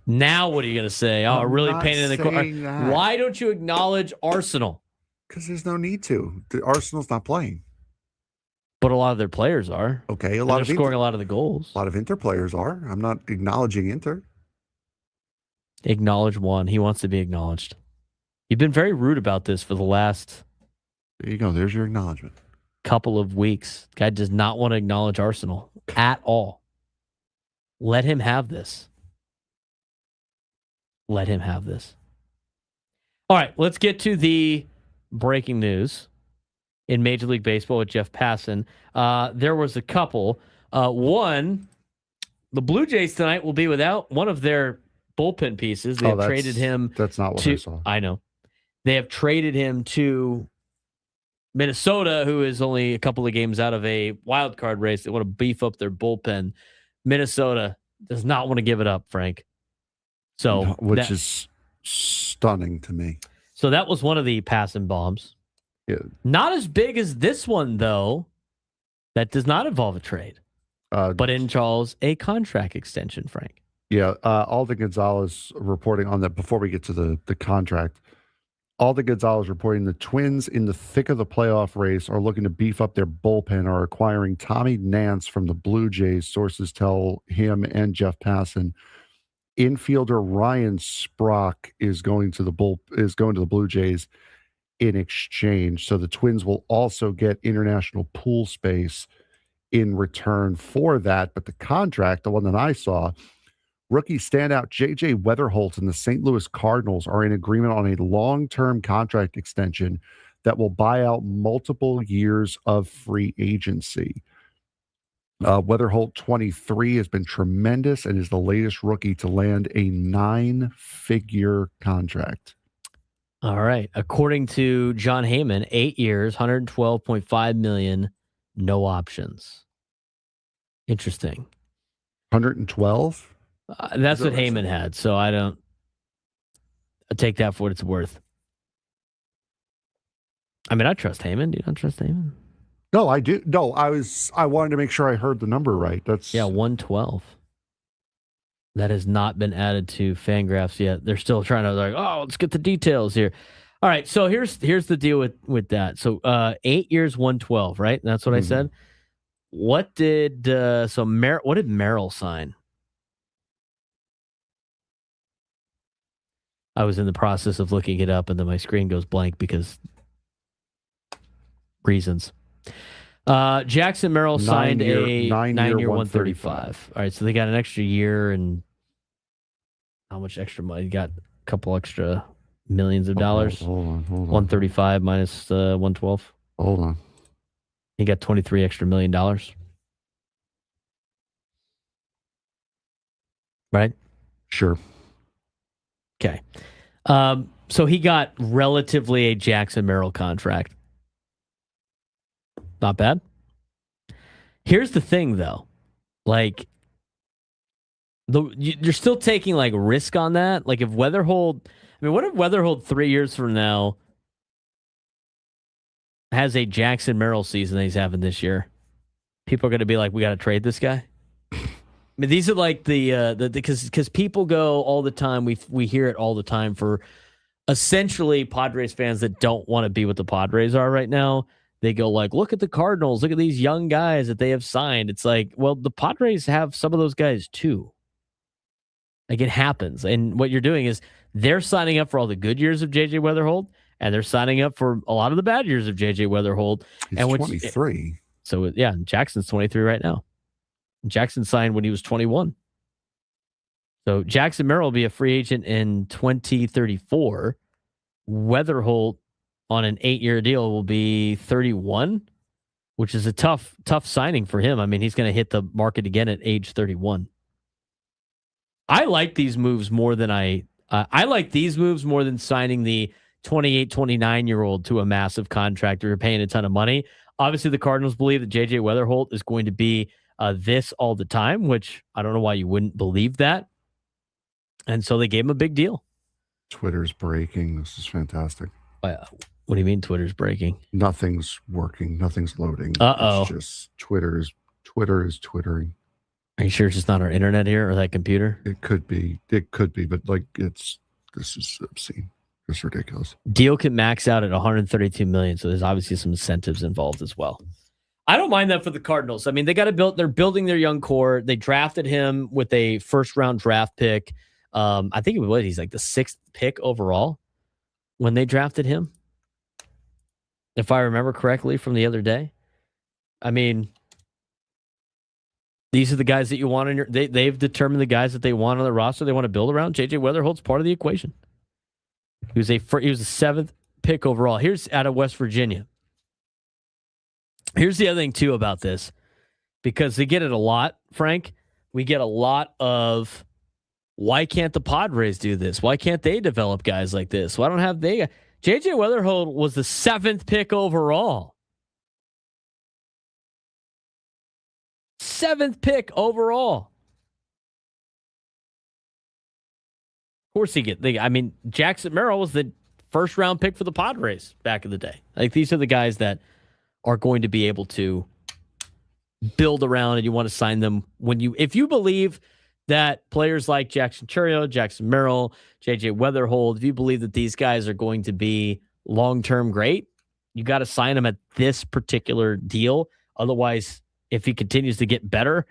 Now what are you going to say? Oh, really painted in the corner. Why don't you acknowledge Arsenal? Because there's no need to. The Arsenal's not playing. But a lot of their players are. Okay, they're scoring a lot of the goals. A lot of Inter players are. I'm not acknowledging Inter. Acknowledge Juan. He wants to be acknowledged. You've been very rude about this for the last... There you go. There's your acknowledgement. Couple of weeks. Guy does not want to acknowledge Arsenal at all. Let him have this. Let him have this. All right, let's get to the breaking news in Major League Baseball with Jeff Passan. There was a couple. One, the Blue Jays tonight will be without one of their bullpen pieces. They have traded him. That's not what I saw. I know. They have traded him to Minnesota, who is only a couple of games out of a wild card race. They want to beef up their bullpen. Minnesota does not want to give it up, Frank. So, which is stunning to me. So that was one of the passing bombs. Yeah. Not as big as this one, though. That does not involve a trade. But in Charles, a contract extension, Frank. Yeah. Alden Gonzalez reporting on that before we get to the contract. Alden Gonzalez reporting the Twins in the thick of the playoff race are looking to beef up their bullpen, are acquiring Tommy Nance from the Blue Jays. Sources tell him and Jeff Passan. Infielder Ryan Sprock is going to the Blue Jays in exchange. So the Twins will also get international pool space in return for that. But the contract, the one that I saw, rookie standout J.J. Weatherholt and the St. Louis Cardinals are in agreement on a long-term contract extension that will buy out multiple years of free agency. Weatherholt, 23, has been tremendous and is the latest rookie to land a 9-figure contract. All right. According to John Heyman, 8 years, $112.5 million, no options. Interesting. 112? That's what Heyman had, so I take that for what it's worth. I mean, I trust Heyman. Do you not trust Heyman? No, I do. No, I wanted to make sure I heard the number right. That's 112. That has not been added to Fangraphs yet. They're still trying to let's get the details here. All right, so here's the deal with that. So 8 years, 112, right? That's what I said. What did what did Merrill sign? I was in the process of looking it up, and then my screen goes blank because reasons. Jackson Merrill signed a 9-year 135. All right, so they got an extra year, and how much extra money? Got a couple extra millions of dollars. Hold on. 135 minus 112. Hold on. He got $23 extra million. Right? Sure. Okay. So he got relatively a Jackson Merrill contract. Not bad. Here's the thing, though. Like, you're still taking like risk on that. Like, if Weatherhold, what if Weatherhold 3 years from now has a Jackson Merrill season that he's having this year? People are going to be like, we got to trade this guy. These are like because people go all the time. We hear it all the time for essentially Padres fans that don't want to be what the Padres are right now. They go like, look at the Cardinals. Look at these young guys that they have signed. It's like, well, the Padres have some of those guys too. Like, it happens. And what you're doing is they're signing up for all the good years of JJ Weatherhold, and they're signing up for a lot of the bad years of JJ Weatherhold. He's and 23. So, yeah, Jackson's 23 right now. Jackson signed when he was 21. So Jackson Merrill will be a free agent in 2034. Weatherholt on an 8-year deal will be 31, which is a tough signing for him. He's going to hit the market again at age 31. I like these moves more than I like these moves more than signing the 28, 29-year-old to a massive contract or you're paying a ton of money. Obviously, the Cardinals believe that JJ Weatherholt is going to be this all the time, which I don't know why you wouldn't believe that. And so they gave him a big deal. Twitter's breaking. This is fantastic. What do you mean Twitter's breaking? Nothing's working. Nothing's loading. Uh-oh. It's just Twitter is twittering. Are you sure it's just not our internet here or that computer? It could be, but like this is obscene. It's ridiculous. Deal can max out at $132 million, so there's obviously some incentives involved as well. I don't mind that for the Cardinals. They're building their young core. They drafted him with a first-round draft pick. I think he's like the 6th pick overall when they drafted him, if I remember correctly from the other day. These are the guys that you want in your. They've determined the guys that they want on the roster. They want to build around. JJ Weatherholt's part of the equation. He was a 7th pick overall. Here's out of West Virginia. Here's the other thing too about this, because they get it a lot, Frank. We get a lot of, why can't the Padres do this? Why can't they develop guys like this? Why don't have they? JJ Weatherhold was the 7th pick overall. 7th pick overall. Of course Jackson Merrill was the first round pick for the Padres back in the day. Like, these are the guys that are going to be able to build around, and you want to sign them if you believe that players like Jackson Chourio, Jackson Merrill, JJ Weatherhold, if you believe that these guys are going to be long-term great, you got to sign them at this particular deal. Otherwise, if he continues to get better,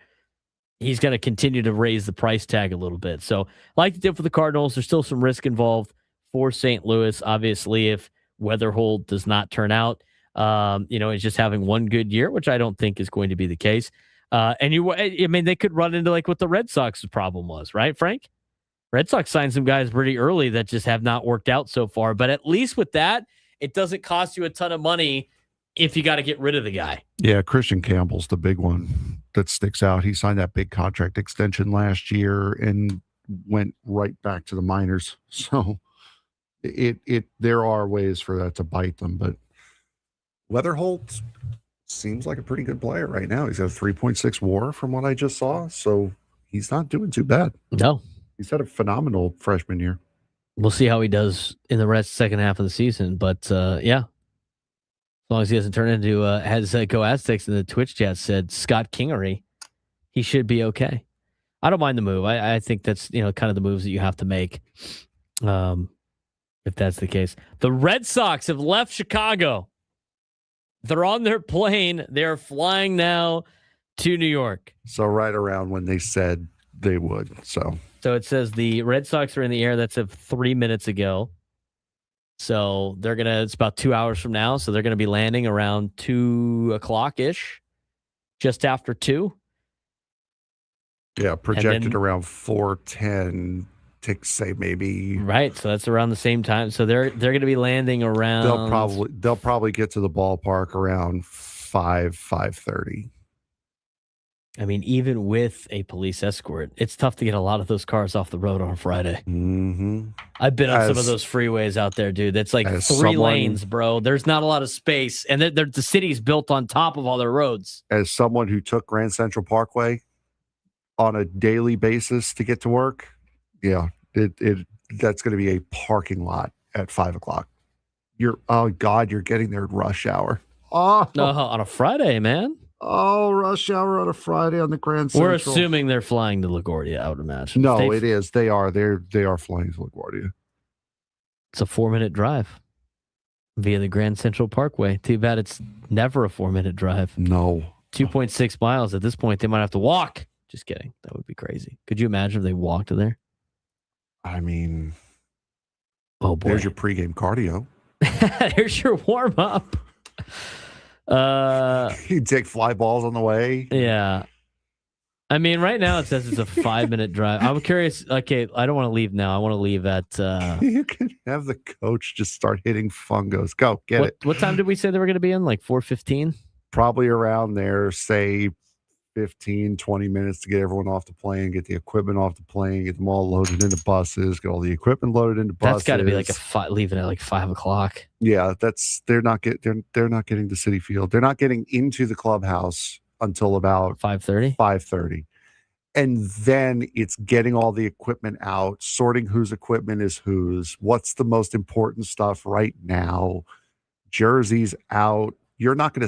he's going to continue to raise the price tag a little bit. So, like the deal for the Cardinals, there's still some risk involved for St. Louis. Obviously, if Weatherhold does not turn out, he's just having one good year, which I don't think is going to be the case. They could run into like what the Red Sox's problem was, right, Frank? Red Sox signed some guys pretty early that just have not worked out so far. But at least with that, it doesn't cost you a ton of money if you got to get rid of the guy. Yeah, Christian Campbell's the big one that sticks out. He signed that big contract extension last year and went right back to the minors. So there are ways for that to bite them, but Weatherholt seems like a pretty good player right now. He's got a 3.6 WAR from what I just saw, so he's not doing too bad. No. He's had a phenomenal freshman year. We'll see how he does in the second half of the season, but yeah. As long as he doesn't turn into Go Aztecs in the Twitch chat said Scott Kingery, he should be okay. I don't mind the move. I think that's kind of the moves that you have to make, if that's the case. The Red Sox have left Chicago. They're on their plane. They're flying now to New York. So right around when they said they would. So it says the Red Sox are in the air. That's of 3 minutes ago. So it's about 2 hours from now. So they're going to be landing around 2:00-ish, just after 2. Yeah, projected around 4:10 to say maybe. Right. So that's around the same time. So they're going to be landing around. They'll probably get to the ballpark around 5:30. I mean, even with a police escort, it's tough to get a lot of those cars off the road on a Friday. Mm-hmm. I've been on some of those freeways out there, dude. That's like 3 lanes, bro. There's not a lot of space. And the city's built on top of all their roads. As someone who took Grand Central Parkway on a daily basis to get to work, yeah, that's going to be a parking lot at 5 o'clock. You're getting there at rush hour. On a Friday, man. Oh, rush hour on a Friday on the Grand Central. We're assuming they're flying to LaGuardia, I would imagine. No, it is. They are. They are flying to LaGuardia. It's a 4-minute drive via the Grand Central Parkway. Too bad it's never a 4-minute drive. No. 2.6 miles. At this point, they might have to walk. Just kidding. That would be crazy. Could you imagine if they walked to there? I mean, oh boy. There's your pregame cardio. There's your warm-up. You take fly balls on the way. Yeah. I mean, right now it says it's a 5-minute drive. I'm curious. Okay, I don't want to leave now. I want to leave at... You can have the coach just start hitting fungos. Go, get it. What time did we say they were going to be in? Like 4:15? Probably around there, say 15, 20 minutes to get everyone off the plane, get the equipment off the plane, get them all loaded into buses, get all the equipment loaded into buses. That's got to be like leaving at like 5 o'clock. Yeah, they're not getting to Citi Field. They're not getting into the clubhouse until about 5:30. 5:30. And then it's getting all the equipment out, sorting whose equipment is whose, what's the most important stuff right now, jerseys out. They are not going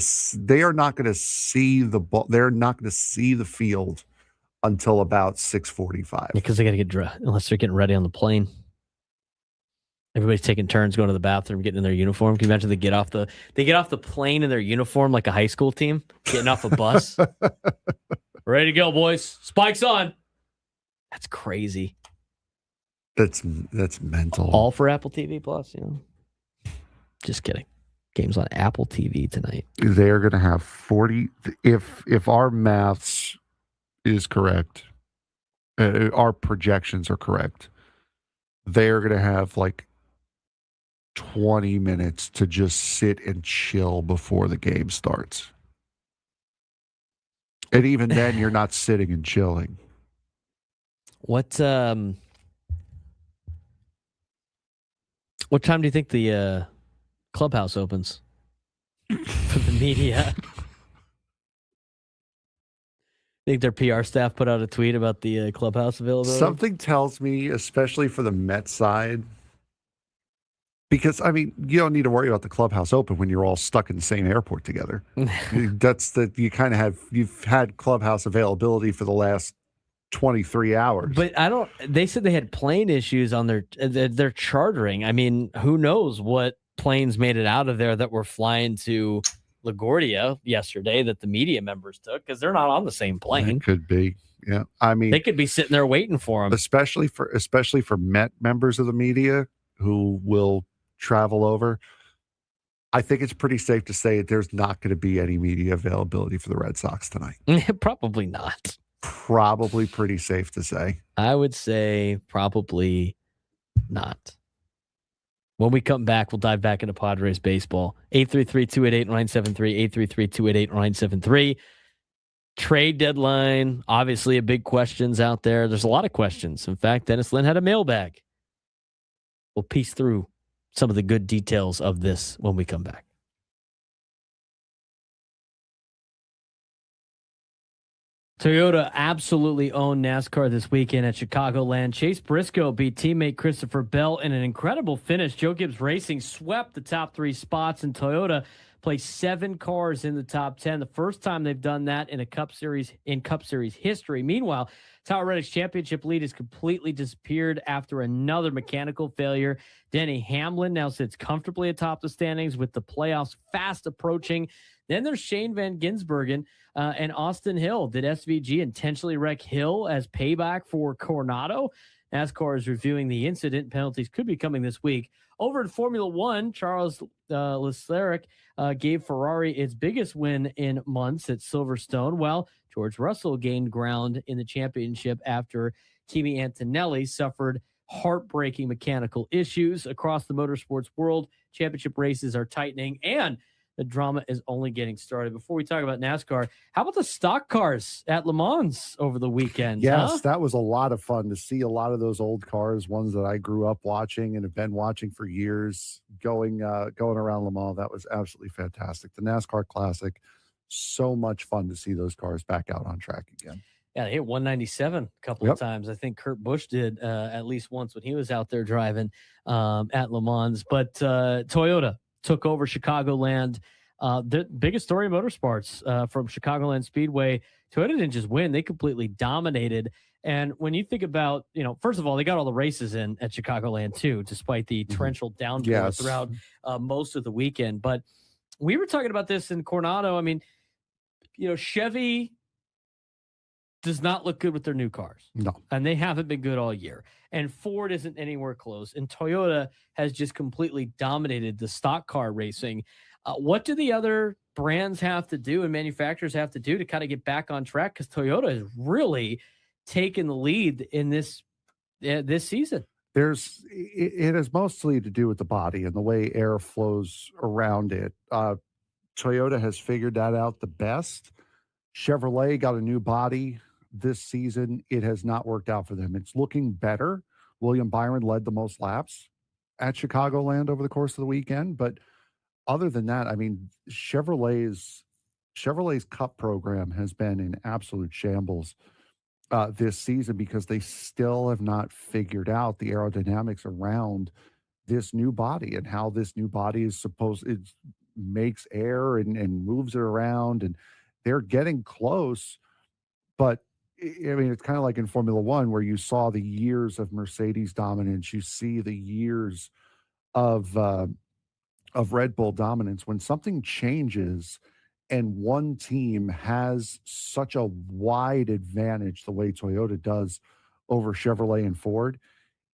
to see the ball. They're not going to see the field until about 6:45. Because they got to get dressed, unless they're getting ready on the plane. Everybody's taking turns going to the bathroom, getting in their uniform. Can you imagine they get off the plane in their uniform like a high school team, getting off a bus? Ready to go, boys. Spikes on. That's crazy. That's mental. All for Apple TV Plus, you know. Just kidding. Game's on Apple TV tonight. They are going to have 40. If our maths is correct, our projections are correct, they are going to have like 20 minutes to just sit and chill before the game starts. And even then, you're not sitting and chilling. What time do you think the clubhouse opens for the media? Think their PR staff put out a tweet about the clubhouse availability? Something tells me, especially for the Mets side, because, I mean, you don't need to worry about the clubhouse open when you're all stuck in the same airport together. You've had clubhouse availability for the last 23 hours. But they said they had plane issues on their chartering. I mean, who knows what planes made it out of there that were flying to LaGuardia yesterday that the media members took, because they're not on the same plane. It could be. Yeah. I mean, they could be sitting there waiting for them. Especially for Met members of the media who will travel over. I think it's pretty safe to say there's not going to be any media availability for the Red Sox tonight. Probably not. Probably pretty safe to say. I would say probably not. When we come back, we'll dive back into Padres baseball. 833-288-973, 833-288-973. Trade deadline, obviously a big questions out there. There's a lot of questions. In fact, Dennis Lynn had a mailbag. We'll piece through some of the good details of this when we come back. Toyota absolutely owned NASCAR this weekend at Chicagoland. Chase Briscoe beat teammate Christopher Bell in an incredible finish. Joe Gibbs Racing swept the top 3 spots, and Toyota placed 7 cars in the top 10. The first time they've done that in Cup Series history. Meanwhile, Tower Reddick's championship lead has completely disappeared after another mechanical failure. Denny Hamlin now sits comfortably atop the standings with the playoffs fast approaching. Then there's Shane Van Gisbergen and Austin Hill. Did SVG intentionally wreck Hill as payback for Coronado? NASCAR is reviewing the incident. Penalties could be coming this week. Over in Formula One, Charles Leclerc gave Ferrari its biggest win in months at Silverstone, while George Russell gained ground in the championship after Kimi Antonelli suffered heartbreaking mechanical issues. Across the motorsports world, championship races are tightening, and The drama is only getting started. Before we talk about NASCAR, how about the stock cars at Le Mans over the weekend? Yes, huh? that was a lot of fun to see a lot of those old cars, ones that I grew up watching and have been watching for years, going around Le Mans. That was absolutely fantastic. The NASCAR Classic, so much fun to see those cars back out on track again. Yeah, they hit 197 a couple of times. I think Kurt Busch did at least once when he was out there driving at Le Mans. But Toyota took over Chicagoland. The biggest story in motorsports from Chicagoland Speedway. Toyota didn't just win; they completely dominated. And when you think about, first of all, they got all the races in at Chicagoland too, despite the torrential downpour throughout most of the weekend. But we were talking about this in Coronado. I mean, Chevy does not look good with their new cars. No. And they haven't been good all year. And Ford isn't anywhere close. And Toyota has just completely dominated the stock car racing. What do the other brands have to do and manufacturers have to do to kind of get back on track? Because Toyota has really taken the lead in this season. It has mostly to do with the body and the way air flows around it. Toyota has figured that out the best. Chevrolet got a new body this season. It has not worked out for them. It's looking better. William Byron led the most laps at Chicagoland over the course of the weekend. But other than that, I mean, Chevrolet's Cup program has been in absolute shambles this season because they still have not figured out the aerodynamics around this new body and how this new body is it makes air and moves it around, and they're getting close. But I mean, it's kind of like in Formula One where you saw the years of Mercedes dominance, you see the years of Red Bull dominance. When something changes and one team has such a wide advantage the way Toyota does over Chevrolet and Ford,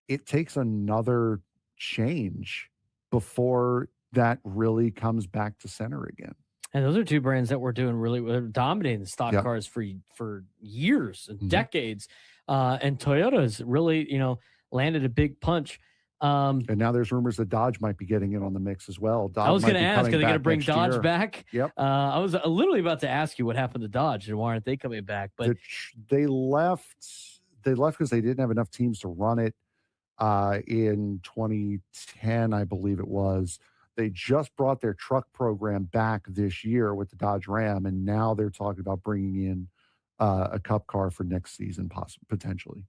it takes another change before that really comes back to center again. And those are two brands that were dominating the stock cars for years and decades. And Toyota's really, landed a big punch. And now there's rumors that Dodge might be getting in on the mix as well. Dodge I was going to ask, are they going to bring Dodge year back? Yep. I was literally about to ask you what happened to Dodge and why aren't they coming back? But they left because they didn't have enough teams to run it in 2010, I believe it was. They just brought their truck program back this year with the Dodge Ram, and now they're talking about bringing in a Cup car for next season, potentially.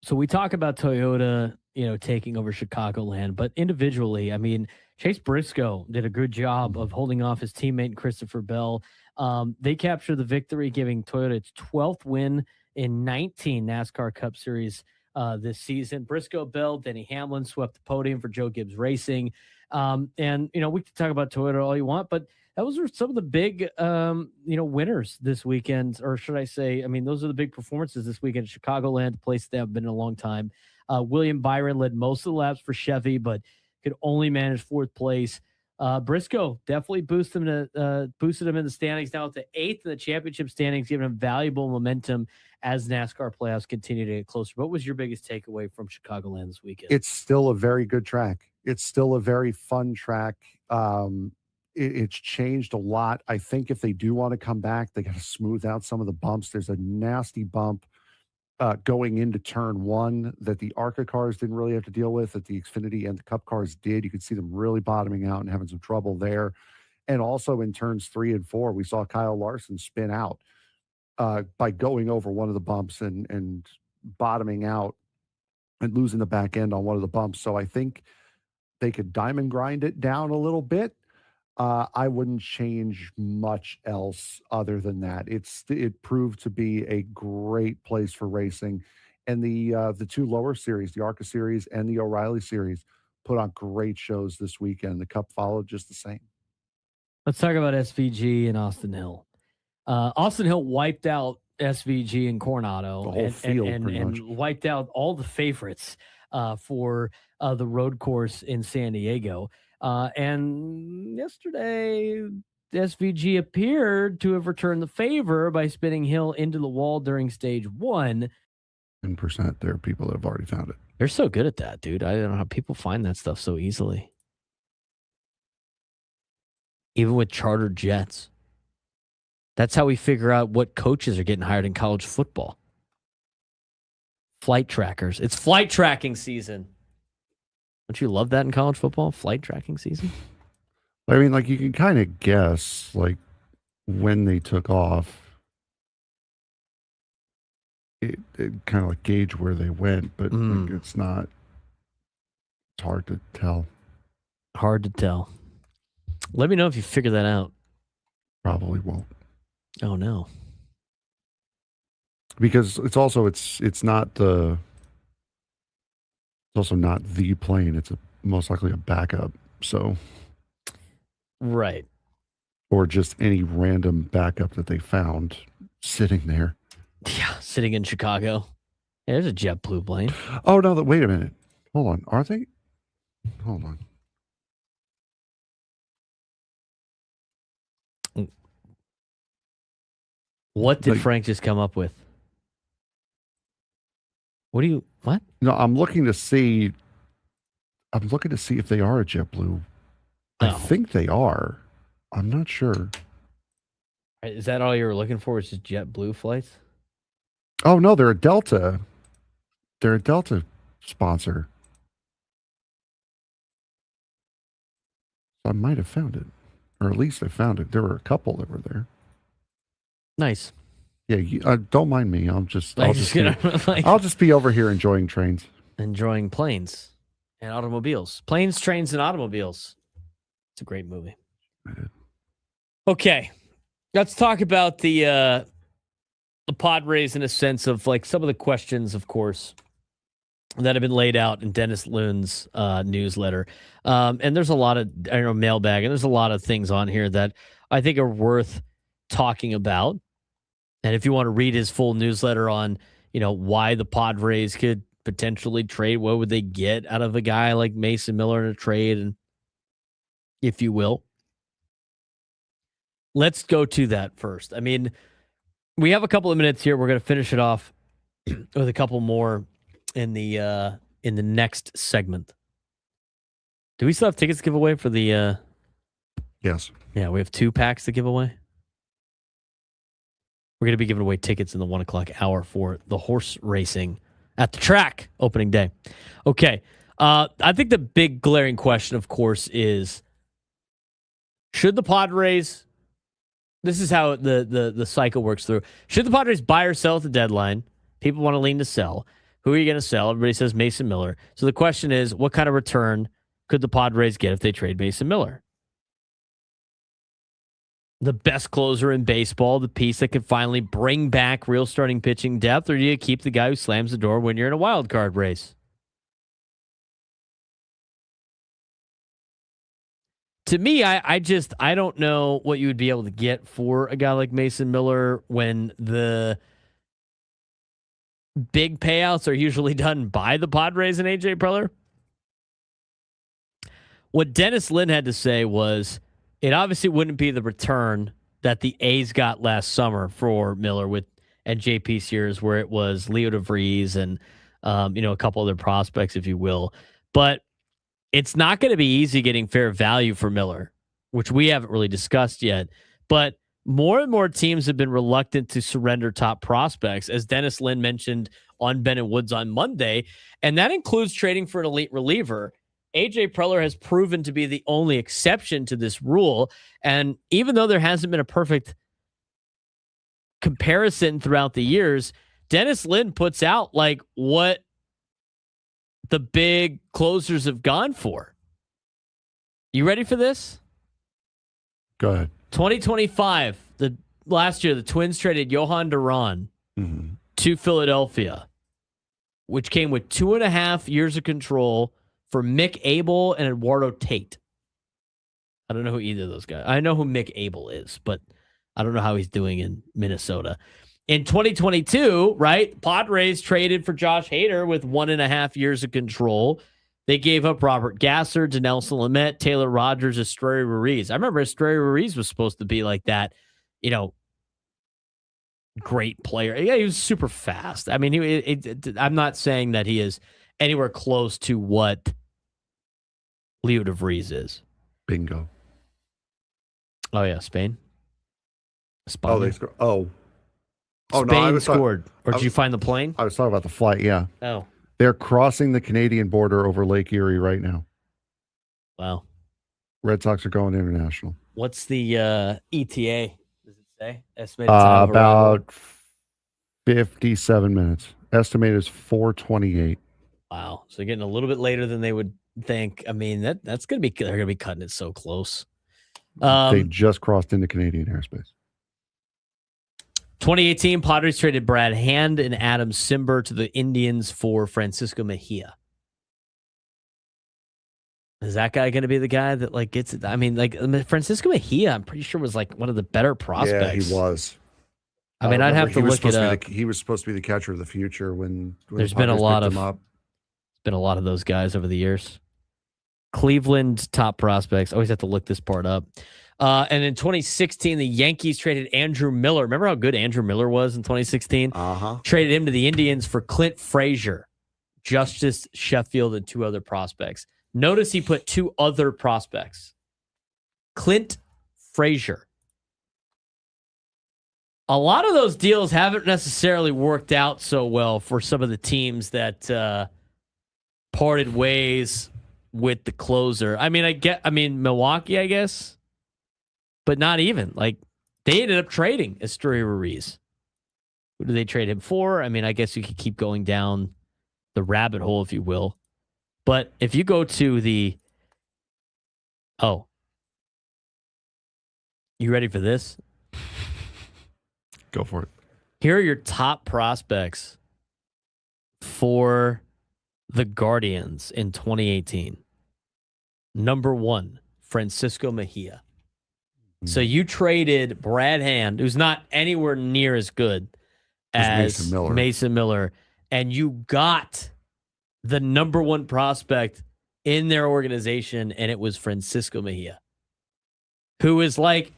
So we talk about Toyota, taking over Chicagoland, but individually, I mean, Chase Briscoe did a good job of holding off his teammate Christopher Bell. They captured the victory, giving Toyota its 12th win in 19 NASCAR Cup Series this season. Briscoe, Bell, Denny Hamlin swept the podium for Joe Gibbs Racing. And, we can talk about Toyota all you want, but those are some of the big, winners this weekend, or should I say, those are the big performances this weekend at Chicagoland, a place they have been in a long time. William Byron led most of the laps for Chevy, but could only manage fourth place. Briscoe definitely boosted him in the standings, now at the 8th in the championship standings, giving him valuable momentum as NASCAR playoffs continue to get closer. What was your biggest takeaway from Chicagoland this weekend? It's still a very good track. It's still a very fun track. It's changed a lot. I think if they do want to come back, they got to smooth out some of the bumps. There's a nasty bump going into turn 1 that the ARCA cars didn't really have to deal with, that the Xfinity and the Cup cars did. You could see them really bottoming out and having some trouble there. And also in turns 3 and 4, we saw Kyle Larson spin out by going over one of the bumps and bottoming out and losing the back end on one of the bumps. So I think they could diamond grind it down a little bit. I wouldn't change much else other than that. It proved to be a great place for racing, and the two lower series, the ARCA series and the O'Reilly series, put on great shows this weekend. The Cup followed just the same. Let's talk about SVG and Austin Hill. Austin Hill wiped out SVG in Coronado, the whole field, and wiped out all the favorites for the road course in San Diego. And yesterday, SVG appeared to have returned the favor by spinning Hill into the wall during stage 1. 10%. There are people that have already found it. They're so good at that, dude. I don't know how people find that stuff so easily. even with chartered jets. That's how we figure out what coaches are getting hired in college football. Flight trackers. It's flight tracking season. Don't you love that in college football? Flight tracking season? I mean, like, you can kind of guess, like, when they took off. It kind of like gauge where they went, but like, it's hard to tell. Hard to tell. Let me know if you figure that out. Probably won't. Oh, no. Because it's also not the plane. It's most likely a backup. So right, or just any random backup that they found sitting there. Yeah, sitting in Chicago. Yeah, there's a JetBlue plane. Oh no! Wait a minute. Hold on. Are they? Hold on. What did Frank just come up with? What? No, I'm looking to see if they are a JetBlue. I think they are. I'm not sure. Is that all you were looking for? Is just JetBlue flights? Oh no, they're a Delta. They're a Delta sponsor. I might have found it, or at least I found it. There were a couple that were there. Nice. Yeah, don't mind me. I'll just be over here enjoying trains, enjoying planes and automobiles. Planes, trains, and automobiles. It's a great movie. Okay, let's talk about the Padres in a sense of like some of the questions, of course, that have been laid out in Dennis Loon's newsletter. And there's a lot of mailbag, and there's a lot of things on here that I think are worth talking about. And if you want to read his full newsletter on, why the Padres could potentially trade, what would they get out of a guy like Mason Miller in a trade, and if you will, let's go to that first. I mean, we have a couple of minutes here. We're going to finish it off with a couple more in the next segment. Do we still have tickets to give away for the? Yes. Yeah, we have 2 packs to give away. We're going to be giving away tickets in the 1 o'clock hour for the horse racing at the track opening day. Okay. I think the big glaring question, of course, is should the Padres, this is how the cycle works through. Should the Padres buy or sell at the deadline? People want to lean to sell. Who are you going to sell? Everybody says Mason Miller. So the question is, what kind of return could the Padres get if they trade Mason Miller? The best closer in baseball, the piece that could finally bring back real starting pitching depth, or do you keep the guy who slams the door when you're in a wild card race? To me, I don't know what you would be able to get for a guy like Mason Miller when the big payouts are usually done by the Padres and AJ Preller. What Dennis Lin had to say was, it obviously wouldn't be the return that the A's got last summer for Miller and JP Sears, where it was Leo DeVries and a couple other prospects, if you will. But it's not going to be easy getting fair value for Miller, which we haven't really discussed yet. But more and more teams have been reluctant to surrender top prospects, as Dennis Lin mentioned on Ben and Woods on Monday, and that includes trading for an elite reliever. AJ Preller has proven to be the only exception to this rule. And even though there hasn't been a perfect comparison throughout the years, Dennis Lin puts out like what the big closers have gone for. You ready for this? Go ahead. 2025, last year, the Twins traded Johan Duran to Philadelphia, which came with 2.5 years of control for Mick Abel and Eduardo Tate. I don't know who either of those guys. I know who Mick Abel is, but I don't know how he's doing in Minnesota. In 2022, right, Padres traded for Josh Hader with 1.5 years of control. They gave up Robert Gasser, Dinelson Lamet, Taylor Rogers, Estrella Ruiz. I remember Estrella Ruiz was supposed to be like that, great player. Yeah, he was super fast. I mean, I'm not saying that he is anywhere close to what Leo DeVries is. Bingo. Oh, yeah, Spain. Oh, they scored. Oh, Spain no, I was scored. Or did you find the plane? I was talking about the flight. Yeah. Oh, They're crossing the Canadian border over Lake Erie right now. wow. Red Sox are going international. What's the ETA? Does it say? Estimated time of arrival? About 57 minutes. Estimated is 4:28. Wow. So getting a little bit later than they would think. I mean, that's going to be, they're going to be cutting it so close. They just crossed into Canadian airspace. 2018, Padres traded Brad Hand and Adam Simber to the Indians for Francisco Mejia. Is that guy going to be the guy that like gets it? I mean, like Francisco Mejia, I'm pretty sure was like one of the better prospects. Yeah, he was. I mean, I'd have to look it up. He was supposed to be the catcher of the future when There's the been a Padres lot picked of him up. been a lot of those guys over the years. Cleveland top prospects. Always have to look this part up. And in 2016, the Yankees traded Andrew Miller. Remember how good Andrew Miller was in 2016? Traded him to the Indians for Clint Frazier, Justice Sheffield, and 2 other prospects. Notice he put 2 other prospects. Clint Frazier. A lot of those deals haven't necessarily worked out so well for some of the teams that parted ways with the closer. I mean, Milwaukee, I guess. But not even. Like, they ended up trading Estuary Ruiz. Who did they trade him for? I mean, I guess you could keep going down the rabbit hole, if you will. But if you go to the... Oh. You ready for this? Go for it. Here are your top prospects for the Guardians in 2018. Number 1, Francisco Mejia. So you traded Brad Hand, who's not anywhere near as good as Mason Miller, and you got the number 1 prospect in their organization, and it was Francisco Mejia, who is like,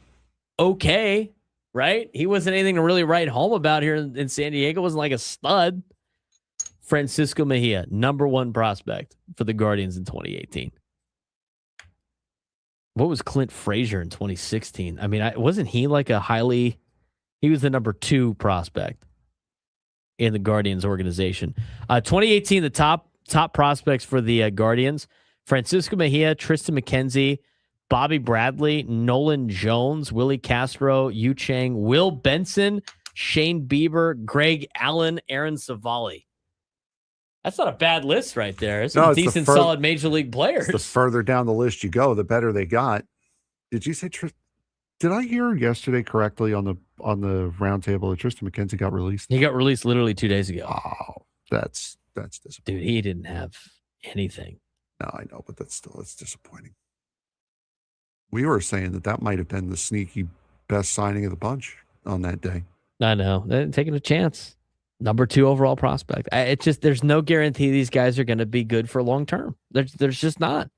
okay, right? He wasn't anything to really write home about here in San Diego. Wasn't like a stud. Francisco Mejia, number 1 prospect for the Guardians in 2018. What was Clint Frazier in 2016? I mean, wasn't he like he was the number 2 prospect in the Guardians organization. 2018, the top prospects for the Guardians: Francisco Mejia, Tristan McKenzie, Bobby Bradley, Nolan Jones, Willie Castro, Yu Chang, Will Benson, Shane Bieber, Greg Allen, Aaron Savali. That's not a bad list right there. It's some decent, solid major league players. The further down the list you go, the better they got. Did you say? Did I hear yesterday correctly on the roundtable that Tristan McKenzie got released? He got released literally 2 days ago. Oh, that's disappointing. Dude, he didn't have anything. No, I know, but it's disappointing. We were saying that might have been the sneaky best signing of the bunch on that day. I know. They're taking a chance. Number 2 overall prospect. It's just, there's no guarantee these guys are going to be good for long term. There's just not.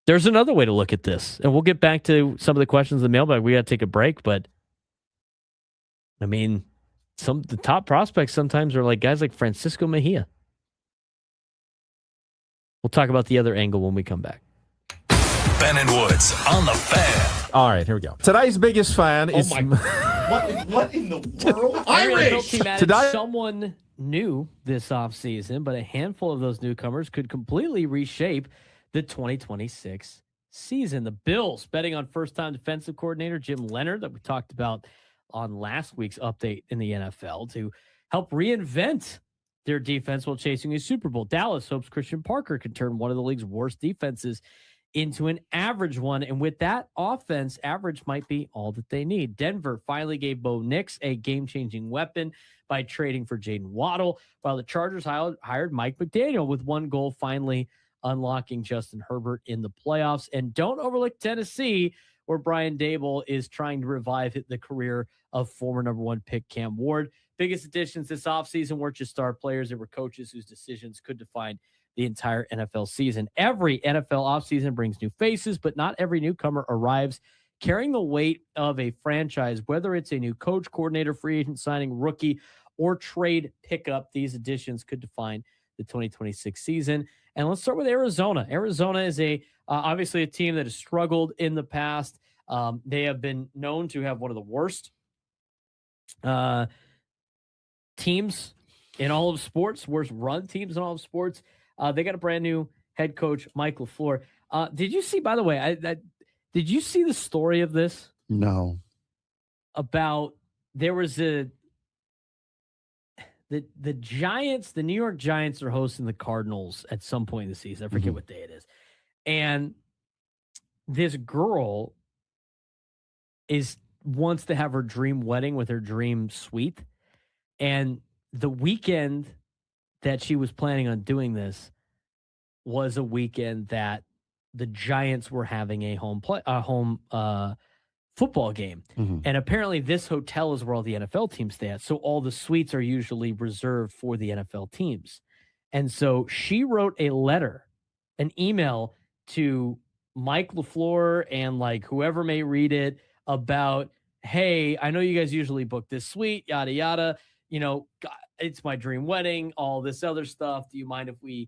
There's another way to look at this, and we'll get back to some of the questions in the mailbag. We got to take a break, but I mean, the top prospects sometimes are like guys like Francisco Mejia. We'll talk about the other angle when we come back. Ben and Woods on the Fan. All right, here we go. Today's biggest fan is... What in the world? Irish! Today, someone new this offseason, but a handful of those newcomers could completely reshape the 2026 season. The Bills betting on first-time defensive coordinator Jim Leonard, that we talked about on last week's update in the NFL, to help reinvent their defense while chasing a Super Bowl. Dallas hopes Christian Parker can turn one of the league's worst defenses into an average one. And with that offense, average might be all that they need. Denver finally gave Bo Nix a game-changing weapon by trading for Jaden Waddle, while the Chargers hired Mike McDaniel with one goal, finally unlocking Justin Herbert in the playoffs. And don't overlook Tennessee, where Brian Daboll is trying to revive the career of former number 1 pick Cam Ward. Biggest additions this offseason weren't just star players. They were coaches whose decisions could define the entire NFL season. Every NFL offseason brings new faces, but not every newcomer arrives carrying the weight of a franchise, whether it's a new coach, coordinator, free agent signing, rookie, or trade pickup. These additions could define the 2026 season. And let's start with Arizona. Arizona is obviously a team that has struggled in the past. They have been known to have one of the worst teams in all of sports, worst run teams in all of sports. They got a brand new head coach, Mike LaFleur. Did you see, by the way, did you see the story of this? No. About there was the Giants, the New York Giants are hosting the Cardinals at some point in the season. I forget what day it is. And this girl wants to have her dream wedding with her dream suite. And the weekend that she was planning on doing this was a weekend that the Giants were having a home football game. And apparently this hotel is where all the NFL teams stay at. So all the suites are usually reserved for the NFL teams. And so she wrote a letter, an email to Mike LaFleur and like whoever may read it about, hey, I know you guys usually book this suite, yada, yada. You know, it's my dream wedding, all this other stuff. Do you mind if we,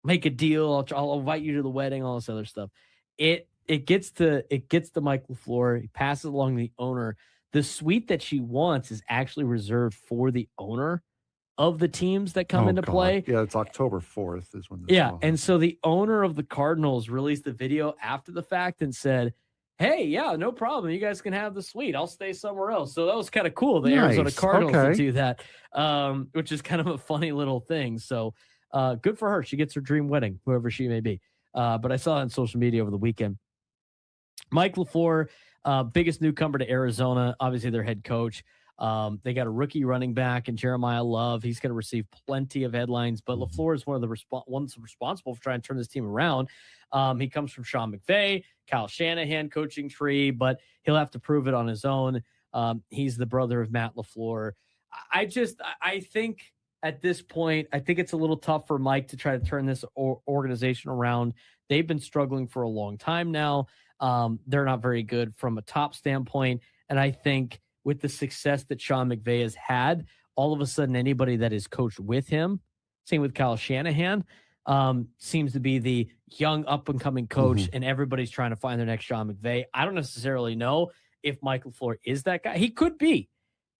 make a deal? I'll invite you to the wedding, all this other stuff. It gets to Mike LaFleur. He passes along the owner. The suite that she wants is actually reserved for the owner of the teams that come into play. Yeah, it's October 4th is when this and so the owner of the Cardinals released the video after the fact and said, hey, yeah, no problem. You guys can have the suite. I'll stay somewhere else. So that was kind of cool. The Arizona Cardinals to do that, which is kind of a funny little thing. So good for her. She gets her dream wedding, whoever she may be. But I saw it on social media over the weekend. Mike LaFleur, biggest newcomer to Arizona, obviously their head coach. They got a rookie running back in Jeremiah Love. He's going to receive plenty of headlines, but LaFleur is one of the ones responsible for trying to turn this team around. He comes from Sean McVay, Kyle Shanahan coaching tree, but he'll have to prove it on his own. He's the brother of Matt LaFleur. I think at this point, I think it's a little tough for Mike to try to turn this organization around. They've been struggling for a long time now. They're not very good from a top standpoint. And I think with the success that Sean McVay has had, all of a sudden anybody that is coached with him, same with Kyle Shanahan, seems to be the young up-and-coming coach, and everybody's trying to find their next Sean McVay. I don't necessarily know if Mike LaFleur is that guy. He could be.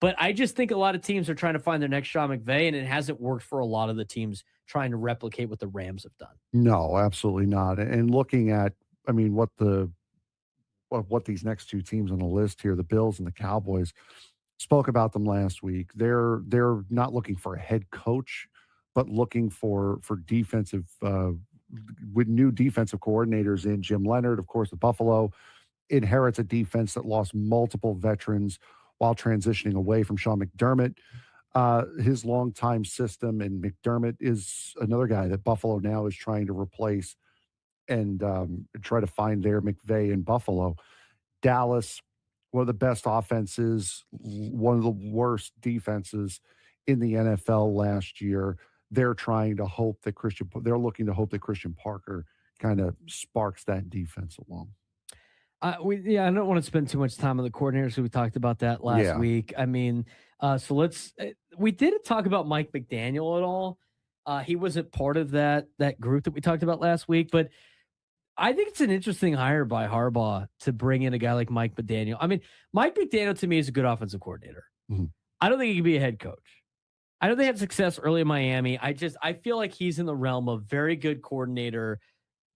But I just think a lot of teams are trying to find their next Sean McVay, and it hasn't worked for a lot of the teams trying to replicate what the Rams have done. No, absolutely not. And looking at, what these next two teams on the list here, the Bills and the Cowboys, spoke about them last week. They're not looking for a head coach, but looking for defensive with new defensive coordinators in Jim Leonard. Of course, the Buffalo inherits a defense that lost multiple veterans while transitioning away from Sean McDermott, his longtime system. And McDermott is another guy that Buffalo now is trying to replace and try to find their McVay in Buffalo. Dallas, one of the best offenses, one of the worst defenses in the NFL last year. They're trying to hope that they're looking to hope that Christian Parker kind of sparks that defense along. I don't want to spend too much time on the coordinators because we talked about that last week. So we didn't talk about Mike McDaniel at all. He wasn't part of that group that we talked about last week, but I think it's an interesting hire by Harbaugh to bring in a guy like Mike McDaniel. Mike McDaniel to me is a good offensive coordinator. I don't think he can be a head coach. I know they had success early in Miami. I feel like he's in the realm of very good coordinator,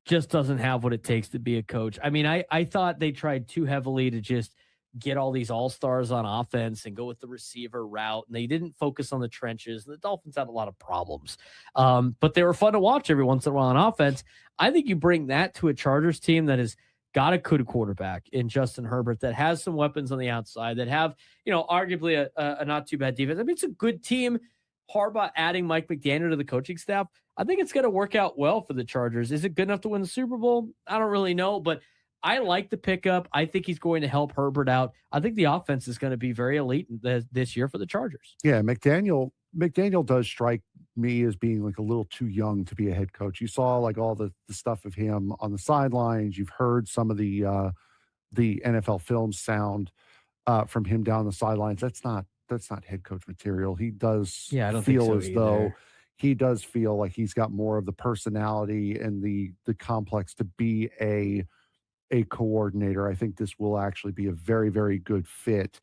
just doesn't have what it takes to be a coach. I thought they tried too heavily to just get all these all-stars on offense and go with the receiver route, and they didn't focus on the trenches. The Dolphins had a lot of problems, but they were fun to watch every once in a while on offense. I think you bring that to a Chargers team that has got a good quarterback in Justin Herbert, that has some weapons on the outside, that have, arguably a not too bad defense. It's a good team. Harbaugh adding Mike McDaniel to the coaching staff, I think it's going to work out well for the Chargers. Is it good enough to win the Super Bowl? I don't really know, but I like the pickup. I think he's going to help Herbert out. I think the offense is going to be very elite this year for the Chargers. Yeah, McDaniel does strike me as being like a little too young to be a head coach. You saw like all the stuff of him on the sidelines. You've heard some of the NFL film sound from him down the sidelines. That's not head coach material. He does feel as though he does feel like he's got more of the personality and the complex to be a a coordinator. I think this will actually be a very, very good fit,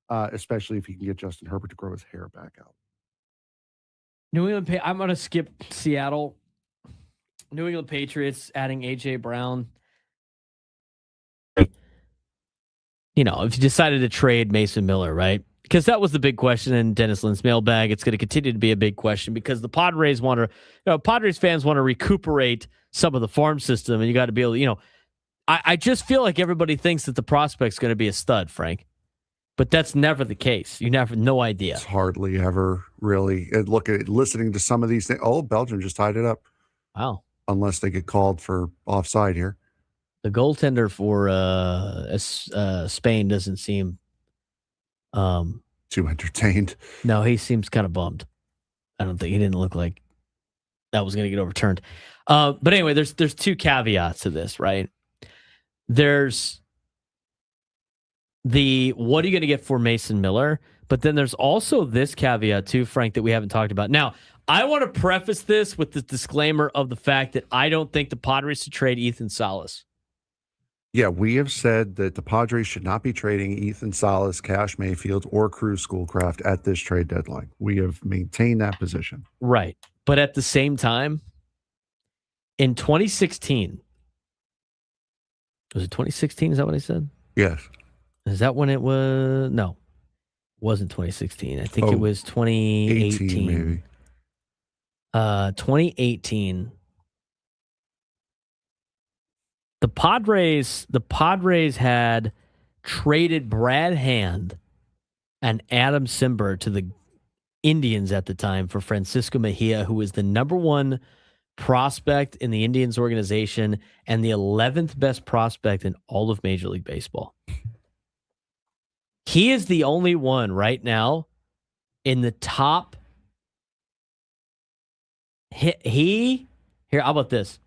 especially if he can get Justin Herbert to grow his hair back out. I'm going to skip Seattle. New England Patriots adding A.J. Brown. If you decided to trade Mason Miller, right? Because that was the big question in Dennis Lynn's mailbag. It's going to continue to be a big question because the Padres Padres fans want to recuperate some of the farm system, and you got to be able to, I just feel like everybody thinks that the prospect's going to be a stud, Frank. But that's never the case. No idea. It's hardly ever really. And listening to some of these things. Oh, Belgium just tied it up. Wow. Unless they get called for offside here. The goaltender for Spain doesn't seem too entertained. No, he seems kind of bummed. He didn't look like that was going to get overturned. But anyway, there's two caveats to this, right? There's what are you going to get for Mason Miller? But then there's also this caveat too, Frank, that we haven't talked about. Now, I want to preface this with the disclaimer of the fact that I don't think the Padres should trade Ethan Salas. Yeah, we have said that the Padres should not be trading Ethan Salas, Cash Mayfield, or Cruz Schoolcraft at this trade deadline. We have maintained that position. Right. But at the same time, in 2016, was it 2016? Is that what I said? Yes. Is that when it was? No, it wasn't 2016. I think it was 2018. Maybe. 2018. The Padres had traded Brad Hand and Adam Simber to the Indians at the time for Francisco Mejia, who was the number one prospect in the Indians organization and the 11th best prospect in all of Major League Baseball. He is the only one right now in the top. Here, how about this?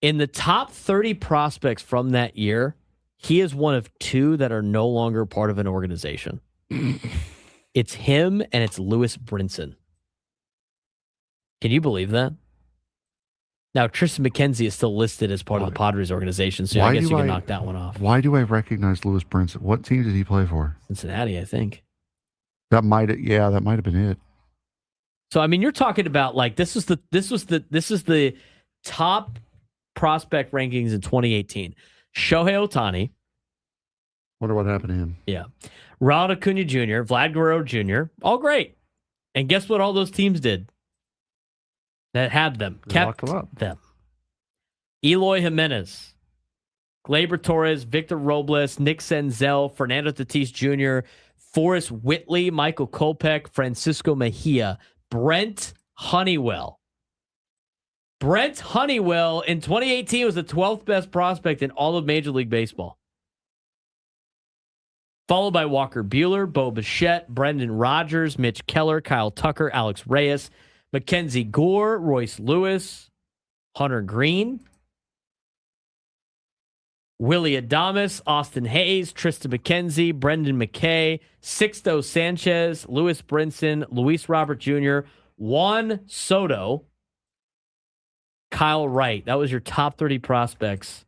In the top 30 prospects from that year, he is one of two that are no longer part of an organization. It's him and it's Lewis Brinson. Can you believe that? Now, Tristan McKenzie is still listed as part of the Padres organization, so I guess you can knock that one off. Why do I recognize Lewis Brinson? What team did he play for? Cincinnati, I think. That might have been it. So, I mean, you're talking about like this is the top prospect rankings in 2018. Shohei Ohtani. Wonder what happened to him. Yeah. Ronald Acuna Jr., Vlad Guerrero Jr., all great. And guess what all those teams did that had them? Kept them. Eloy Jimenez, Gleyber Torres, Victor Robles, Nick Senzel, Fernando Tatis Jr., Forrest Whitley, Michael Kopech, Francisco Mejia, Brent Honeywell. Brent Honeywell in 2018 was the 12th best prospect in all of Major League Baseball. Followed by Walker Buehler, Bo Bichette, Brendan Rodgers, Mitch Keller, Kyle Tucker, Alex Reyes, Mackenzie Gore, Royce Lewis, Hunter Green, Willie Adames, Austin Hayes, Tristan McKenzie, Brendan McKay, Sixto Sanchez, Lewis Brinson, Luis Robert Jr., Juan Soto, Kyle Wright. That was your top 30 prospects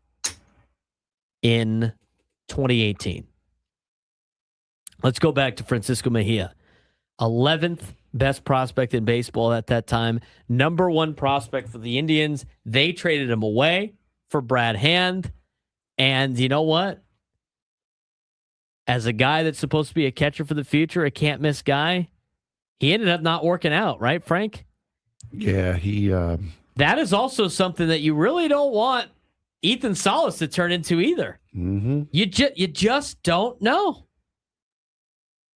in 2018. Let's go back to Francisco Mejia. 11th best prospect in baseball at that time. Number one prospect for the Indians. They traded him away for Brad Hand. And you know what? As a guy that's supposed to be a catcher for the future, a can't-miss guy, he ended up not working out, right, Frank? Yeah, he... That is also something that you really don't want Ethan Salas to turn into either. Mm-hmm. You just don't know.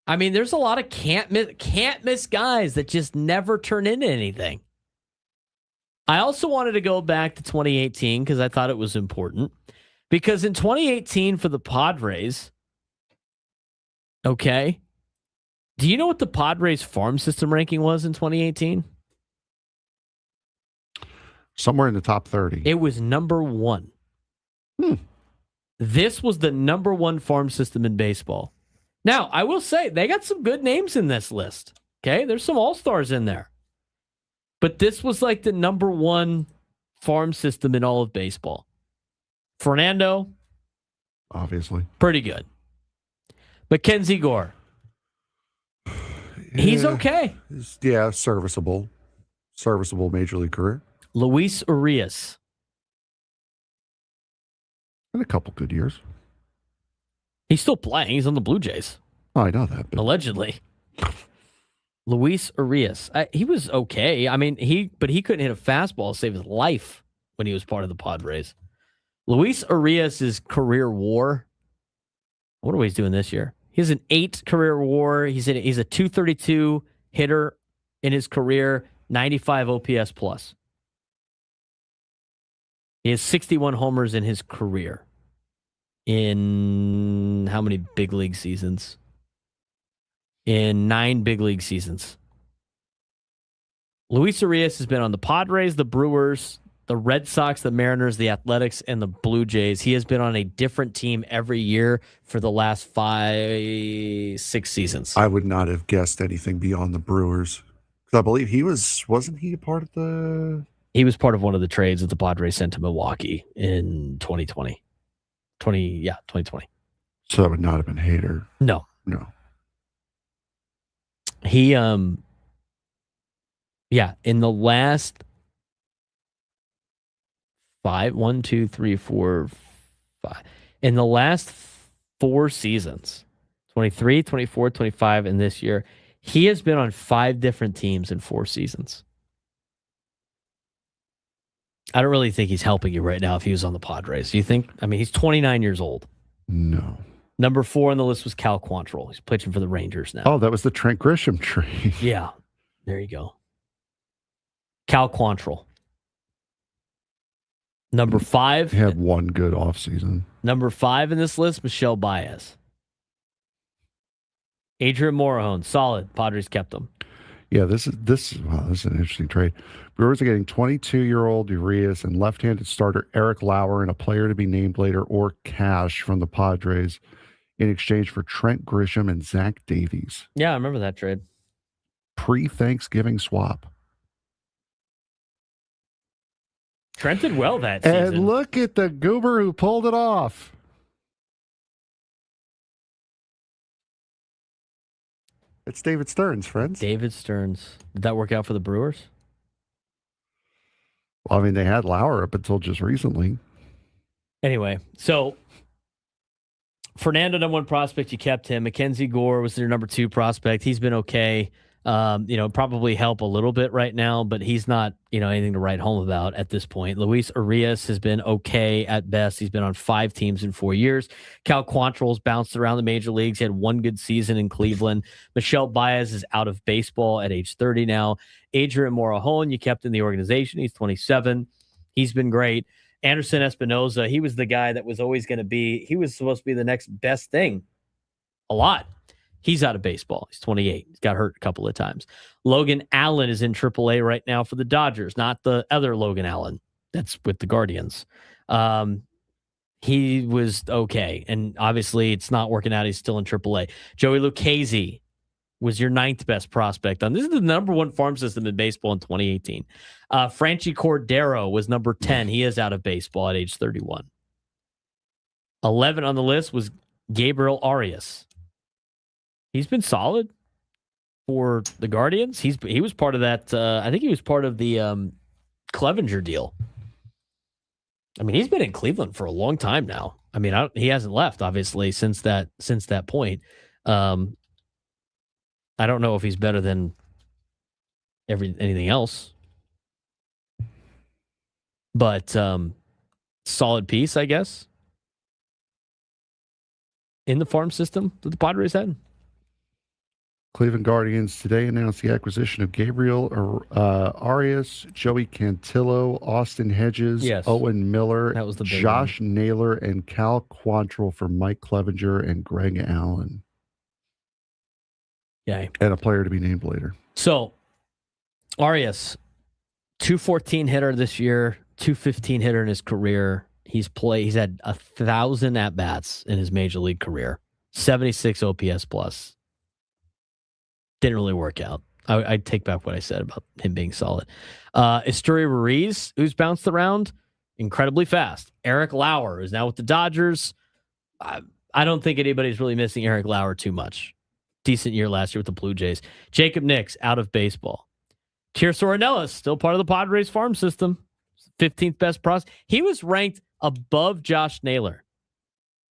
I mean, there's a lot of can't miss guys that just never turn into anything. I also wanted to go back to 2018 because I thought it was important. Because in 2018 for the Padres, okay, do you know what the Padres farm system ranking was in 2018? Somewhere in the top 30. It was number one. This was the number one farm system in baseball. Now, I will say, they got some good names in this list. Okay, there's some all-stars in there. But this was like the number one farm system in all of baseball. Fernando, obviously. Pretty good. Mackenzie Gore. He's okay. Serviceable. Serviceable major league career. Luis Urias. And a couple good years. He's still playing. He's on the Blue Jays. Oh, I know that. But Allegedly. Luis Urias. He was okay. I mean, he couldn't hit a fastball to save his life when he was part of the Padres. Luis Urias' career WAR. What are he's doing this year? He has an 8 career WAR. He's a 232 hitter in his career, 95 OPS plus. He has 61 homers in his career. In how many big league seasons? In 9 big league seasons. Luis Urias has been on the Padres, the Brewers, the Red Sox, the Mariners, the Athletics, and the Blue Jays. He has been on a different team every year for the last 5-6 seasons. I would not have guessed anything beyond the Brewers. Because I believe wasn't he a part of the... He was part of one of the trades that the Padres sent to Milwaukee in 2020. 2020. So that would not have been Hader. No. He, in the last 5, 1, 2, 3, 4, 5. In the last 4 seasons, 23, 24, 25, and this year, he has been on 5 different teams in 4 seasons. I don't really think he's helping you right now if he was on the Padres. Do you think? I mean, he's 29 years old. No. Number 4 on the list was Cal Quantrill. He's pitching for the Rangers now. Oh, that was the Trent Grisham trade. Yeah. There you go. Cal Quantrill. Number 5. He had one good offseason. Number 5 in this list, Michelle Baez. Adrian Morejon, solid. Padres kept him. Yeah, this is an interesting trade. Brewers are getting 22-year-old Urias and left-handed starter Eric Lauer and a player to be named later or cash from the Padres in exchange for Trent Grisham and Zach Davies. Yeah, I remember that trade. Pre-Thanksgiving swap. Trent did well that season. And look at the goober who pulled it off. It's David Stearns, friends. David Stearns. Did that work out for the Brewers? Well, I mean, they had Lauer up until just recently. Anyway, so Fernando, number 1 prospect, you kept him. Mackenzie Gore was their number 2 prospect. He's been okay. Probably help a little bit right now, but he's not, anything to write home about at this point. Luis Urias has been okay at best. He's been on 5 teams in 4 years. Cal Quantrill's bounced around the major leagues. He had 1 good season in Cleveland. Michelle Baez is out of baseball at age 30 now. Adrian Morejon, you kept in the organization. He's 27. He's been great. Anderson Espinoza, he was the guy that was always going to be, he was supposed to be the next best thing. A lot. He's out of baseball. He's 28. He's got hurt a couple of times. Logan Allen is in AAA right now for the Dodgers, not the other Logan Allen that's with the Guardians. He was okay, and obviously it's not working out. He's still in AAA. Joey Lucchesi was your 9th best prospect. This is the number 1 farm system in baseball in 2018. Franchi Cordero was number 10. He is out of baseball at age 31. 11 on the list was Gabriel Arias. He's been solid for the Guardians. He was part of that. I think he was part of the Clevenger deal. I mean, he's been in Cleveland for a long time now. I mean, he hasn't left obviously since that point. I don't know if he's better than anything else, but solid piece, I guess, in the farm system that the Padres had. Cleveland Guardians today announced the acquisition of Gabriel Arias, Joey Cantillo, Austin Hedges, Yes. Owen Miller, That was the big Josh Naylor, and Cal Quantrill for Mike Clevenger and Greg Allen. Yeah. And a player to be named later. So, Arias, 214 hitter this year, 215 hitter in his career. He's had 1,000 at-bats in his major league career, 76 OPS plus. Didn't really work out. I take back what I said about him being solid. Esteury Ruiz, who's bounced around incredibly fast. Eric Lauer is now with the Dodgers. I don't think anybody's really missing Eric Lauer too much. Decent year last year with the Blue Jays. Jacob Nix out of baseball. Kier Soronellis, still part of the Padres farm system. 15th best prospect. He was ranked above Josh Naylor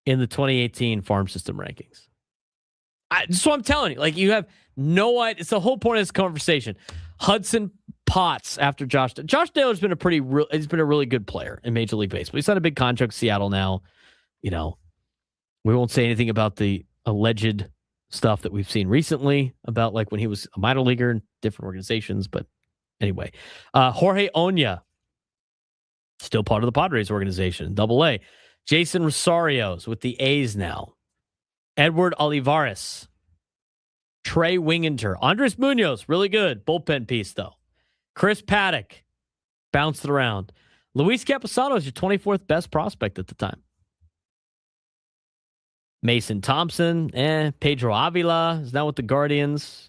in the 2018 farm system rankings. So I'm telling you, like, you have no idea. It's the whole point of this conversation. Hudson Potts after Josh. Josh Naylor's been he's been a really good player in Major League Baseball. He's on a big contract with Seattle now. You know, we won't say anything about the alleged stuff that we've seen recently about like when he was a minor leaguer in different organizations. But anyway, Jorge Oña, still part of the Padres organization, Double-A. Jason Rosario's with the A's now. Edward Olivares. Trey Winginter. Andres Munoz, really good. Bullpen piece, though. Chris Paddock, bounced it around. Luis Campusano is your 24th best prospect at the time. Mason Thompson, Pedro Avila is now with the Guardians.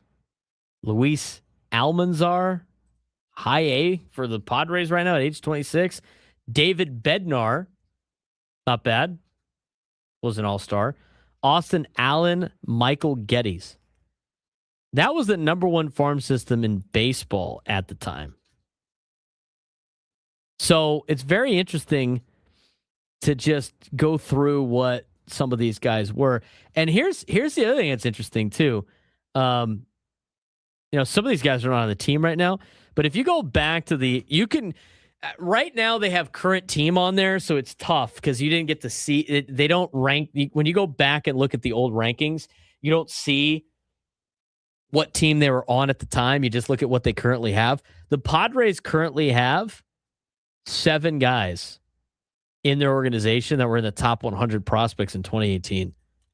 Luis Almanzar, high A for the Padres right now at age 26. David Bednar, not bad, was an all-star. Austin Allen, Michael Geddes. That was the number one farm system in baseball at the time. So it's very interesting to just go through what some of these guys were. And here's the other thing that's interesting too. Some of these guys are not on the team right now, but if you go back to right now they have current team on there, so it's tough because you didn't get to see it. They don't rank when you go back and look at the old rankings. You don't see what team they were on at the time. You just look at what they currently have. The Padres currently have 7 guys in their organization that were in the top 100 prospects in 2018.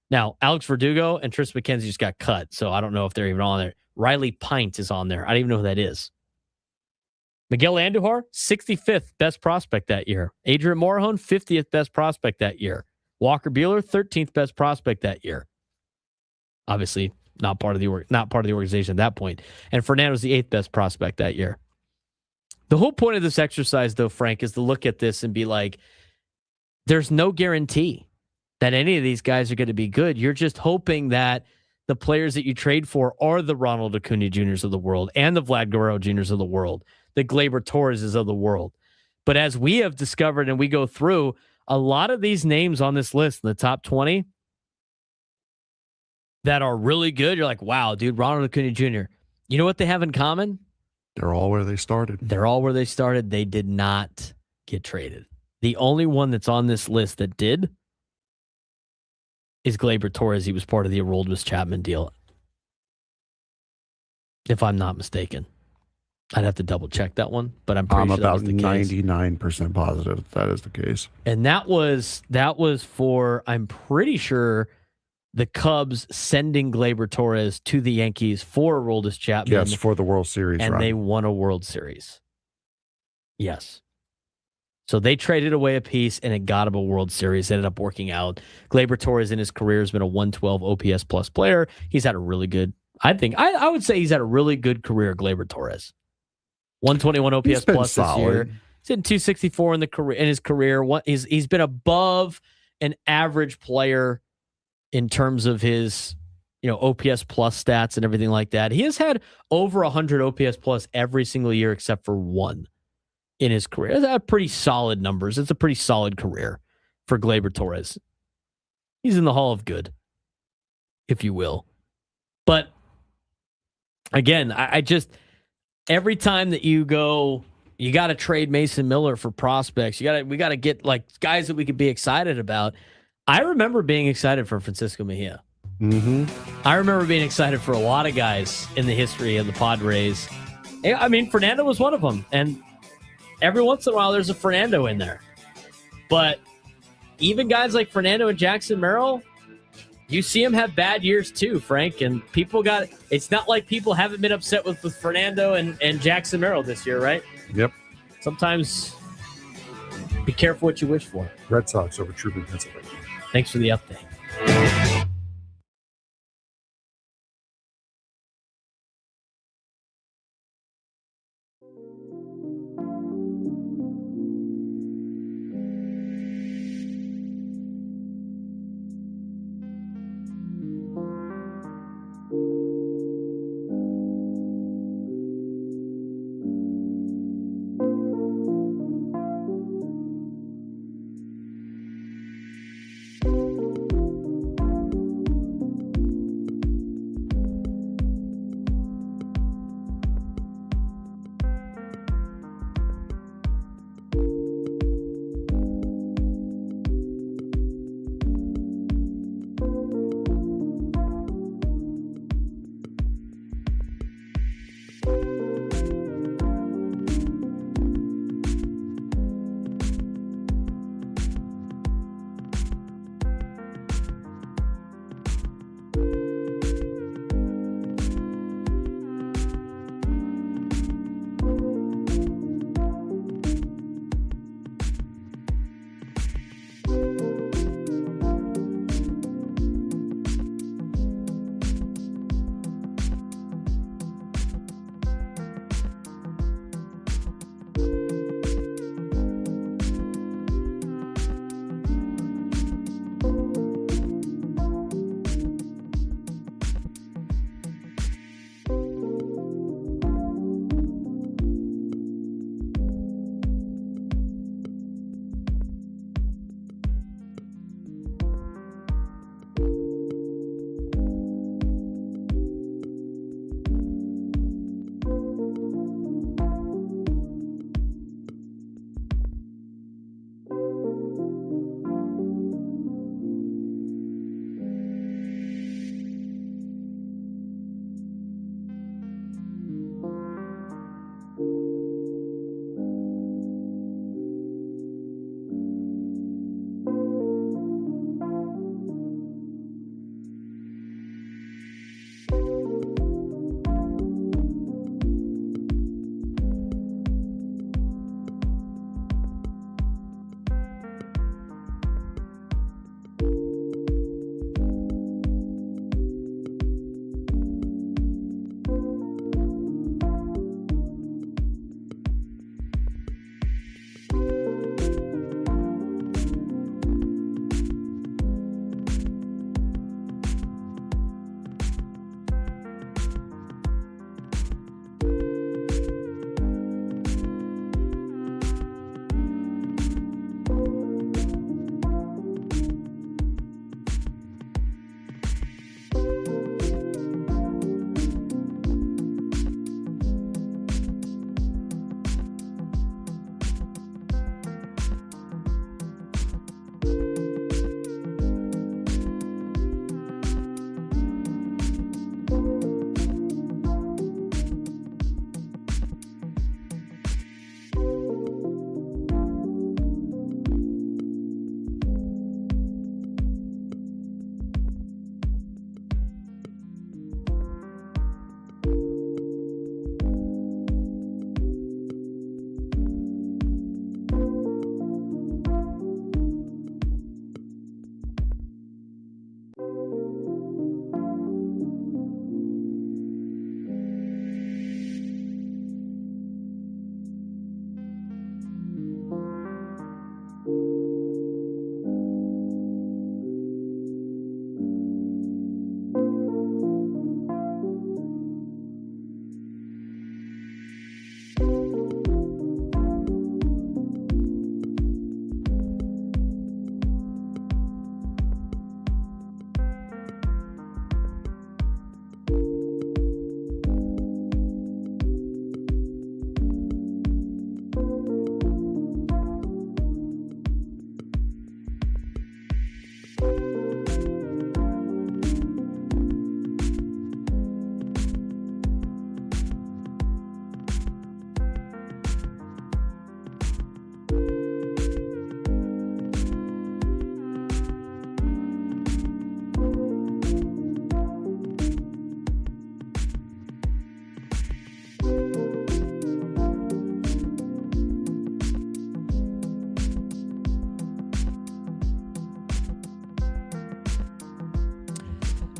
Now, Alex Verdugo and Tris McKenzie just got cut, so I don't know if they're even on there. Riley Pint is on there. I don't even know who that is. Miguel Andujar, 65th best prospect that year. Adrian Morejon, 50th best prospect that year. Walker Buehler, 13th best prospect that year. Obviously, not part of the organization at that point. And Fernando's the 8th best prospect that year. The whole point of this exercise, though, Frank, is to look at this and be like, there's no guarantee that any of these guys are going to be good. You're just hoping that the players that you trade for are the Ronald Acuna Jr.'s of the world and the Vlad Guerrero Jr.'s of the world, the Gleyber Torreses of the world. But as we have discovered and we go through, a lot of these names on this list in the top 20 that are really good, you're like, wow, dude, Ronald Acuna Jr. You know what they have in common? They're all where they started. They did not get traded. The only one that's on this list that did is Gleyber Torres. He was part of the Aroldis Chapman deal, if I'm not mistaken. I'd have to double check that one, but I'm pretty sure that was the case. I'm about 99% positive that is the case. And that was for, I'm pretty sure, the Cubs sending Gleyber Torres to the Yankees for Aroldis Chapman. Yes, for the World Series. And they won a World Series. Yes. So they traded away a piece, and it got him a World Series. It ended up working out. Gleyber Torres in his career has been a 112 OPS plus player. He's had a really good, I would say he's had a really good career, Gleyber Torres. 121 OPS plus this year. He's hitting 264 in his career. He's been above an average player in terms of his, OPS plus stats and everything like that. He has had over 100 OPS plus every single year except for one in his career. That's pretty solid numbers. It's a pretty solid career for Gleyber Torres. He's in the Hall of Good, if you will. But again, I just, every time that you go, you got to trade Mason Miller for prospects. We got to get like guys that we could be excited about. I remember being excited for Francisco Mejia. Mm-hmm. I remember being excited for a lot of guys in the history of the Padres. I mean, Fernando was one of them. And every once in a while, there's a Fernando in there. But even guys like Fernando and Jackson Merrill, you see them have bad years too, Frank. And it's not like people haven't been upset with Fernando and Jackson Merrill this year, right? Yep. Sometimes be careful what you wish for. Red Sox over Truman, Pennsylvania. Thanks for the update.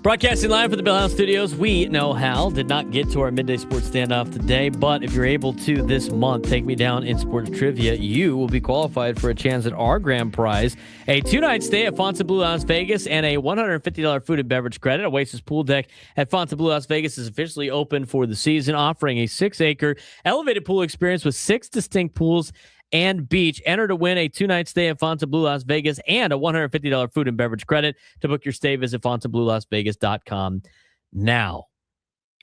Broadcasting live from the Bill House Studios, we know Hal did not get to our midday sports standoff today, but if you're able to this month, take me down in sports trivia, you will be qualified for a chance at our grand prize, a 2-night stay at Fontainebleau Las Vegas, and a $150 food and beverage credit. Oasis Pool Deck at Fontainebleau Las Vegas is officially open for the season, offering a 6-acre elevated pool experience with 6 distinct pools and beach. Enter to win a 2-night stay at Fontainebleau Las Vegas and a $150 food and beverage credit. To book your stay, visit FontainebleauLasVegas.com now.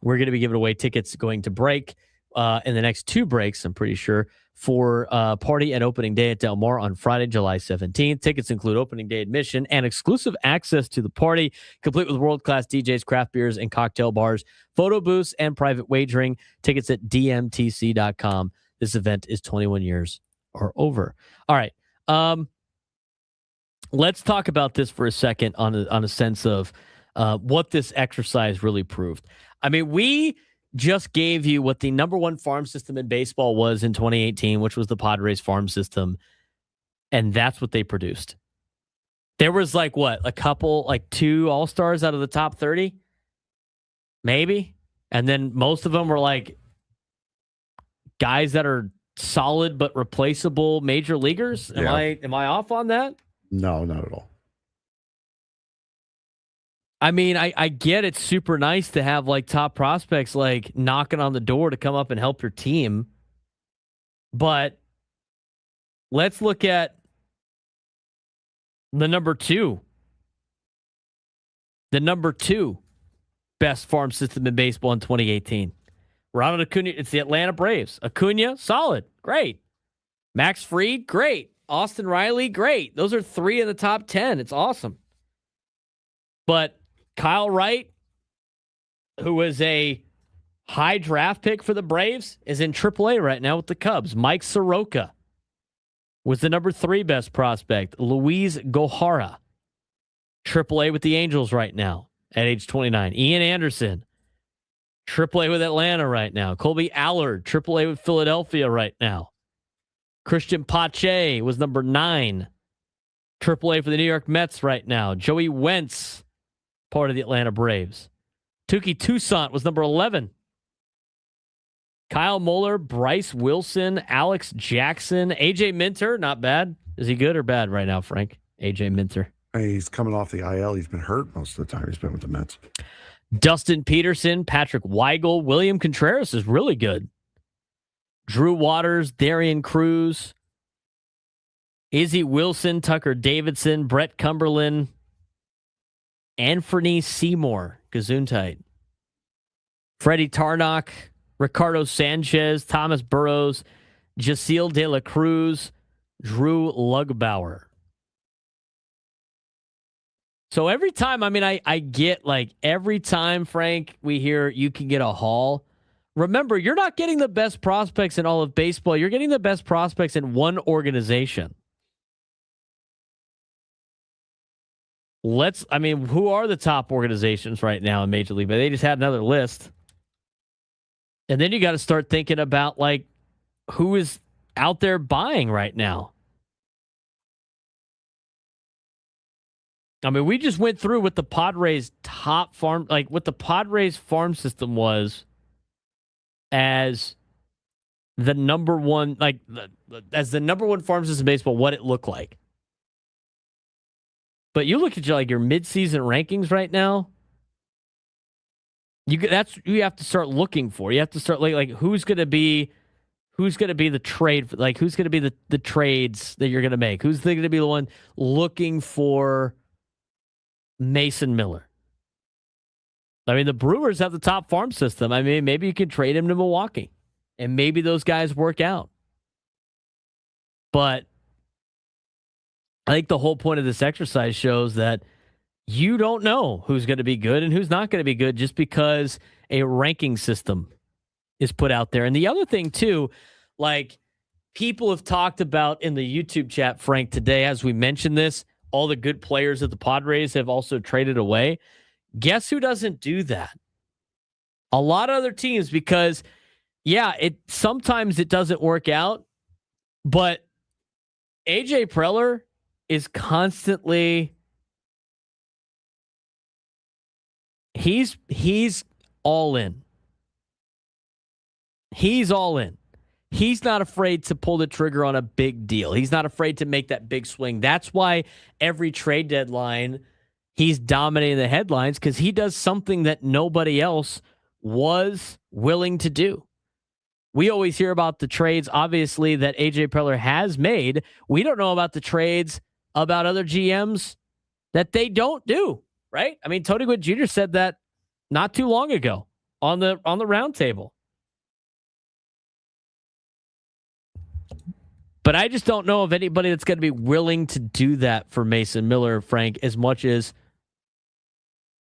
We're going to be giving away tickets going to break in the next 2 breaks, I'm pretty sure, for party and opening day at Del Mar on Friday, July 17th. Tickets include opening day admission and exclusive access to the party, complete with world-class DJs, craft beers, and cocktail bars, photo booths, and private wagering. Tickets at dmtc.com. This event is 21 years or over. All right. Let's talk about this for a second on a sense of what this exercise really proved. I mean, we just gave you what the number one farm system in baseball was in 2018, which was the Padres farm system. And that's what they produced. There was like 2 all-stars out of the top 30, maybe. And then most of them were like guys that are solid but replaceable major leaguers. Am I off on that? No, not at all. I mean, I get it's super nice to have like top prospects like knocking on the door to come up and help your team. But let's look at the number 2. The number 2 best farm system in baseball in 2018. Ronald Acuna, it's the Atlanta Braves. Acuna, solid, great. Max Fried, great. Austin Riley, great. Those are 3 in the top 10. It's awesome. But Kyle Wright, who was a high draft pick for the Braves, is in AAA right now with the Cubs. Mike Soroka was the number 3 best prospect. Luis Gohara, AAA with the Angels right now at age 29. Ian Anderson, AAA with Atlanta right now. Colby Allard, AAA with Philadelphia right now. Christian Pache was number 9. AAA for the New York Mets right now. Joey Wentz, part of the Atlanta Braves. Touki Toussaint was number 11. Kyle Muller, Bryce Wilson, Alex Jackson, AJ Minter, not bad. Is he good or bad right now, Frank? AJ Minter. He's coming off the IL. He's been hurt most of the time he's been with the Mets. Dustin Peterson, Patrick Weigel, William Contreras is really good. Drew Waters, Darian Cruz, Izzy Wilson, Tucker Davidson, Brett Cumberland, Anthony Seymour, Gesundheit, Freddie Tarnock, Ricardo Sanchez, Thomas Burrows, Jaceel De La Cruz, Drew Lugbauer. So every time, I mean, I get like every time, Frank, we hear you can get a haul. Remember, you're not getting the best prospects in all of baseball. You're getting the best prospects in one organization. Who are the top organizations right now in Major League? But they just had another list. And then you got to start thinking about like who is out there buying right now. I mean, we just went through what the Padres top farm, like what the Padres farm system was as the number one, as the number one farm system in baseball, what it looked like. But you look at your midseason rankings right now. That's you have to start looking for. You have to start like who's going to be the trade, like who's going to be the trades that you're going to make. Who's going to be the one looking for Mason Miller? I mean, the Brewers have the top farm system. I mean, maybe you could trade him to Milwaukee, and maybe those guys work out. But I think the whole point of this exercise shows that you don't know who's going to be good and who's not going to be good just because a ranking system is put out there. And the other thing, too, like people have talked about in the YouTube chat, Frank, today, as we mentioned this, all the good players that the Padres have also traded away. Guess who doesn't do that? A lot of other teams, because, sometimes it doesn't work out, but AJ Preller is constantly He's all in. He's all in. He's not afraid to pull the trigger on a big deal. He's not afraid to make that big swing. That's why every trade deadline, he's dominating the headlines, because he does something that nobody else was willing to do. We always hear about the trades, obviously, that A.J. Preller has made. We don't know about the trades about other GMs that they don't do, right? I mean, Tony Gwynn Jr. said that not too long ago on the round table. But I just don't know of anybody that's going to be willing to do that for Mason Miller, Frank, as much as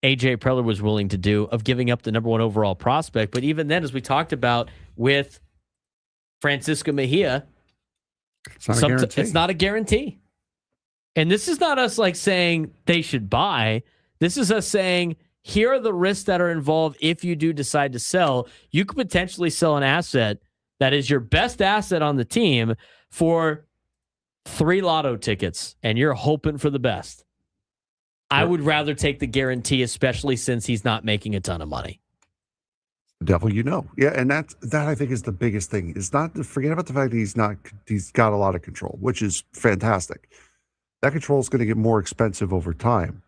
A.J. Preller was willing to do, of giving up the number one overall prospect. But even then, as we talked about with Francisco Mejia, it's not a guarantee. And this is not us like saying they should buy. This is us saying, here are the risks that are involved if you do decide to sell. You could potentially sell an asset that is your best asset on the team for 3 lotto tickets, and you're hoping for the best. I would rather take the guarantee, especially since he's not making a ton of money. The devil you know. Yeah, and that I think is the biggest thing. Is not to forget about the fact that he's got a lot of control, which is fantastic. That control is going to get more expensive over time.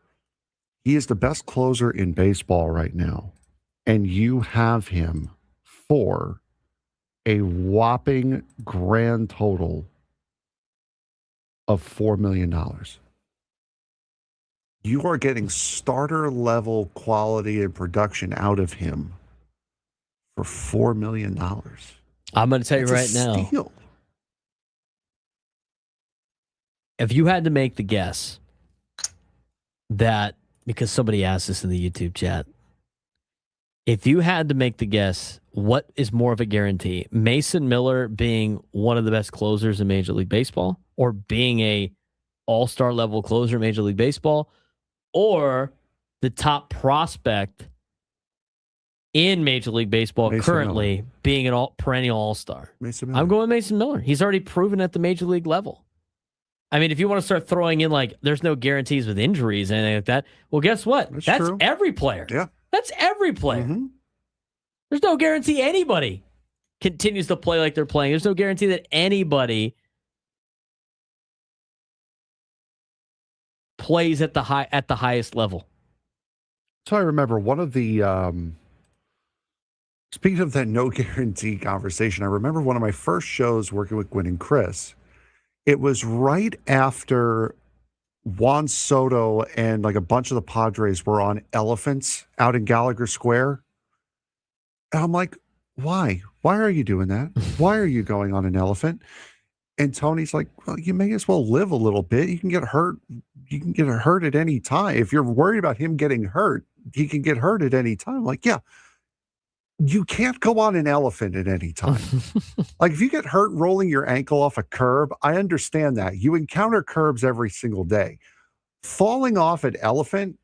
He is the best closer in baseball right now, and you have him for a whopping grand total of $4 million. You are getting starter level quality and production out of him for $4 million. I'm going to tell you right now, steal. If you had to make the guess that, because somebody asked this in the YouTube chat, if you had to make the guess, what is more of a guarantee? Mason Miller being one of the best closers in Major League Baseball, or being a all-star level closer in Major League Baseball, or the top prospect in Major League Baseball Mason currently Miller. being an perennial all-star? Mason Miller. I'm going Mason Miller. He's already proven at the Major League level. I mean, if you want to start throwing in like there's no guarantees with injuries and anything like that, well, guess what? That's true. every player. Yeah. That's every player. Mm-hmm. There's no guarantee anybody continues to play like they're playing. There's no guarantee that anybody plays at the highest level. So I remember one of the speaking of that no guarantee conversation, I remember one of my first shows working with Gwen and Chris. It was right after Juan Soto and like a bunch of the Padres were on elephants out in Gallagher Square. And I'm like, why? Why are you doing that? Why are you going on an elephant? And Tony's like, well, you may as well live a little bit. You can get hurt. You can get hurt at any time. If you're worried about him getting hurt, he can get hurt at any time. Like, yeah, you can't go on an elephant at any time. Like if you get hurt rolling your ankle off a curb, I understand that. You encounter curbs every single day. Falling off an elephant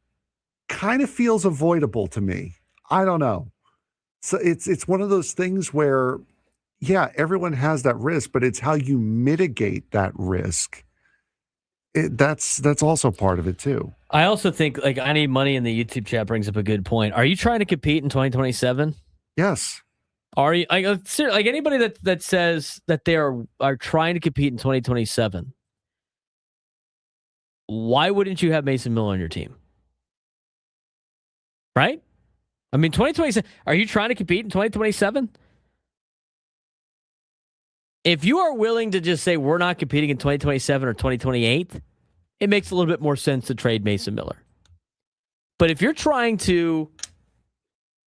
kind of feels avoidable to me. I don't know. So it's one of those things where, yeah, everyone has that risk, but it's how you mitigate that risk. That's also part of it too. I also think like I Need Money in the YouTube chat brings up a good point. Are you trying to compete in 2027? Yes. Are you like anybody that says that they are trying to compete in 2027? Why wouldn't you have Mason Miller on your team? Right? I mean, 2027. Are you trying to compete in 2027? If you are willing to just say we're not competing in 2027 or 2028, it makes a little bit more sense to trade Mason Miller. But if you're trying to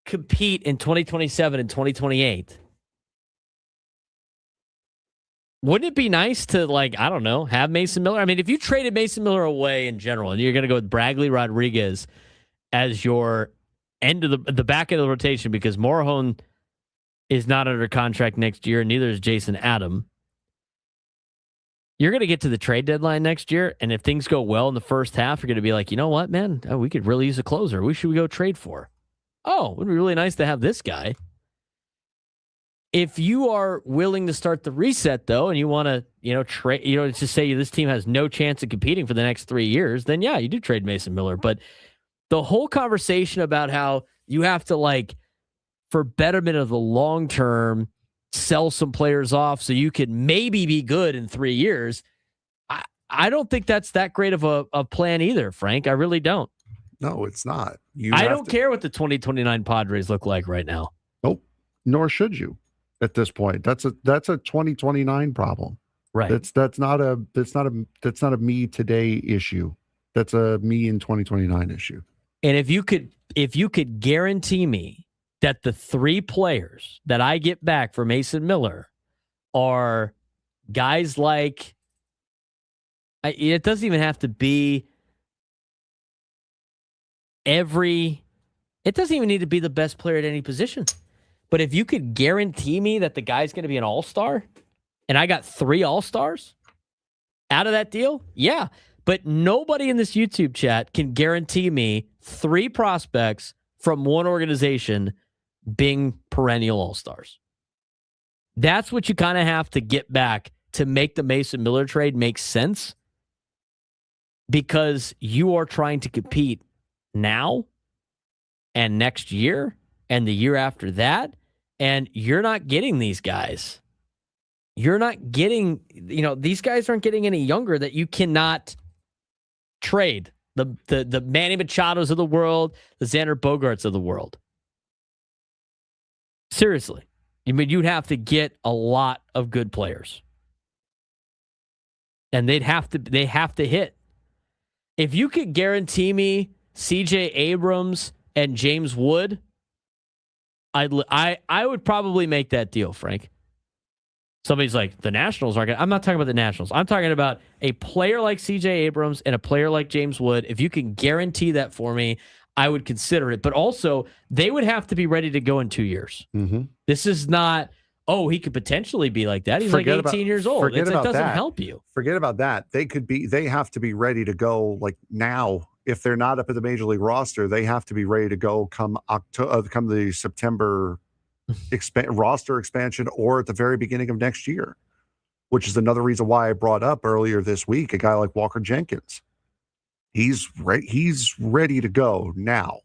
compete in 2027 and 2028, wouldn't it be nice to, like, I don't know, have Mason Miller? I mean, if you traded Mason Miller away in general and you're going to go with Bradley Rodriguez as your end of the back end of the rotation because Morejon is not under contract next year, and neither is Jason Adam. You're going to get to the trade deadline next year, and if things go well in the first half, you're going to be like, you know what, man? Oh, we could really use a closer. Who should we go trade for? Oh, it would be really nice to have this guy. If you are willing to start the reset, though, and you want to, trade, just say this team has no chance of competing for the next 3 years, then yeah, you do trade Mason Miller. But The whole conversation about how you have to, like, for betterment of the long term, sell some players off so you can maybe be good in 3 years. I don't think that's that great of a plan either, Frank. I really don't. No, it's not. I don't care what the 2029 Padres look like right now. Nope. Nor should you at this point. That's a 2029 problem. Right. That's not a me today issue. That's a me in 2029 issue. And if you could guarantee me that the 3 players that I get back for Mason Miller are guys like, it doesn't even have to be it doesn't even need to be the best player at any position. But if you could guarantee me that the guy's going to be an all-star and I got 3 all-stars out of that deal, yeah. But nobody in this YouTube chat can guarantee me 3 prospects from one organization being perennial all-stars. That's what you kind of have to get back to make the Mason Miller trade make sense, because you are trying to compete now and next year and the year after that, and you're not getting these guys. You're not getting, these guys aren't getting any younger that you cannot trade. The Manny Machados of the world, the Xander Bogaerts of the world. Seriously. I mean, you'd have to get a lot of good players. And they have to hit. If you could guarantee me CJ Abrams and James Wood, I would probably make that deal, Frank. Somebody's like, the Nationals aren't going to. I'm not talking about the Nationals. I'm talking about a player like CJ Abrams and a player like James Wood. If you can guarantee that for me, I would consider it. But also, they would have to be ready to go in 2 years. Mm-hmm. This is not, he could potentially be like that. He's like 18 years old. It doesn't help you. Forget about that. They have to be ready to go like now. If they're not up at the major league roster, they have to be ready to go come the September roster expansion, or at the very beginning of next year, which is another reason why I brought up earlier this week a guy like Walker Jenkins. He's ready to go now.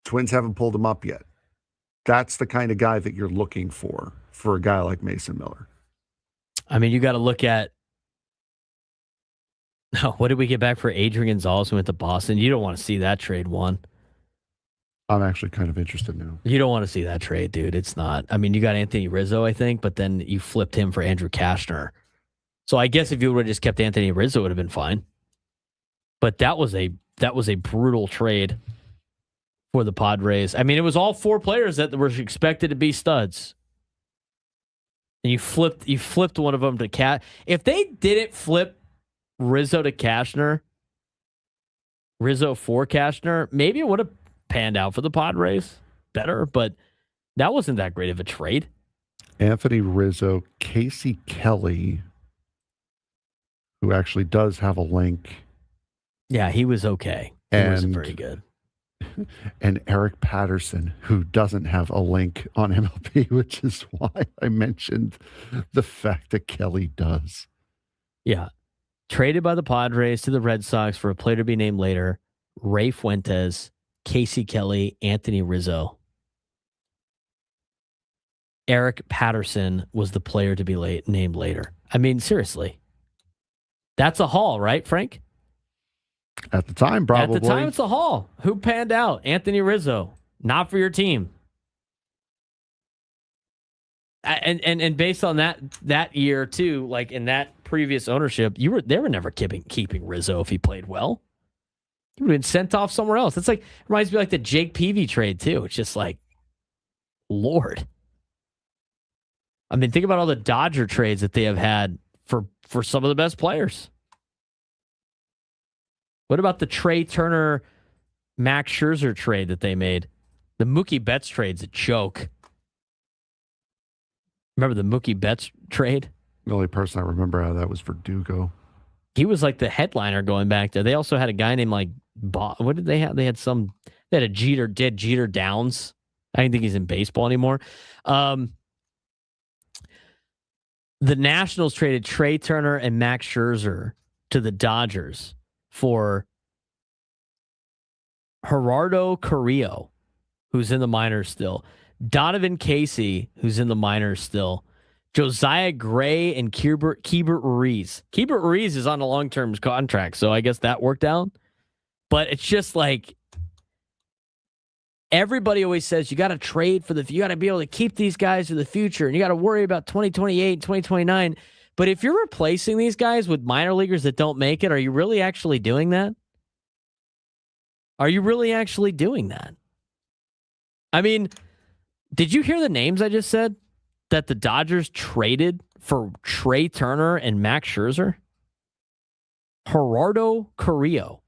Twins haven't pulled him up yet. That's the kind of guy that you're looking for a guy like Mason Miller. I mean, you got to look at, what did we get back for Adrian Gonzalez who went to Boston? You don't want to see that trade, one. I'm actually kind of interested now. You don't want to see that trade, dude. It's not. I mean, you got Anthony Rizzo, I think, but then you flipped him for Andrew Kastner. So I guess if you would have just kept Anthony Rizzo, it would have been fine. But that was a brutal trade for the Padres. I mean, it was all 4 players that were expected to be studs. And you flipped one of them to Cat. If they didn't flip Rizzo to Kastner, Rizzo for Kastner, maybe it would have panned out for the Padres better, but that wasn't that great of a trade. Anthony Rizzo, Casey Kelly, who actually does have a link. Yeah, he was okay. He wasn't very good. And Eric Patterson, who doesn't have a link on MLB, which is why I mentioned the fact that Kelly does. Yeah. Traded by the Padres to the Red Sox for a player to be named later, Ray Fuentes, Casey Kelly, Anthony Rizzo. Eric Patterson was the player to be named later. I mean, seriously. That's a haul, right, Frank? At the time, probably. At the time, it's a haul. Who panned out? Anthony Rizzo. Not for your team. And based on that year too, like in that previous ownership, they were never keeping Rizzo if he played well. He would have been sent off somewhere else. It's like, reminds me like the Jake Peavy trade too. It's just like, Lord. I mean, think about all the Dodger trades that they have had for some of the best players. What about the Trey Turner, Max Scherzer trade that they made? The Mookie Betts trade's a joke. Remember the Mookie Betts trade? The only person I remember out of that was Verdugo. He was like the headliner going back there. They also had a guy named like what did they have? They had a Jeter Downs. I don't think he's in baseball anymore. The Nationals traded Trey Turner and Max Scherzer to the Dodgers for Gerardo Carrillo, who's in the minors still. Donovan Casey, who's in the minors still. Josiah Gray and Keibert Ruiz. Keibert Ruiz is on a long-term contract, so I guess that worked out. But it's just like everybody always says you got to trade you got to be able to keep these guys for the future, and you got to worry about 2028 and 2029. But if you're replacing these guys with minor leaguers that don't make it, are you really actually doing that? Are you really actually doing that? I mean, did you hear the names I just said that the Dodgers traded for Trey Turner and Max Scherzer? Gerardo Carrillo,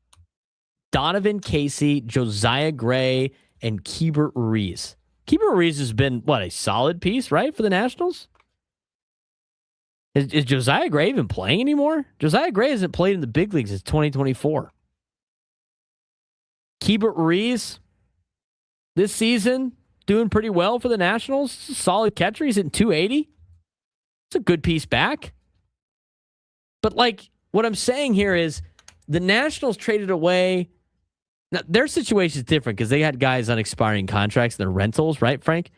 Donovan Casey, Josiah Gray, and Keibert Ruiz. Keibert Ruiz has been, a solid piece, right, for the Nationals? Is Josiah Gray even playing anymore? Josiah Gray hasn't played in the big leagues since 2024. Keibert Ruiz, this season, doing pretty well for the Nationals. Solid catcher. He's at 280. It's a good piece back. But, what I'm saying here is the Nationals traded away. Now, their situation is different because they had guys on expiring contracts. They're rentals, right, Frank?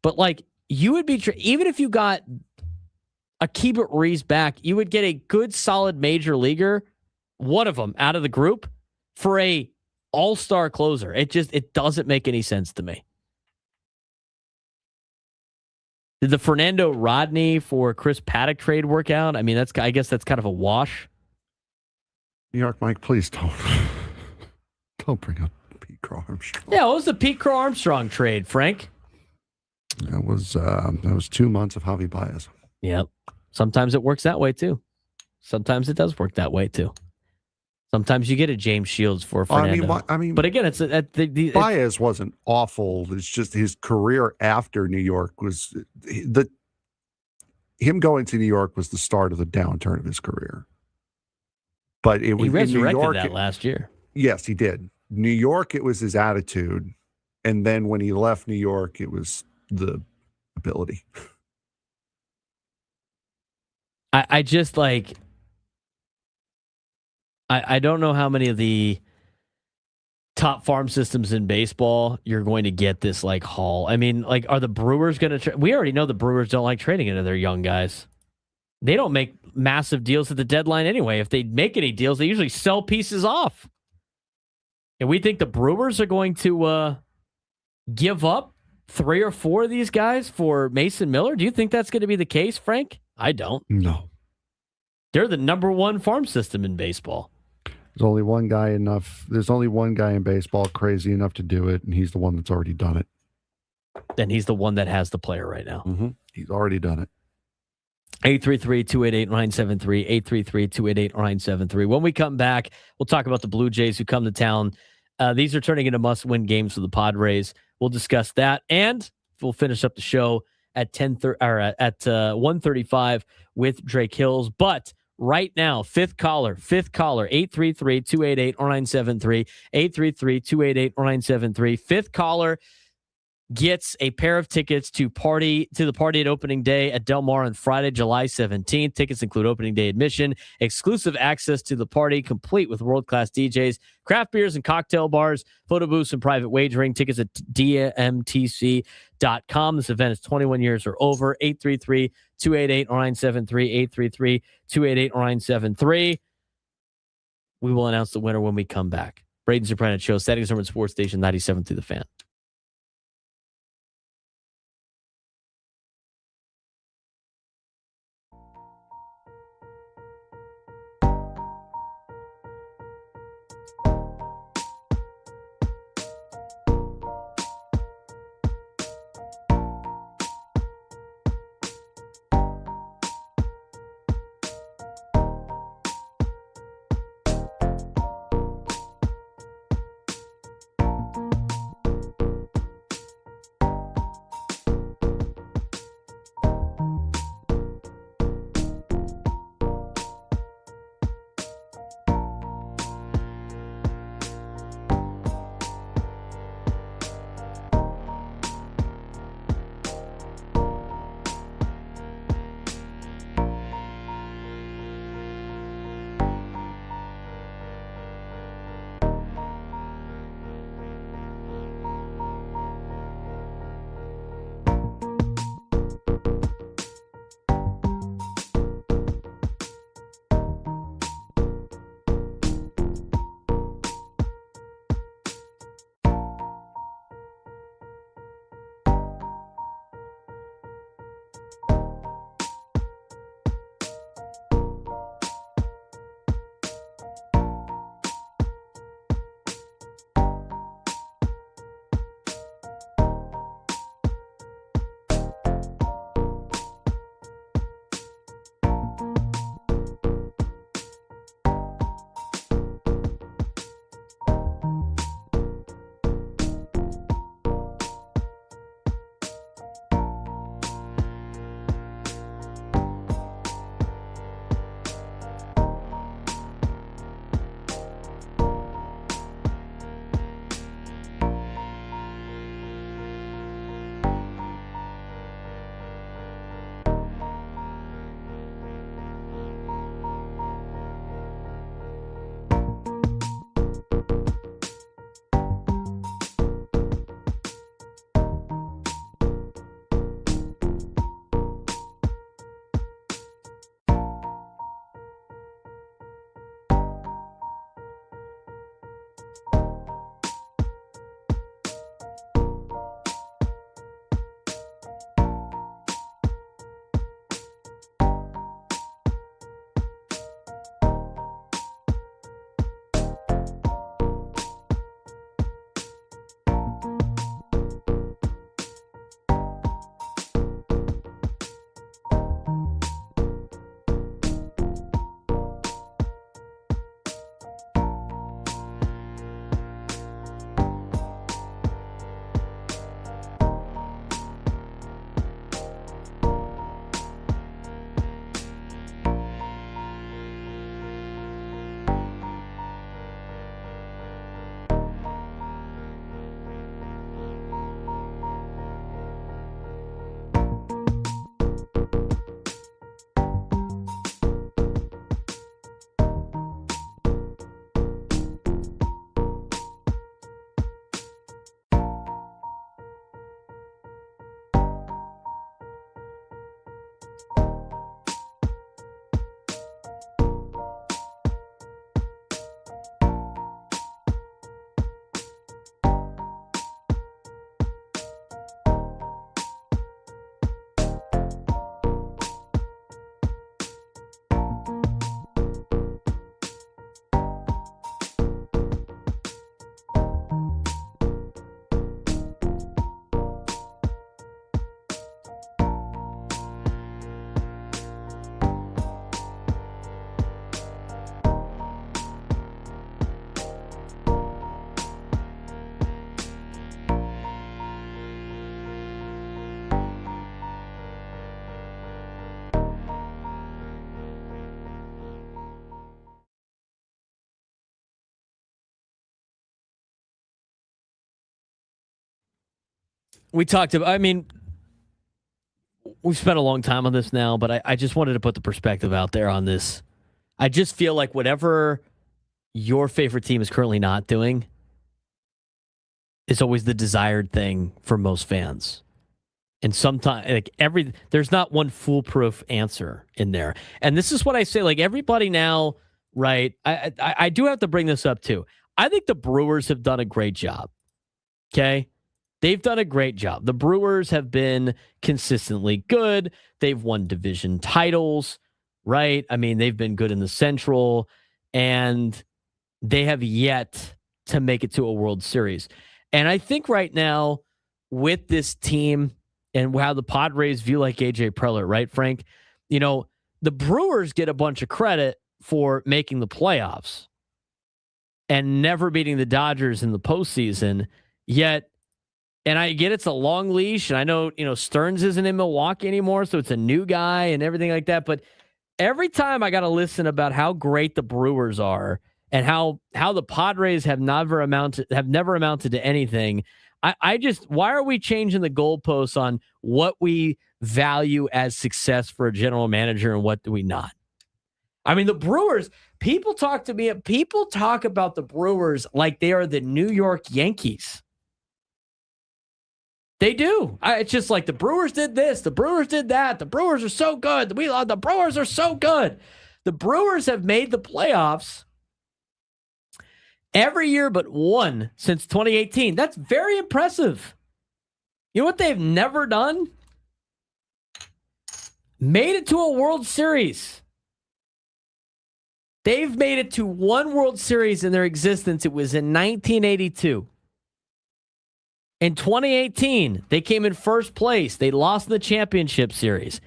But, you would be, even if you got a Keibert Ruiz back, you would get a good, solid major leaguer, one of them out of the group, for a all-star closer. It doesn't make any sense to me. Did the Fernando Rodney for Chris Paddock trade work out? I mean, I guess that's kind of a wash. New York, Mike, please don't bring up Pete Crow Armstrong. Yeah, what was the Pete Crow Armstrong trade, Frank? That was 2 months of Javi Baez. Yep. Sometimes it works that way too. Sometimes it does work that way too. Sometimes you get a James Shields for Fernando. But again, it's Baez wasn't awful. It's just his career after New York was him going to New York was the start of the downturn of his career. But it was he resurrected New York, that last year. Yes, he did. New York, it was his attitude, and then when he left New York, it was the ability. I just I don't know how many of the top farm systems in baseball you're going to get this haul. I mean, are the Brewers going to we already know the Brewers don't like trading into their young guys. They don't make massive deals at the deadline anyway. If they make any deals, they usually sell pieces off. And we think the Brewers are going to give up 3 or 4 of these guys for Mason Miller. Do you think that's going to be the case, Frank? I don't. No. They're the number one farm system in baseball. There's only one guy in baseball crazy enough to do it, and he's the one that's already done it. And he's the one that has the player right now. Mm-hmm. He's already done it. 833-288-973, 833-288-973. When we come back, we'll talk about the Blue Jays who come to town. These are turning into must-win games for the Padres. We'll discuss that, and we'll finish up the show at 1:35 with Drake Hills. But right now, fifth caller, 833-288-0973, 833-288-0973. Fifth caller gets a pair of tickets to the party at opening day at Del Mar on Friday, July 17th. Tickets include opening day admission, exclusive access to the party, complete with world-class DJs, craft beers and cocktail bars, photo booths, and private wagering. Tickets at dmtc.com. This event is 21 years or over. 833-288-0973, 833-288-0973. We will announce the winner when we come back. Braden Surprenant Show, Settings Urban Sports Station 97 through the Fan. we talked about, I mean, we've spent a long time on this now, but I just wanted to put the perspective out there on this. I just feel like whatever your favorite team is currently not doing is always the desired thing for most fans. And sometimes, there's not one foolproof answer in there. And this is what I say, like everybody now, right? I do have to bring this up too. I think the Brewers have done a great job. Okay. They've done a great job. The Brewers have been consistently good. They've won division titles, right? I mean, they've been good in the Central, and they have yet to make it to a World Series. And I think right now with this team and how the Padres view like AJ Preller, right, Frank? You know, the Brewers get a bunch of credit for making the playoffs and never beating the Dodgers in the postseason, yet. And I get it's a long leash, and I know, Stearns isn't in Milwaukee anymore, so it's a new guy and everything like that. But every time I got to listen about how great the Brewers are and how the Padres have never amounted to anything, why are we changing the goalposts on what we value as success for a general manager and what do we not? I mean, the Brewers, people talk about the Brewers like they are the New York Yankees. They do. It's just like the Brewers did this. The Brewers did that. The Brewers are so good. The Brewers are so good. The Brewers have made the playoffs every year but one since 2018. That's very impressive. You know what they've never done? Made it to a World Series. They've made it to one World Series in their existence. It was in 1982. In 2018, they came in first place. They lost in the championship series.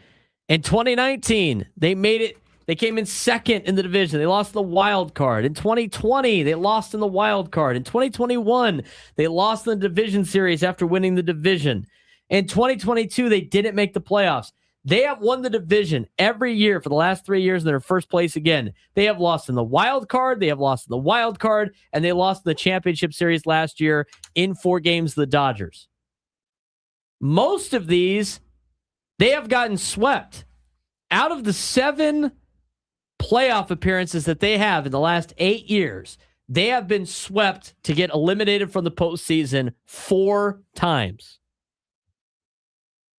In 2019, they made it. They came in second in the division. They lost the wild card. In 2020, they lost in the wild card. In 2021, they lost in the division series after winning the division. In 2022, they didn't make the playoffs. They have won the division every year for the last 3 years, and they're first place again. They have lost in the wild card. They have lost in the wild card, and they lost in the championship series last year in 4 games to the Dodgers. Most of these, they have gotten swept. Out of the 7 playoff appearances that they have in the last 8 years, they have been swept to get eliminated from the postseason 4 times.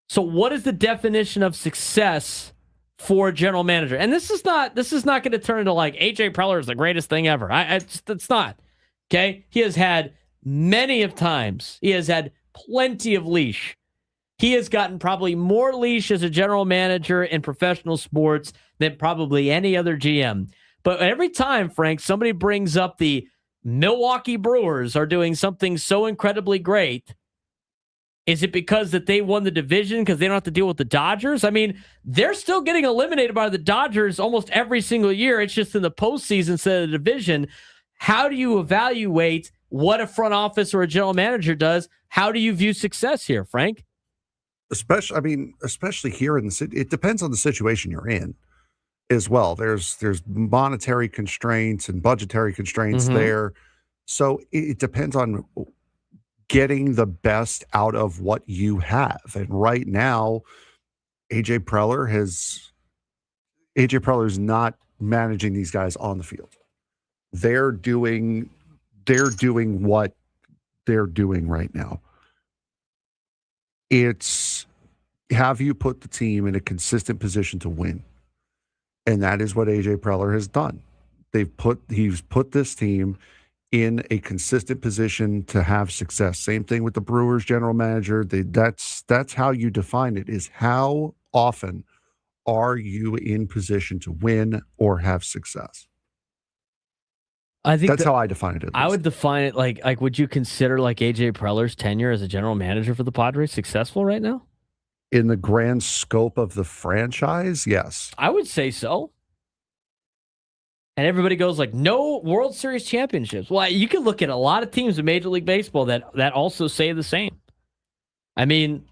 So what is the definition of success for a general manager? And this is not going to turn into like AJ Preller is the greatest thing ever. It's not. Okay. He has had many of times. He has had plenty of leash. He has gotten probably more leash as a general manager in professional sports than probably any other GM. But every time, Frank, somebody brings up the Milwaukee Brewers are doing something so incredibly great, is it because that they won the division because they don't have to deal with the Dodgers? I mean, they're still getting eliminated by the Dodgers almost every single year. It's just in the postseason instead of the division. How do you evaluate what a front office or a general manager does? How do you view success here, Frank? Especially here in the city, it depends on the situation you're in as well. There's monetary constraints and budgetary constraints there. So it depends on getting the best out of what you have. And right now, AJ Preller is not managing these guys on the field. They're doing what they're doing right now. It's, have you put the team in a consistent position to win? And that is what AJ Preller has done. He's put this team in a consistent position to have success. Same thing with the Brewers general manager. That's how you define it, is how often are you in position to win or have success? I think that's how I define it. I would define it like would you consider like AJ Preller's tenure as a general manager for the Padres successful right now? In the grand scope of the franchise, yes. I would say so. And everybody goes like, no World Series championships. Well, you can look at a lot of teams in Major League Baseball that also say the same. I mean,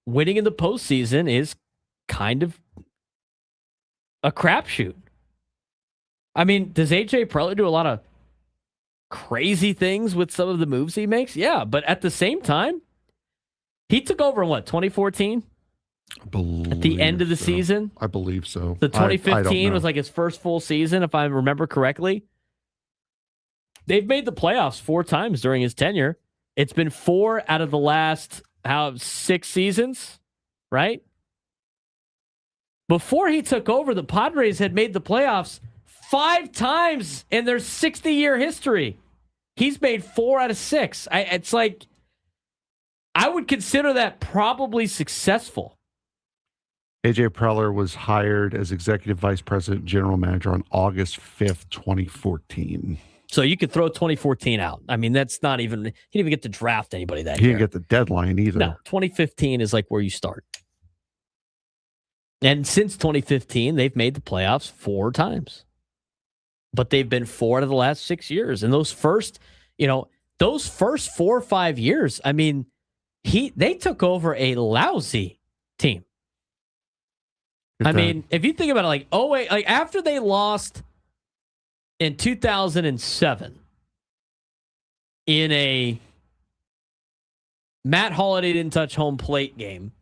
winning in the postseason is kind of a crapshoot. I mean, does AJ Preller do a lot of crazy things with some of the moves he makes? Yeah, but at the same time, He took over in what, 2014? At the end of the season? I believe so. The I don't 2015 know. was like his first full season, if I remember correctly. They've made the playoffs 4 times during his tenure. It's been 4 out of the last 6 seasons, right? Before he took over, the Padres had made the playoffs 5 times in their 60-year history. He's made 4 out of 6. It's like, I would consider that probably successful. AJ Preller was hired as executive vice president and general manager on August 5th, 2014. So you could throw 2014 out. I mean, that's not even, he didn't even get to draft anybody that He year. didn't get the deadline either. No, 2015 is like where you start. And since 2015, they've made the playoffs 4 times. But they've been 4 out of the last 6 years. And those first 4 or 5 years, I mean, they took over a lousy team. I mean, if you think about it, like after they lost in 2007 in a Matt Holliday didn't touch home plate game,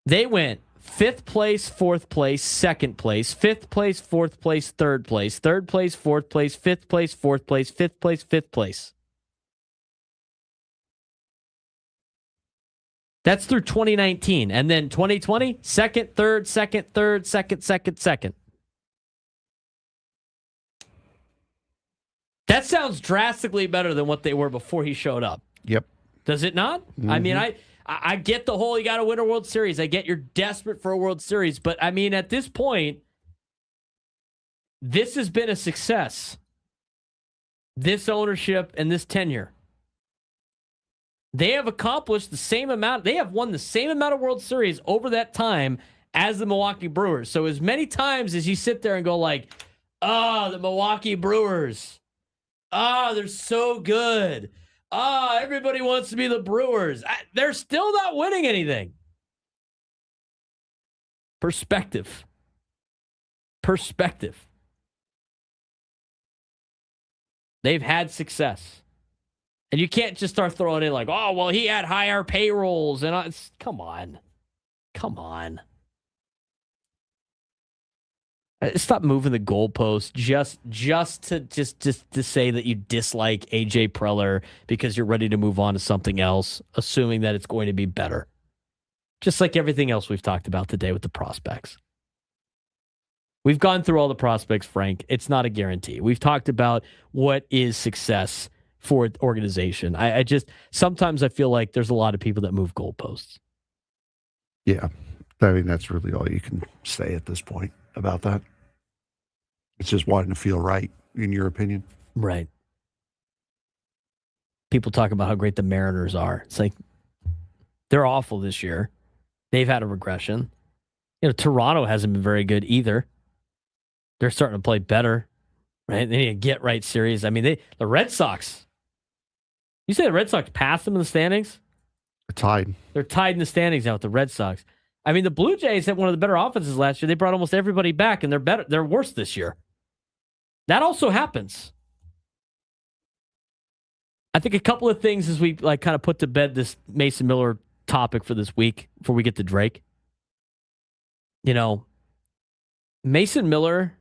they went 5th place, 4th place, 2nd place, 5th place, 4th place, 3rd place, 3rd place, 4th place, 5th place, 4th place, 5th place, 5th place. That's through 2019. And then 2020, 2nd, 3rd, 2nd, 3rd, 2nd, 2nd, 2nd. That sounds drastically better than what they were before he showed up. Yep. Does it not? Mm-hmm. I mean, I get the whole you got to win a World Series. I get you're desperate for a World Series. But, I mean, at this point, this has been a success. This ownership and this tenure. They have accomplished the same amount. They have won the same amount of World Series over that time as the Milwaukee Brewers. So as many times as you sit there and go like, the Milwaukee Brewers. They're so good. Everybody wants to be the Brewers. They're still not winning anything. Perspective. They've had success. And you can't just start throwing in like, he had higher payrolls. And come on. Stop moving the goalposts just to say that you dislike AJ Preller because you're ready to move on to something else, assuming that it's going to be better. Just like everything else we've talked about today with the prospects. We've gone through all the prospects, Frank. It's not a guarantee. We've talked about what is success for an organization. I just, sometimes I feel like there's a lot of people that move goalposts. Yeah. I mean, that's really all you can say at this point about that. It's just wanting to feel right, in your opinion. Right. People talk about how great the Mariners are. It's like, they're awful this year. They've had a regression. Toronto hasn't been very good either. They're starting to play better, right? They need a get-right series. I mean, the Red Sox. You say the Red Sox passed them in the standings? They're tied. They're tied in the standings now with the Red Sox. I mean, the Blue Jays had one of the better offenses last year. They brought almost everybody back, and they're better. They're worse this year. That also happens. I think a couple of things as we kind of put to bed this Mason Miller topic for this week before we get to Drake. Mason Miller,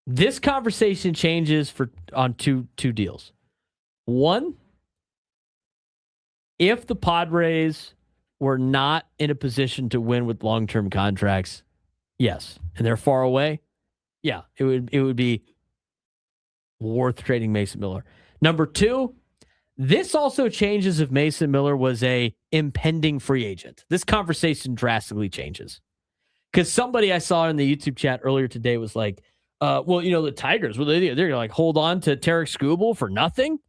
this conversation changes on two deals. One, if the Padres were not in a position to win with long-term contracts, yes, and they're far away, yeah, it would be worth trading Mason Miller. Number 2, this also changes if Mason Miller was a impending free agent. This conversation drastically changes. Because somebody I saw in the YouTube chat earlier today was like, the Tigers, they're going to like hold on to Tarek Skubal for nothing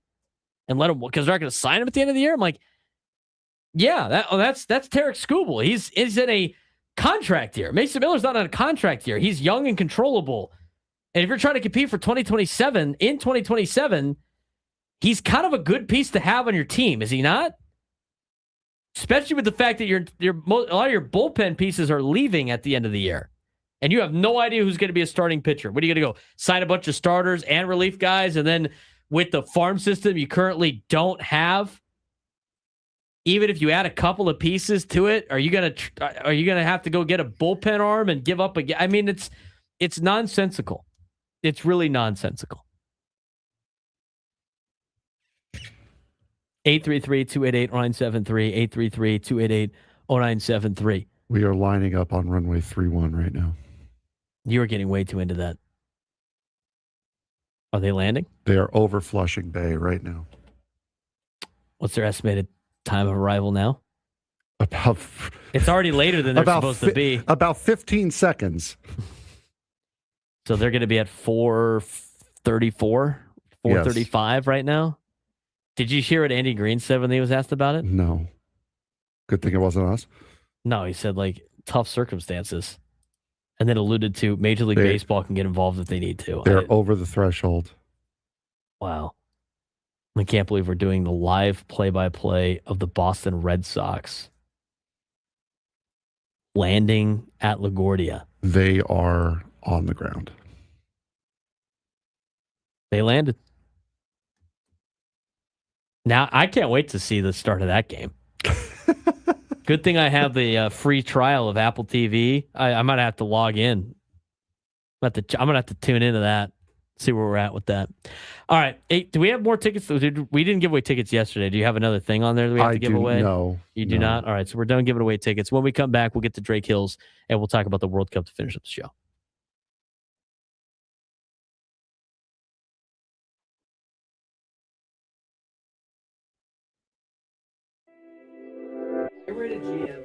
and let him, because they're not going to sign him at the end of the year. I'm like, yeah, that's Tarek Skubal. He's in a contract year. Mason Miller's not on a contract year. He's young and controllable. And if you're trying to compete for 2027, he's kind of a good piece to have on your team, is he not? Especially with the fact that a lot of your bullpen pieces are leaving at the end of the year. And you have no idea who's going to be a starting pitcher. What are you going to go sign a bunch of starters and relief guys? And then with the farm system you currently don't have, even if you add a couple of pieces to it, are you gonna have to go get a bullpen arm and give up again? I mean, it's nonsensical. It's really nonsensical. 833-288-0973, 833-288-0973. We are lining up on runway 31 right now. You are getting way too into that. Are they landing? They are over Flushing Bay right now. What's their estimated time of arrival now? About It's already later than they're supposed to be. About 15 seconds. So they're going to be at 4:34, 4:35 right now. Did you hear what Andy Green said when he was asked about it? No. Good thing it wasn't us. No, he said like tough circumstances, and then alluded to Major League Baseball can get involved if they need to. They're over the threshold. Wow. I can't believe we're doing the live play-by-play of the Boston Red Sox landing at LaGuardia. They are on the ground. They landed. Now, I can't wait to see the start of that game. Good thing I have the free trial of Apple TV. I might have to log in. I'm going to have to tune into that, see where we're at with that. All right. Hey, do we have more tickets? We didn't give away tickets yesterday. Do you have another thing on there that we have to give away? No. You do not? All right. So we're done giving away tickets. When we come back, we'll get to Drake Hills, and we'll talk about the World Cup to finish up the show. Get rid of GM.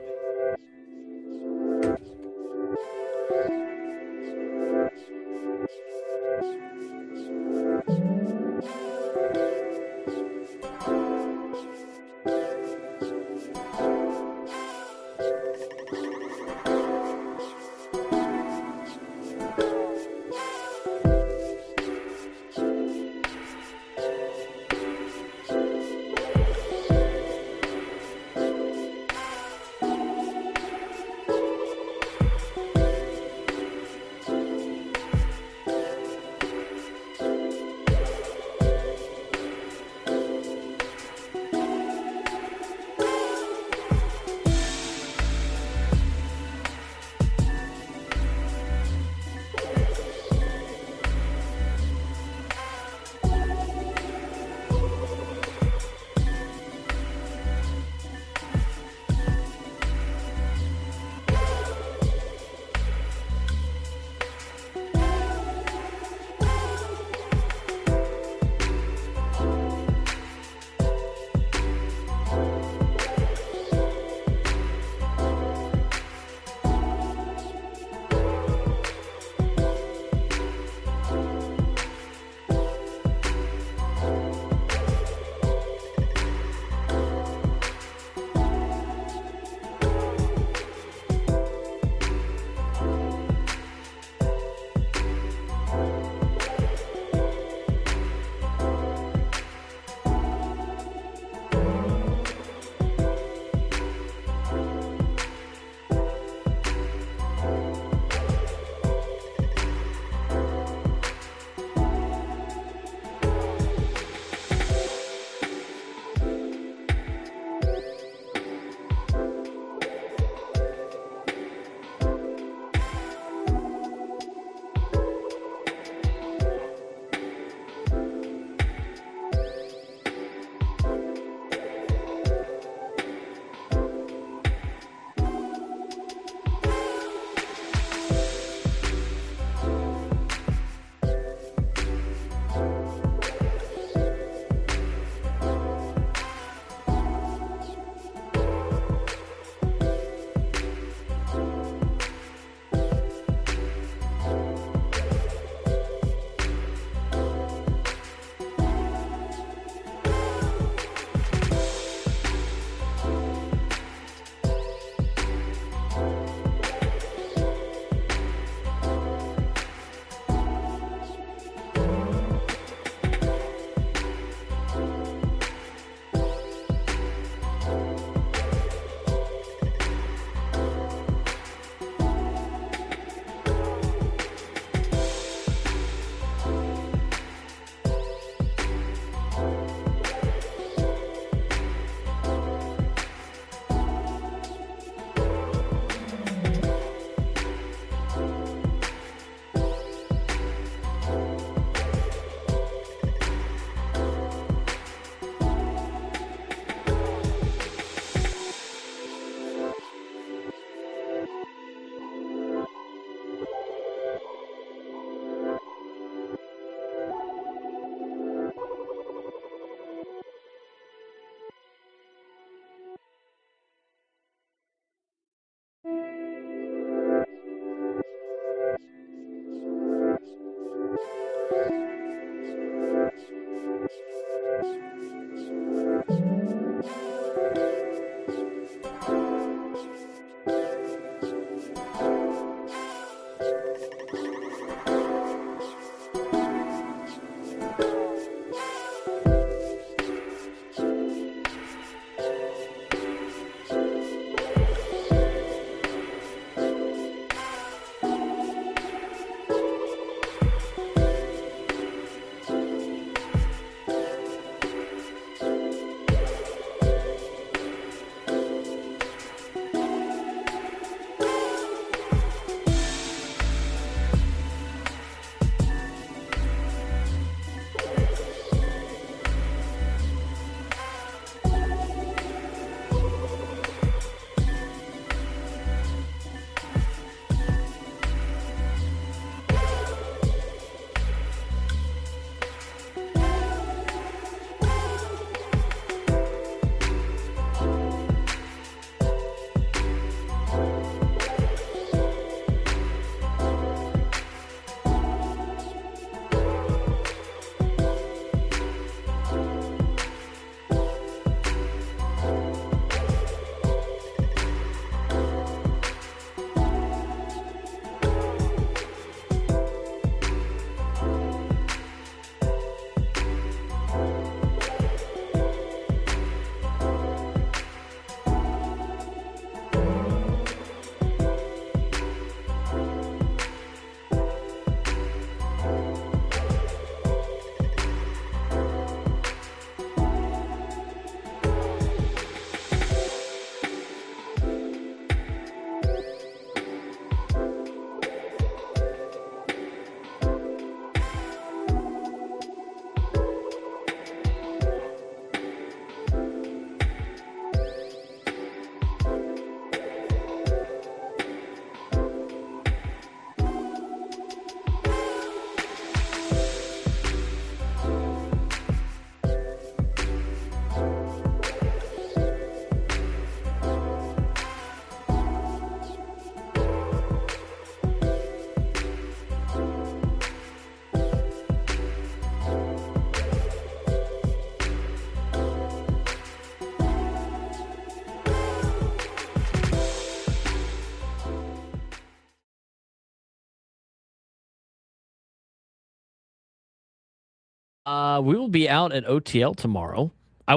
We will be out at OTL tomorrow.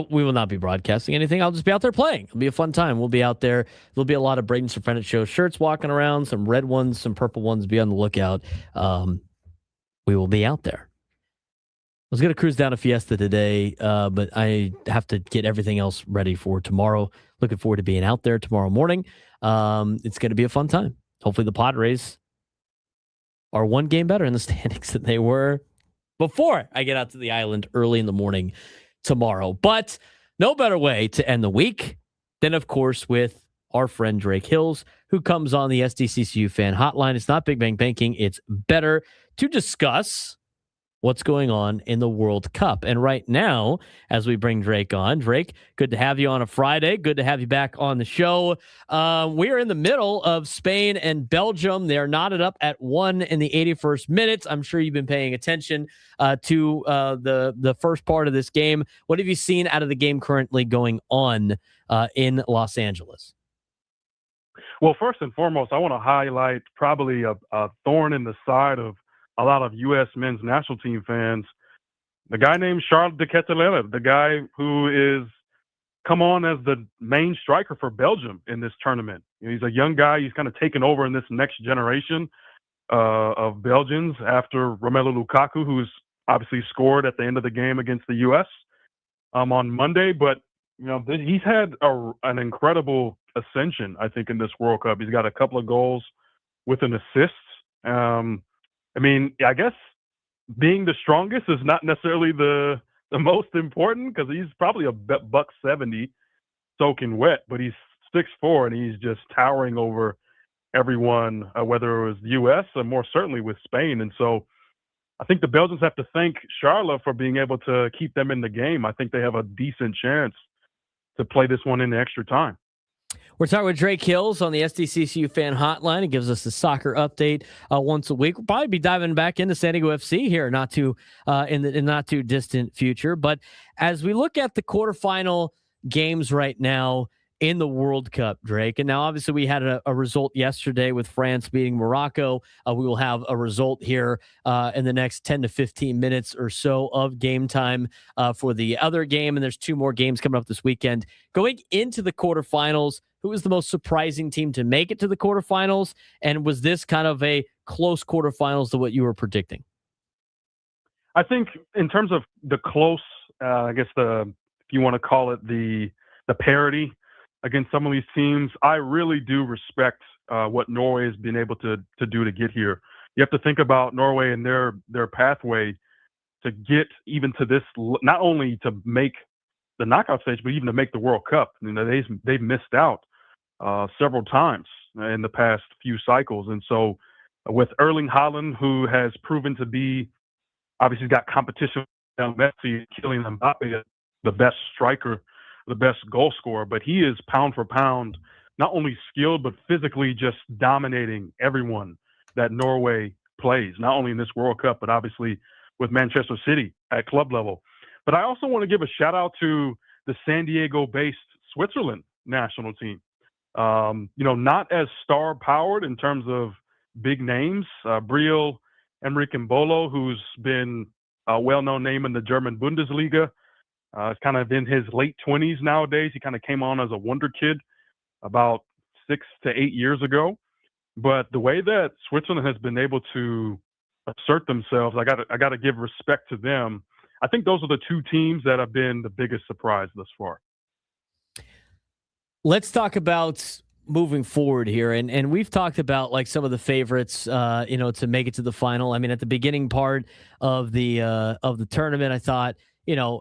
We will not be broadcasting anything. I'll just be out there playing. It'll be a fun time. We'll be out there. There'll be a lot of Braden Surprenant show shirts walking around, some red ones, some purple ones. Be on the lookout. We will be out there. I was going to cruise down to Fiesta today, but I have to get everything else ready for tomorrow. Looking forward to being out there tomorrow morning. It's going to be a fun time. Hopefully the Padres are one game better in the standings than they were before I get out to the island early in the morning tomorrow. But no better way to end the week than, of course, with our friend Drake Hills, who comes on the SDCCU fan hotline. It's not Big Bang Banking. It's better to discuss what's going on in the World Cup. And right now, as we bring Drake on, Drake, good to have you on a Friday. Good to have you back on the show. We are in the middle of Spain and Belgium. They are knotted up at 1 in the 81st minute. I'm sure you've been paying attention to the first part of this game. What have you seen out of the game currently going on in Los Angeles? Well, first and foremost, I want to highlight probably a thorn in the side of a lot of U.S. men's national team fans, the guy named Charles de Ketelaere, the guy who is come on as the main striker for Belgium in this tournament. You know, he's a young guy. He's kind of taken over in this next generation of Belgians after Romelu Lukaku, who's obviously scored at the end of the game against the U.S. On Monday. But, you know, he's had an incredible ascension, I think, in this World Cup. He's got a couple of goals with an assist. I mean, I guess being the strongest is not necessarily the most important because he's probably a $170 soaking wet, but he's 6'4" and he's just towering over everyone, whether it was the U.S. or more certainly with Spain. And so I think the Belgians have to thank Charles for being able to keep them in the game. I think they have a decent chance to play this one in the extra time. We're talking with Drake Hills on the SDCCU fan hotline. He gives us a soccer update once a week. We'll probably be diving back into San Diego FC here, in the not too distant future. But as we look at the quarterfinal games right now in the World Cup, Drake, and now obviously we had a result yesterday with France beating Morocco. We will have a result here in the next 10 to 15 minutes or so of game time for the other game. And there's 2 more games coming up this weekend. Going into the quarterfinals, who was the most surprising team to make it to the quarterfinals? And was this kind of a close quarterfinals to what you were predicting? I think in terms of the close, I guess if you want to call it the parity against some of these teams, I really do respect what Norway has been able to do to get here. You have to think about Norway and their pathway to get even to this, not only to make the knockout stage, but even to make the World Cup. You know, they've missed out several times in the past few cycles. And so with Erling Haaland, who has proven to be, obviously got competition with Messi, Kylian Mbappe, the best striker, the best goal scorer, but he is pound for pound, not only skilled, but physically just dominating everyone that Norway plays, not only in this World Cup, but obviously with Manchester City at club level. But I also want to give a shout out to the San Diego-based Switzerland national team. Not as star powered in terms of big names. Briel Emmerich Mbolo, who's been a well-known name in the German Bundesliga, is kind of in his late 20s nowadays. He kind of came on as a wonder kid about 6 to 8 years ago. But the way that Switzerland has been able to assert themselves, I got to give respect to them. I think those are the 2 teams that have been the biggest surprise thus far. Let's talk about moving forward here. And we've talked about like some of the favorites, to make it to the final. I mean, at the beginning part of the tournament, I thought,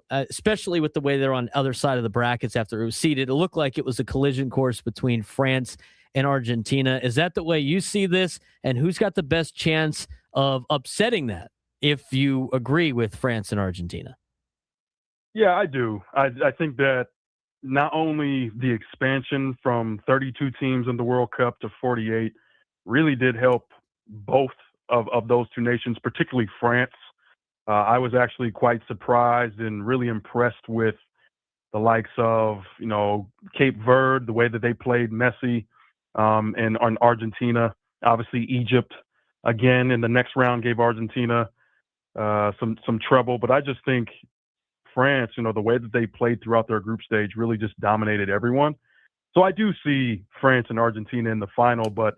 especially with the way they're on the other side of the brackets after it was seeded, it looked like it was a collision course between France and Argentina. Is that the way you see this? And who's got the best chance of upsetting that, if you agree with France and Argentina? Yeah, I do. I think that not only the expansion from 32 teams in the World Cup to 48 really did help both of those 2 nations, particularly France. I was actually quite surprised and really impressed with the likes of, Cape Verde, the way that they played Messi, and on Argentina. Obviously, Egypt, again, in the next round gave Argentina some trouble. But I just think France, the way that they played throughout their group stage really just dominated everyone. So I do see France and Argentina in the final, but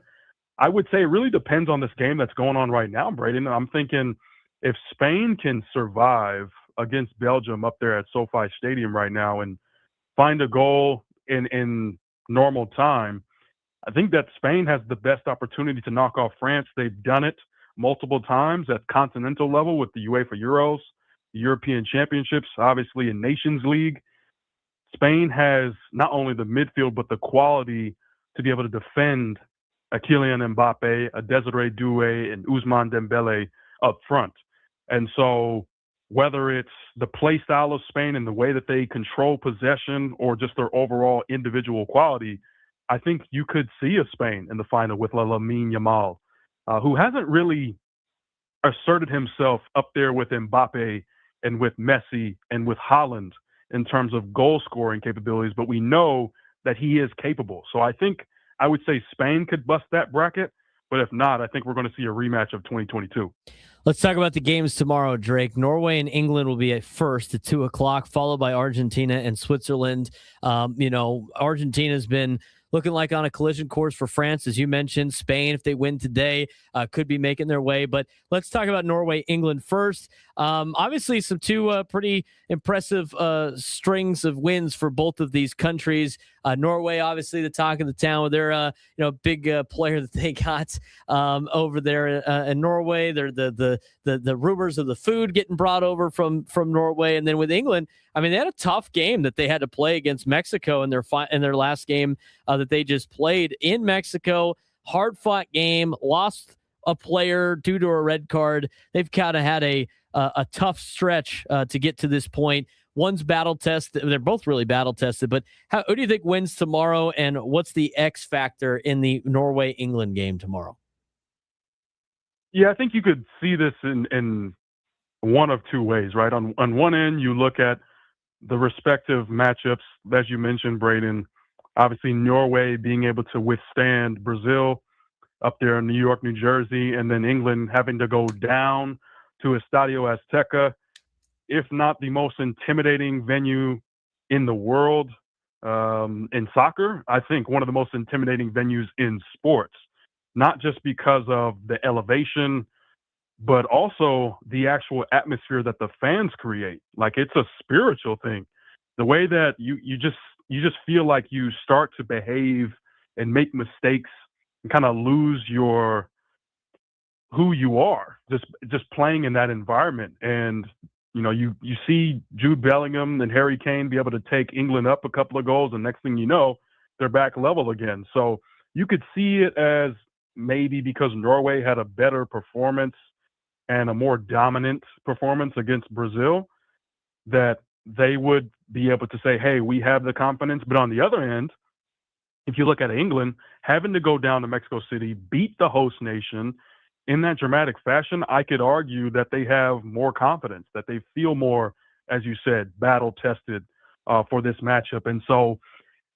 I would say it really depends on this game that's going on right now, Braden. I'm thinking if Spain can survive against Belgium up there at SoFi Stadium right now and find a goal in normal time, I think that Spain has the best opportunity to knock off France. They've done it multiple times at continental level with the UEFA Euros, the European Championships, obviously in Nations League. Spain has not only the midfield, but the quality to be able to defend a Kylian Mbappe, a Desiree Doué, and Ousmane Dembele up front. And so whether it's the play style of Spain and the way that they control possession or just their overall individual quality, I think you could see a Spain in the final with Lamine Yamal, who hasn't really asserted himself up there with Mbappe and with Messi and with Haaland in terms of goal scoring capabilities, but we know that he is capable. So I think I would say Spain could bust that bracket, but if not, I think we're going to see a rematch of 2022. Let's talk about the games tomorrow, Drake. Norway and England will be at first at 2:00, followed by Argentina and Switzerland. Argentina's been looking like on a collision course for France, as you mentioned. Spain, if they win today, could be making their way. But let's talk about Norway, England first. Obviously, some 2 pretty impressive strings of wins for both of these countries. Norway, obviously, the talk of the town with their big player that they got over there in Norway. They're the rumors of the food getting brought over from Norway, and then with England, I mean, they had a tough game that they had to play against Mexico in their last game that they just played in Mexico. Hard-fought game, lost a player due to a red card. They've kind of had a tough stretch to get to this point. One's battle tested. They're both really battle tested. But who do you think wins tomorrow? And what's the X factor in the Norway-England game tomorrow? Yeah, I think you could see this in one of two ways, right? On one end, you look at the respective matchups, as you mentioned, Braden. Obviously, Norway being able to withstand Brazil up there in New York, New Jersey, and then England having to go down to Estadio Azteca, if not the most intimidating venue in the world in soccer, I think one of the most intimidating venues in sports, not just because of the elevation, but also the actual atmosphere that the fans create. Like, it's a spiritual thing. The way that you just feel like you start to behave and make mistakes and kind of lose who you are just playing in that environment. And you see Jude Bellingham and Harry Kane be able to take England up a couple of goals, and next thing you know, they're back level again. So you could see it as maybe because Norway had a better performance and a more dominant performance against Brazil, that they would be able to say, hey, we have the confidence. But on the other end, if you look at England having to go down to Mexico City, beat the host nation in that dramatic fashion, I could argue that they have more confidence, that they feel more, as you said, battle tested for this matchup. And so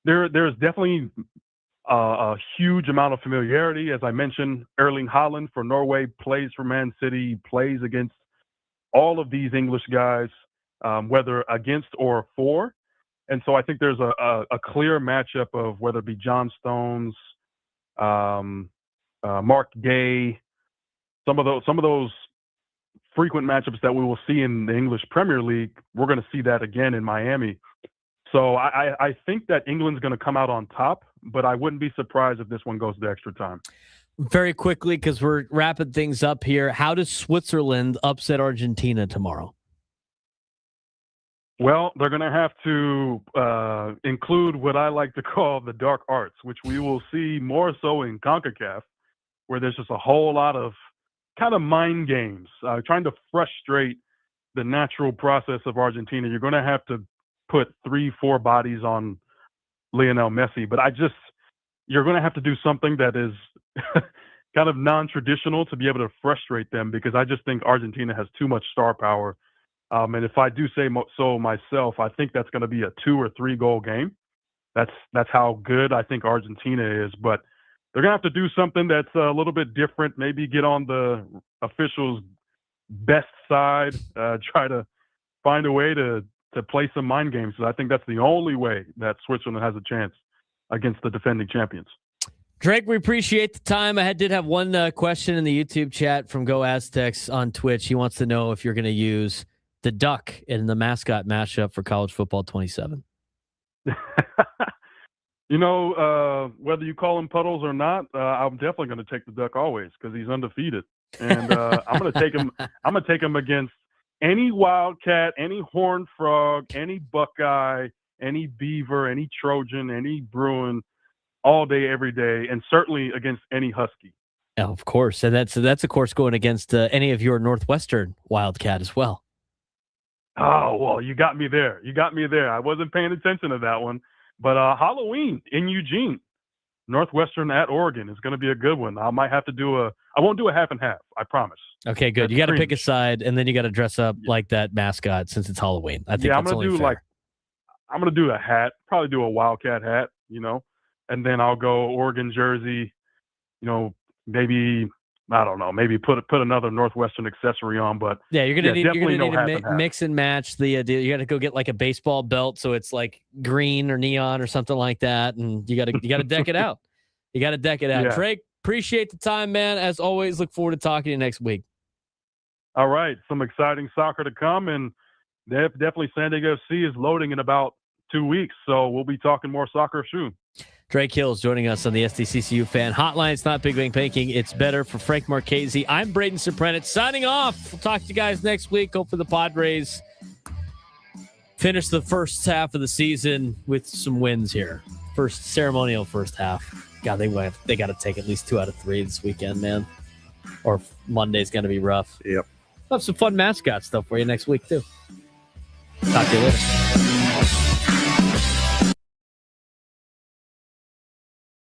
there's definitely a huge amount of familiarity. As I mentioned, Erling Haaland for Norway plays for Man City, plays against all of these English guys, whether against or for. And so I think there's a clear matchup of whether it be John Stones, Mark Gay, some of those frequent matchups that we will see in the English Premier League. We're going to see that again in Miami. So I think that England's going to come out on top, but I wouldn't be surprised if this one goes to extra time. Very quickly, because we're wrapping things up here, how does Switzerland upset Argentina tomorrow? Well, they're going to have to include what I like to call the dark arts, which we will see more so in CONCACAF, where there's just a whole lot of kind of mind games, trying to frustrate the natural process of Argentina. You're going to have to put 3-4 bodies on Lionel Messi, but you're going to have to do something that is kind of non-traditional to be able to frustrate them, because I just think Argentina has too much star power. And if I do say so myself, I think that's going to be a 2 or 3 goal game. That's how good I think Argentina is, but they're going to have to do something that's a little bit different, maybe get on the officials' best side, try to find a way to play some mind games. So I think that's the only way that Switzerland has a chance against the defending champions. Drake, we appreciate the time. I did have one question in the YouTube chat from Go Aztecs on Twitch. He wants to know if you're going to use the duck in the mascot mashup for college football 27. Whether you call him Puddles or not, I'm definitely going to take the duck always, because he's undefeated. And I'm going to take him. I'm going to take him against any Wildcat, any Horned Frog, any Buckeye, any Beaver, any Trojan, any Bruin, all day, every day, and certainly against any Husky. Oh, of course. And that's of course going against any of your Northwestern Wildcat as well. Oh, well, you got me there. I wasn't paying attention to that one. But Halloween in Eugene, Northwestern at Oregon is going to be a good one. I might have to I won't do a half and half, I promise. Okay, good. You got to pick a side, and then you got to dress up like that mascot since it's Halloween. I think I'm going to do a hat, probably do a Wildcat hat, and then I'll go Oregon jersey, maybe, I don't know, maybe put another Northwestern accessory on, but yeah, you're gonna need to mix and match the deal. You got to go get like a baseball belt, so it's like green or neon or something like that, and you got to deck it out. You got to deck it out. Yeah. Drake, appreciate the time, man. As always, look forward to talking to you next week. All right, some exciting soccer to come, and definitely San Diego FC is loading in about 2 weeks, so we'll be talking more soccer soon. Drake Hills joining us on the SDCCU Fan Hotline. It's not Big Bang Banking. It's better. For Frank Marchese, I'm Braden Surprenant signing off. We'll talk to you guys next week. Hope for the Padres finish the first half of the season with some wins here. Ceremonial first half. God, they got to take at least 2 out of 3 this weekend, man. Or Monday's going to be rough. Yep. We'll have some fun mascot stuff for you next week, too. Talk to you later.